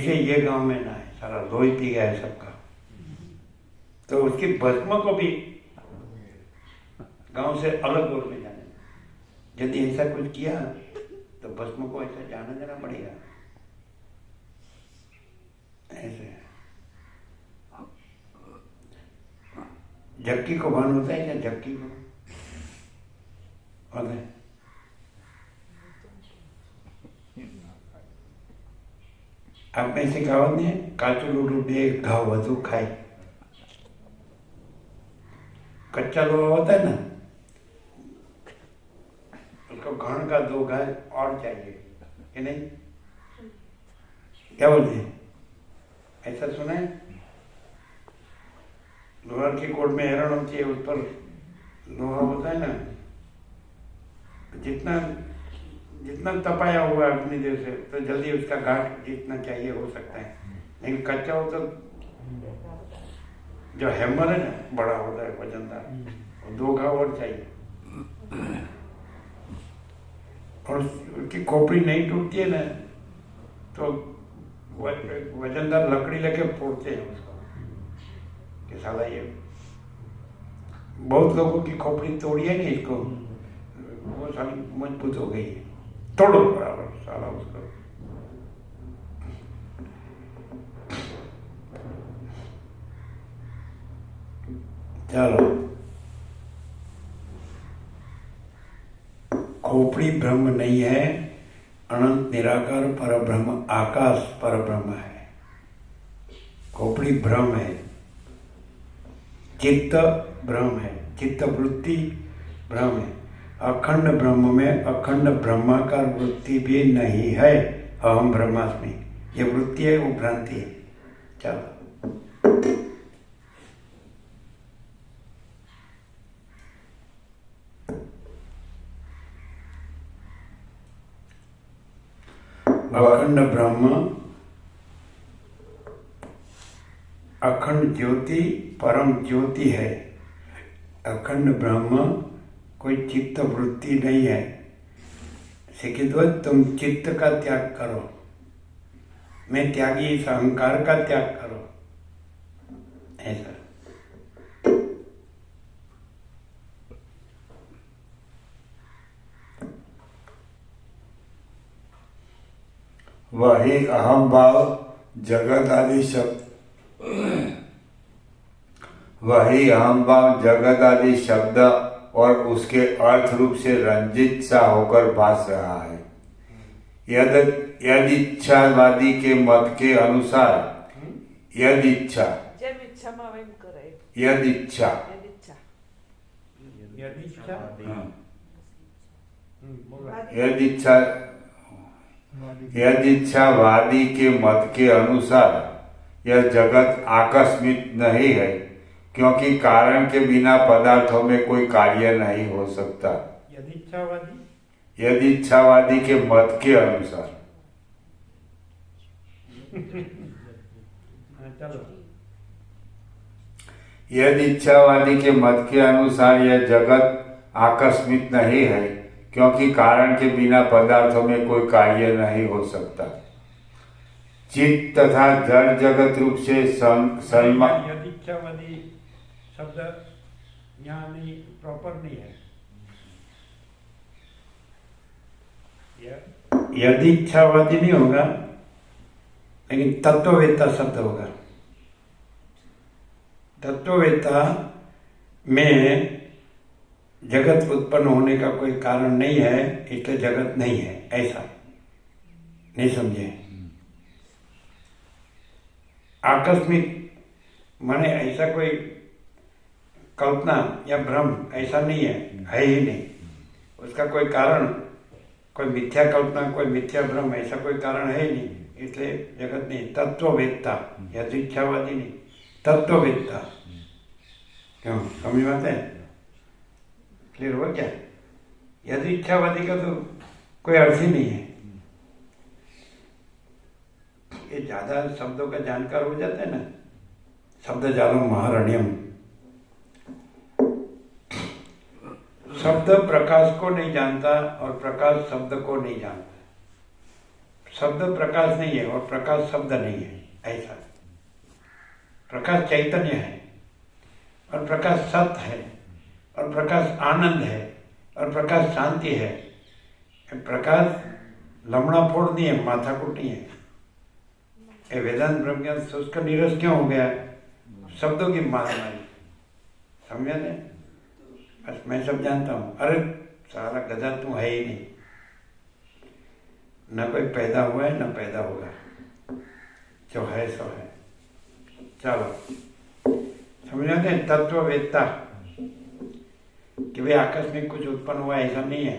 से ये गांव में ना आए, सारा लोही पी गया है सबका। तो उसकी भस्म को भी गांव से अलग ओर में जाने, यदि ऐसा कुछ किया तो भस्म को ऐसा जाना जाना पड़ेगा। झक्की को भान होता है क्या? झक्की को होता है? आप में से कहावत नहीं है, काचू लोटू दे घाव वधु खाए। कच्चा लोहा होता है ना, उसको घण का 2 घाव और चाहिए कि नहीं? क्या बोलते हैं? ऐसा सुना है? लोहार की कोट में हेरण होती है, उस पर लोहा होता है ना, जितना जितना तपाया हुआ है अपनी देर से तो जल्दी उसका घाट जितना चाहिए हो सकता है। लेकिन कच्चा हो तो जो हैमर है ना, बड़ा होता है, वजनदार, 2 घाव और चाहिए। और उसकी खोपड़ी नहीं टूटती है ना, तो वजनदार लकड़ी लेके फोड़ते हैं उसको कि साला ये। बहुत लोगों की खोपड़ी तोड़ी है नहीं इसको, वो साली मजबूत हो गई है, तोड़ो बराबर साला उसको। चलो, खोपड़ी ब्रह्म नहीं है, अनंत निराकार परब्रह्म आकाश परब्रह्म है। खोपड़ी भ्रम है, चित्त भ्रम है, चित्त वृत्ति भ्रम है। अखंड ब्रह्म में अखंड ब्रह्माकार वृत्ति भी नहीं है। अहम ब्रह्मास्मि, ये वृत्ति है, वो भ्रांति है। चलो, अखंड ब्रह्म, अखंड ज्योति परम ज्योति है। अखंड ब्रह्म कोई चित्त वृत्ति नहीं है। सिकिद्वत, तुम चित्त का त्याग करो, मैं त्यागी, इस अहंकार का त्याग करो, ऐसा। वही अहम भाव जगत आदि शब्द, वही अहम भाव जगत आदि शब्द और उसके अर्थ रूप से रंजित सा होकर भास रहा है। यदि इच्छावादी के मत के अनुसार, यदि इच्छा, जब इच्छा में वेम करे, यदि इच्छा, यदि इच्छा, यदि इच्छा, यदि इच्छा, यदि इच्छावादी के मत के अनुसार यह जगत आकस्मिक नहीं है, क्योंकि कारण के बिना पदार्थों में कोई कार्य नहीं हो सकता। यदि इच्छावादी, यदि इच्छावादी के मत के अनुसार, चलो, यदि इच्छावादी के मत के अनुसार यह जगत आकस्मिक नहीं है, क्योंकि कारण के बिना पदार्थों में कोई कार्य नहीं हो सकता। चित्त तथा जड़ जगत रूप से सलमा, यदि इच्छावादी शब्द यहाँ नहीं, प्रॉपर नहीं है। यदि इच्छावादी नहीं होगा, लेकिन तत्ववेत्ता शब्द होगा। तत्ववेत्ता में जगत उत्पन्न होने का कोई कारण नहीं है, इसलिए जगत नहीं है, ऐसा नहीं समझे। आकस्मिक माने ऐसा कोई कल्पना या भ्रम ऐसा नहीं है ही नहीं। उसका कोई कारण, कोई मिथ्या कल्पना, कोई मिथ्या भ्रम, ऐसा कोई कारण है ही नहीं, इसलिए जगत नहीं। तत्ववेत्ता, यदि इच्छावादी नहीं, तत्ववेत्ता। क्यों, समझ में आता है? क्लियर हुआ क्या? यदि इच्छावादी का तो कोई अर्थ ही नहीं है। ये ज्यादा शब्दों का जानकार हो जाता है ना, शब्द जालम महारण्यम। शब्द प्रकाश को नहीं जानता और प्रकाश शब्द को नहीं जानता। शब्द प्रकाश नहीं है और प्रकाश शब्द नहीं है, ऐसा। प्रकाश चैतन्य है और प्रकाश सत्य है और प्रकाश आनंद है और प्रकाश शांति है। प्रकाश लमड़ा फोड़ नहीं है, माथाकुट नहीं है। ये वेदांत ब्रह्म ज्ञान शुष्क नीरस क्यों हो गया? शब्दों की मारामारी। समझा ने? बस मैं सब जानता हूँ। अरे सारा गधा तू है ही नहीं, न कोई पैदा हुआ है न पैदा होगा, जो है सो है। चलो समझाते हैं तत्ववेत्ता कि भाई आकस्मिक कुछ उत्पन्न हुआ ऐसा नहीं है,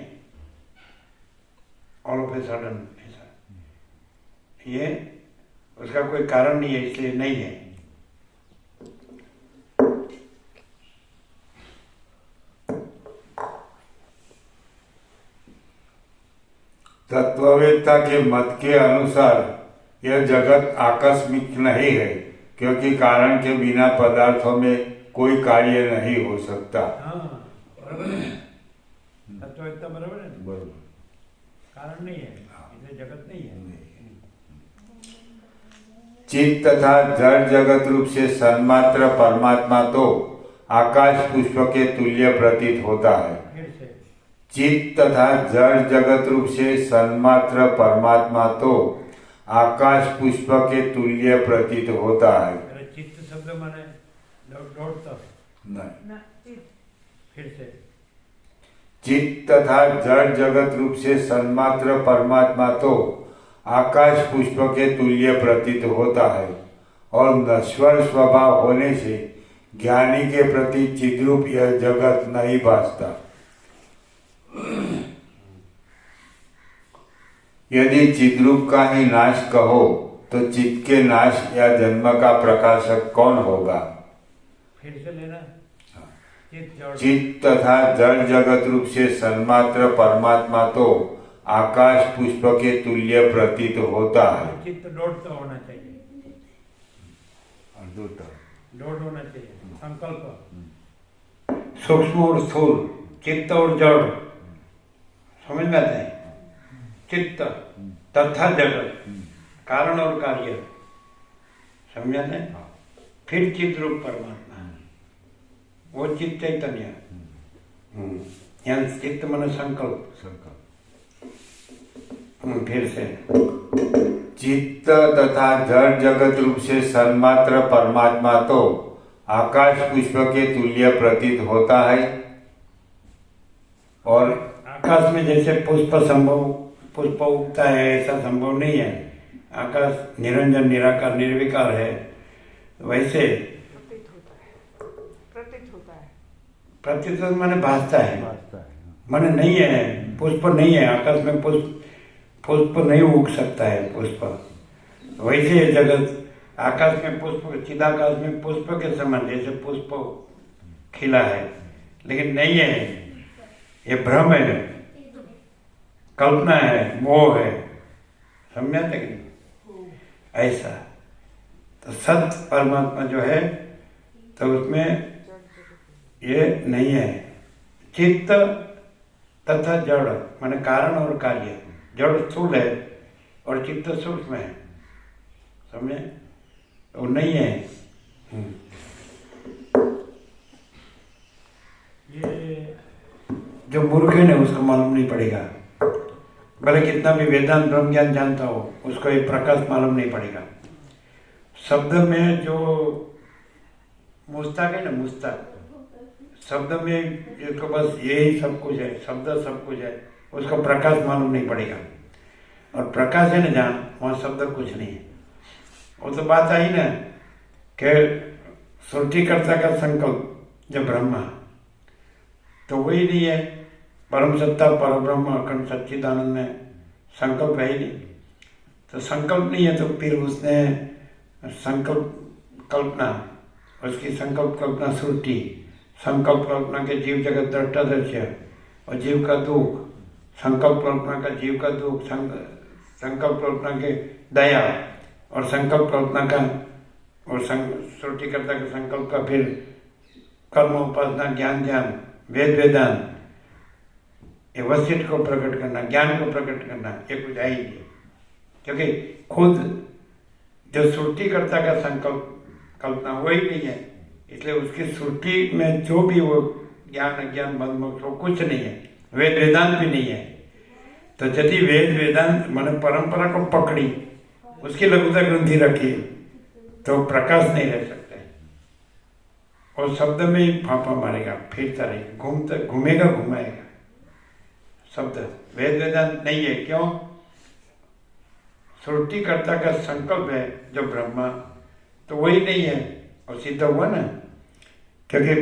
ऑल ऑफ ए सडन ऐसा, ये उसका कोई कारण नहीं है, इसलिए नहीं है। तत्ववेत्ता के मत के अनुसार यह जगत आकस्मिक नहीं है, क्योंकि कारण के बिना पदार्थों में कोई कार्य नहीं हो सकता। हाँ बराबर है, तत्ववेत्ता बराबर है, बरोबर। कारण नहीं है इसलिए जगत नहीं है। चित्त तथा जड़ जगत रूप से सन्मात्र परमात्मा तो आकाश पुष्प के तुल्य प्रतीत होता है। फिर से चित्त तथा जड़ जगत रूप से सन्मात्र परमात्मा तो आकाश पुष्प के तुल्य प्रतीत होता है। अरे चित्त शब्द माने दौड़ता, नहीं, ना चित फिर से चित्त तथा जड़ जगत रूप से सन्मात्र परमात्मा तो आकाश पुष्प के तुल्य प्रतीत होता है, और नश्वर स्वभाव होने से ज्ञानी के प्रति चिद्रूप यह जगत नहीं भासता। यदि चिद्रूप का ही नाश कहो तो चित्त के नाश या जन्म का प्रकाशक कौन होगा? फिर से लेना, चित्त जड़ चित्त तथा जड़ जगत रूप से सन्मात्र परमात्मा तो आकाश पुष्प के तुल्य प्रतीत होता है। चित्त दौड़ता होना चाहिए, दौड़ होना चाहिए, संकल्प। सूक्ष्म और स्थूल, चित्त और जड़, समझ में आता है? चित्त तथा जगत, कारण और कार्य, समझाते हैं? फिर चित्त रूप परमात्मा, वो चित्त चैतन्य। यहाँ चित्त मन संकल्प। फिर से चित्त तथा जड़ जगत रूप से सन्मात्र परमात्मा तो आकाश पुष्प के तुल्य प्रतीत होता है, और आकाश में जैसे पुष्प उगता है ऐसा संभव नहीं है। आकाश निरंजन निराकार निर्विकार है, वैसे प्रतीत माने भासता है, माने नहीं है, पुष्प नहीं है आकाश में, पुष्प नहीं उग सकता है पुष्प। वैसे ये जगत आकाश में पुष्प, चिदाकाश में पुष्प के समान जैसे पुष्प खिला है, लेकिन नहीं है, ये भ्रम है, कल्पना है, मोह है। समझाते कि नहीं? ऐसा तो सत्य परमात्मा जो है तो उसमें ये नहीं है। चित्त तथा जड़ माने कारण और कार्य, जड़ स्थूल है और चित्त सूक्ष्म है, समझे? वो नहीं है। ये जो मूर्ख है ना उसको मालूम नहीं पड़ेगा, भले कितना भी वेदांत ब्रह्म ज्ञान जानता हो, उसको एक प्रकाश मालूम नहीं पड़ेगा। शब्द में जो मुस्ताक है ना, मुस्ताक शब्द में इसको बस यही सब कुछ है, शब्द सब कुछ है, उसको प्रकाश मालूम नहीं पड़ेगा। और प्रकाश है ना जहाँ, वहाँ शब्द कुछ नहीं है। वो तो बात आई ना कि सृष्टिकर्ता का संकल्प जो ब्रह्मा, तो वही नहीं है। परम सत्ता परब्रह्म अखंड सच्चिदानंद में संकल्प है ही नहीं, तो संकल्प नहीं है तो फिर उसने संकल्प कल्पना, उसकी संकल्प कल्पना सृष्टि, संकल्प कल्पना के जीव जगत दृष्टा दृश्य और जीव का दुख, संकल्प कल्पना का जीव का दुख, संकल्प कल्पना के दया और संकल्प कल्पना का और सृष्टिकर्ता के संकल्प का फिर कर्म उपासना ज्ञान वेद वेदांत, ये वशिष्ठ को प्रकट करना, ज्ञान को प्रकट करना, ये कुछ है ही नहीं। क्योंकि खुद जो सृष्टिकर्ता का संकल्प कल्पना वो ही नहीं है, इसलिए उसकी सृष्टि में जो भी वो ज्ञान अज्ञान बंध मोक्ष वो कुछ नहीं है, वेद वेदांत भी नहीं है। तो यदि वेद वेदांत माने परंपरा को पकड़ी, उसकी लघुता ग्रंथि रखी, तो प्रकाश नहीं रह सकता है। और शब्द में ही फांफा मारेगा, फिरता रहेगा, घूमेगा घुमाएगा। शब्द वेद वेदांत नहीं है। क्यों? सृष्टिकर्ता का संकल्प है जो ब्रह्मा, तो वही नहीं है और सिद्ध हुआ ना, क्योंकि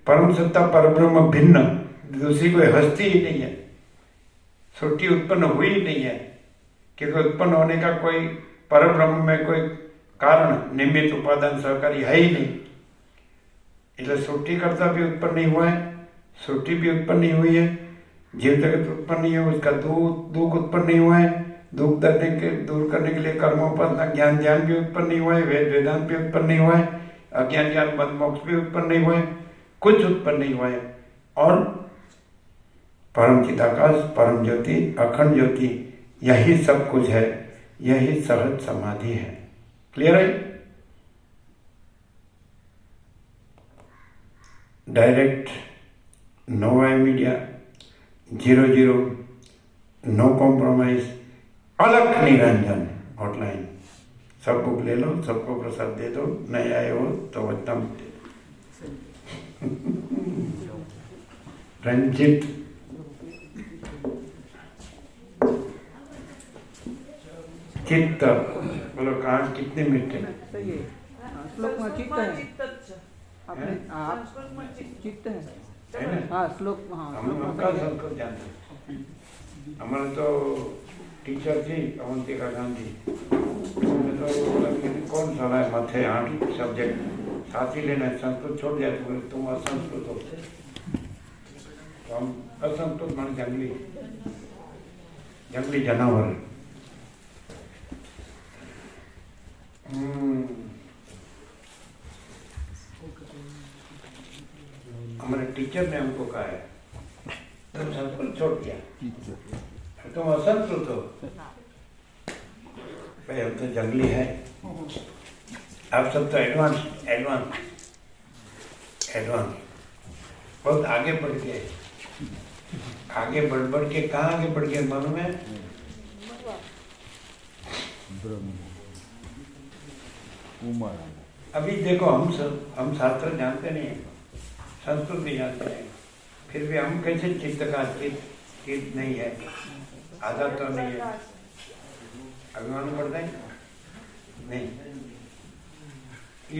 परम सत्ता परब्रह्म भिन्न, दूसरी कोई हस्ती ही नहीं है। सृष्टि उत्पन्न हुई ही नहीं है, क्योंकि उत्पन्न होने का कोई परब्रह्म में कोई कारण, निमित्त, उपादान, सहकारी है ही नहीं। इसलिए सृष्टिकर्ता भी उत्पन्न नहीं हुआ है, सृष्टि भी उत्पन्न नहीं हुई है, जीव जगत उत्पन्न नहीं है, उसका दुख उत्पन्न नहीं हुआ है, दुख दूर करने के लिए कर्मोपासना ज्ञान भी उत्पन्न नहीं हुआ है, वेद वेदांत भी उत्पन्न नहीं हुआ है, अज्ञान ज्ञान मद मोक्ष भी उत्पन्न नहीं हुआ है, कुछ उत्पन्न नहीं हुआ है। और परम चिदाकाश, परम ज्योति, अखंड ज्योति, यही सब कुछ है, यही सहज समाधि है। क्लियर है? Direct, no via media, 00, no compromise, अलग निरंजन हॉटलाइन। सब बुक ले लो, सबको प्रसाद दे दो, नहीं आए हो तो वचन दे दो। रंजित चित्त, बोलो कहाँ कितने मिनट है? सही है। श्लोक में चित्त है अपने, आप संस्कृत में चित्त है है ना? हाँ श्लोक, हाँ हम का संस्कृत जानते हैं। हमारे तो टीचर थी अवंतिका गांधी, उसमें तो कौन सा है माथे 8 सब्जेक्ट साथ ही लेना है, संस्कृत छोड़ जाए तो बोले तुम असंस्कृत हो। तो हम असंस्कृत मान जंगली जानवर। हमारे टीचर ने हमको कहा है तुम संस्कृत छोड़ दिया, तुम असंस्कृत हो। भाई हम तो जंगली है, आप सब तो एडवांस बहुत आगे बढ़ गए। आगे बढ़ के कहाँ आगे बढ़ गए मालूम है? अभी देखो हम शास्त्र जानते नहीं है, संस्कृत नहीं जानते हैं, फिर भी हम कैसे चित्त का चित्त नहीं है, आदत तो नहीं है, अभिमान पड़ता है नहीं।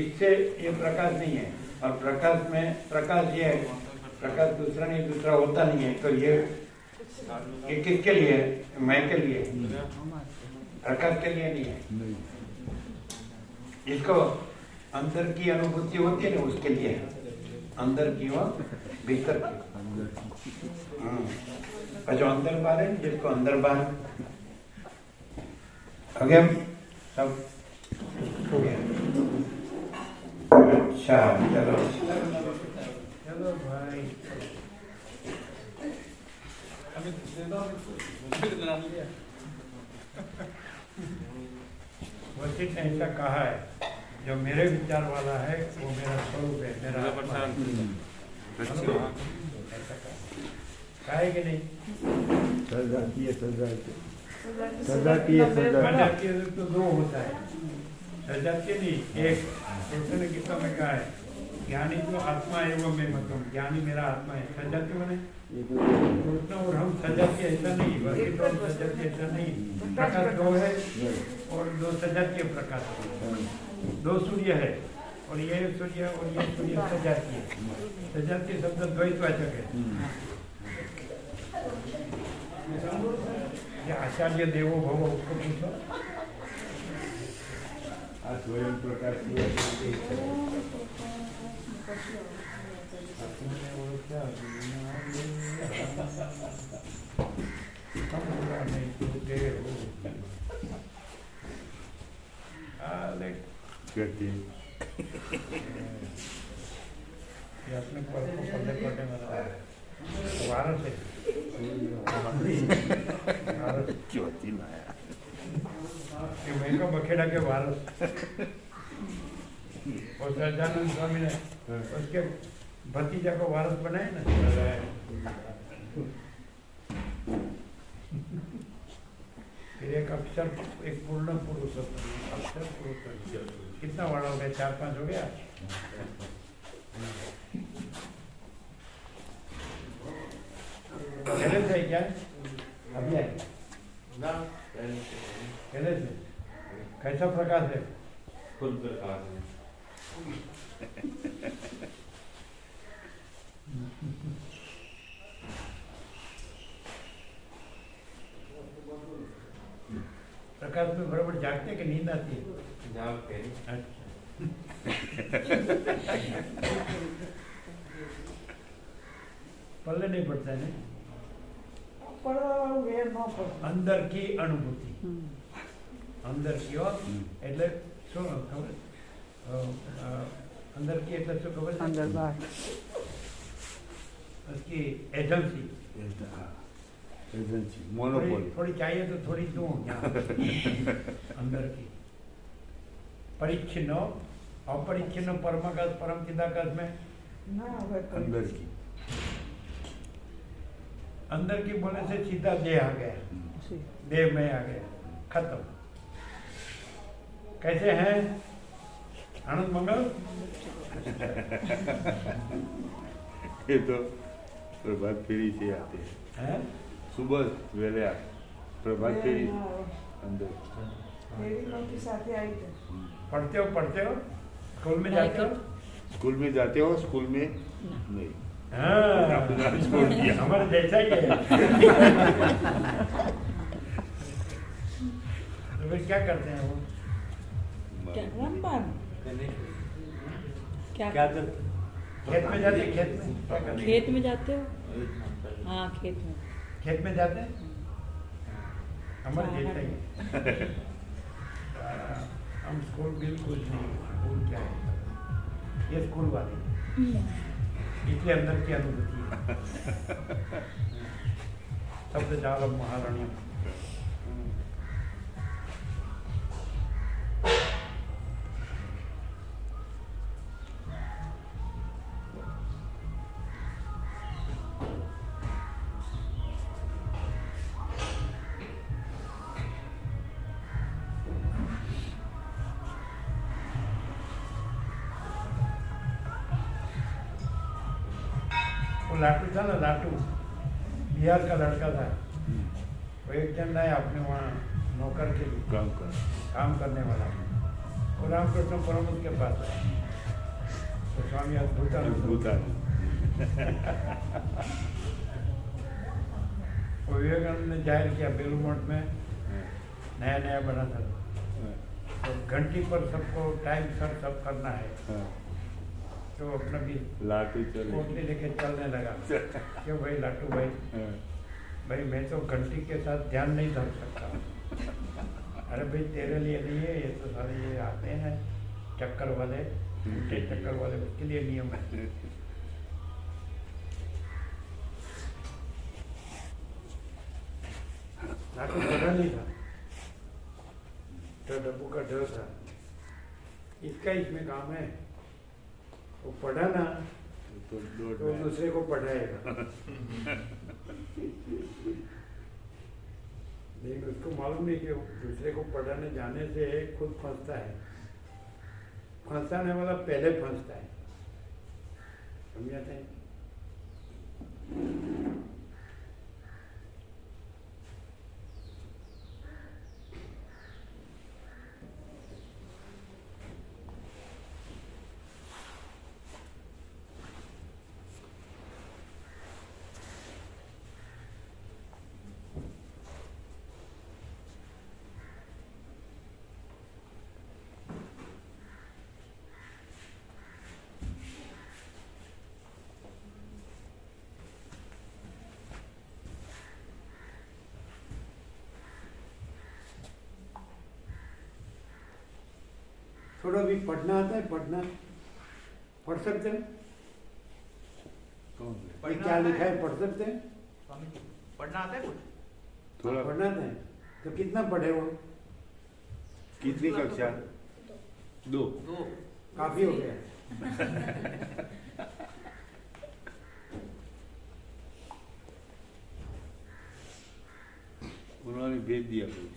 इससे ये प्रकाश नहीं है, और प्रकाश में प्रकाश ये है, प्रकाश दूसरा नहीं, दूसरा होता नहीं है। तो ये किसके लिए है? मैं के लिए, प्रकाश के लिए नहीं है। जिसको अंदर की अनुभूति होती है ना, उसके लिए है, अंदर की हो भीतर की। और जो अंदर बाहर है, जिसको अंदर बाहर हो गया सब हो गया। अच्छा चलो भाई, अभी वशिष्ठ ने ऐसा कहा है, जो मेरे विचार वाला है वो मेरा स्वरूप है, मेरा कहा है कि नहीं? सजातीय तो 2 होता है, सजातीय नहीं। एक कृष्ण गीता में कहा है, ज्ञानी तो आत्मा है वो मैं मतलब, ज्ञानी मेरा आत्मा है। सजातीय मैंने कृष्ण और हम सजातीय ऐसा नहीं, वशिष्ठ और सजातीय ऐसा नहीं। प्रकाश 2 है और 2 सजातीय प्रकाश, 2 सूर्य है, और ये सूर्य और ये सूर्य सजातीय। सजातीय शब्द द्वैतवाचक है। ये आचार्य देवो भव, उसको पूछो। स्वयं प्रकाश कहते हैं अपने पढ़े वारस है, मैं का बखेड़ा के वारस। और सच्चिदानंद स्वामी ने उसके भतीजा को वारस बनाए ना। फिर एक अक्षर, एक पूर्ण पुरुष, अक्षर पुरुष कितना बड़ा हो गया? 4-5 हो गया। पहले से क्या अभी है पहले से कैसा प्रकाश है? फुल प्रकाश है। प्रकाश में बराबर जागते कि नींद आती है? जागते हैं। अच्छा। पल्ले नहीं पड़ता है नहीं? अंदर की अनुभूति अंदर की और એટલે શું ખબર अंदर की એટલે શું ખબર છે? अंदर बाहर उसकी एजेंसी एजेंसी मोनोपोली थोड़ी चाहिए तो थोड़ी दूं यहाँ अंदर की परिच्छिन्न अपरिच्छिन्न परमाकाश परम चिदाकाश में अंदर की अंदर की बोलने से सीधा देह आ गया, देह में आ गया, खत्म। कैसे हैं आनंद मंगल? ये तो प्रभात फेरी से आते हैं, हैं? सुबह सवेरे आते प्रभात फेरी अंदर पढ़ते हो स्कूल में जाते हो? स्कूल में जाते हो, स्कूल में नहीं। हाँ, छोड़ दिया। हमारे जैसा ही है। तो फिर क्या करते हैं वो? क्या रामबाण क्या खेत में जाते हैं? खेत में क्या करते हैं? खेत में जाते हो? हाँ खेत में खेत में जाते हैं हमारे जैसा ही है। हम स्कूल बिल्कुल नहीं, स्कूल क्या है ये स्कूल वाले इसलिए अंदर की अनुभूति है। शब्द जाल महारानी लाटू था ना, लाटू बिहार का लड़का था। वो एक जन आया अपने वहाँ नौकर के लिए काम करने वाला। वो रामकृष्ण परमहंस के पास आया तो स्वामी अद्भुतानंद वो विवेकानंद ने जाहिर किया बेलूर मठ में नया नया बना था तो घंटी पर सबको टाइम सर सब करना है तो अपना भी लाटू पोटली लेके चलने लगा। क्यों भाई लाटू भाई? भाई मैं तो घंटी के साथ ध्यान नहीं धर सकता। अरे भाई तेरे लिए नहीं है, ये तो सारे ये आते हैं चक्कर वाले, उल्टे चक्कर वाले, उसके लिए नियम है। लाटू पढ़ा नहीं था तो डब्बू का डर था, इसका इसमें काम है। वो पढ़ा ना तो दूसरे को पढ़ाएगा। लेकिन उसको मालूम नहीं कि दूसरे को पढ़ाने जाने से खुद फंसता है। फंसाने वाला पहले फंसता है, समझाते हैं? थोड़ा भी पढ़ना आता है? पढ़ सकते हैं? ये क्या लिखा है पढ़ सकते हैं? पढ़ना आता है कुछ? थोड़ा पढ़ना आता है तो कितना पढ़े वो? कितनी कक्षा? 2 काफी हो गया। उन्होंने भेज दिया कुछ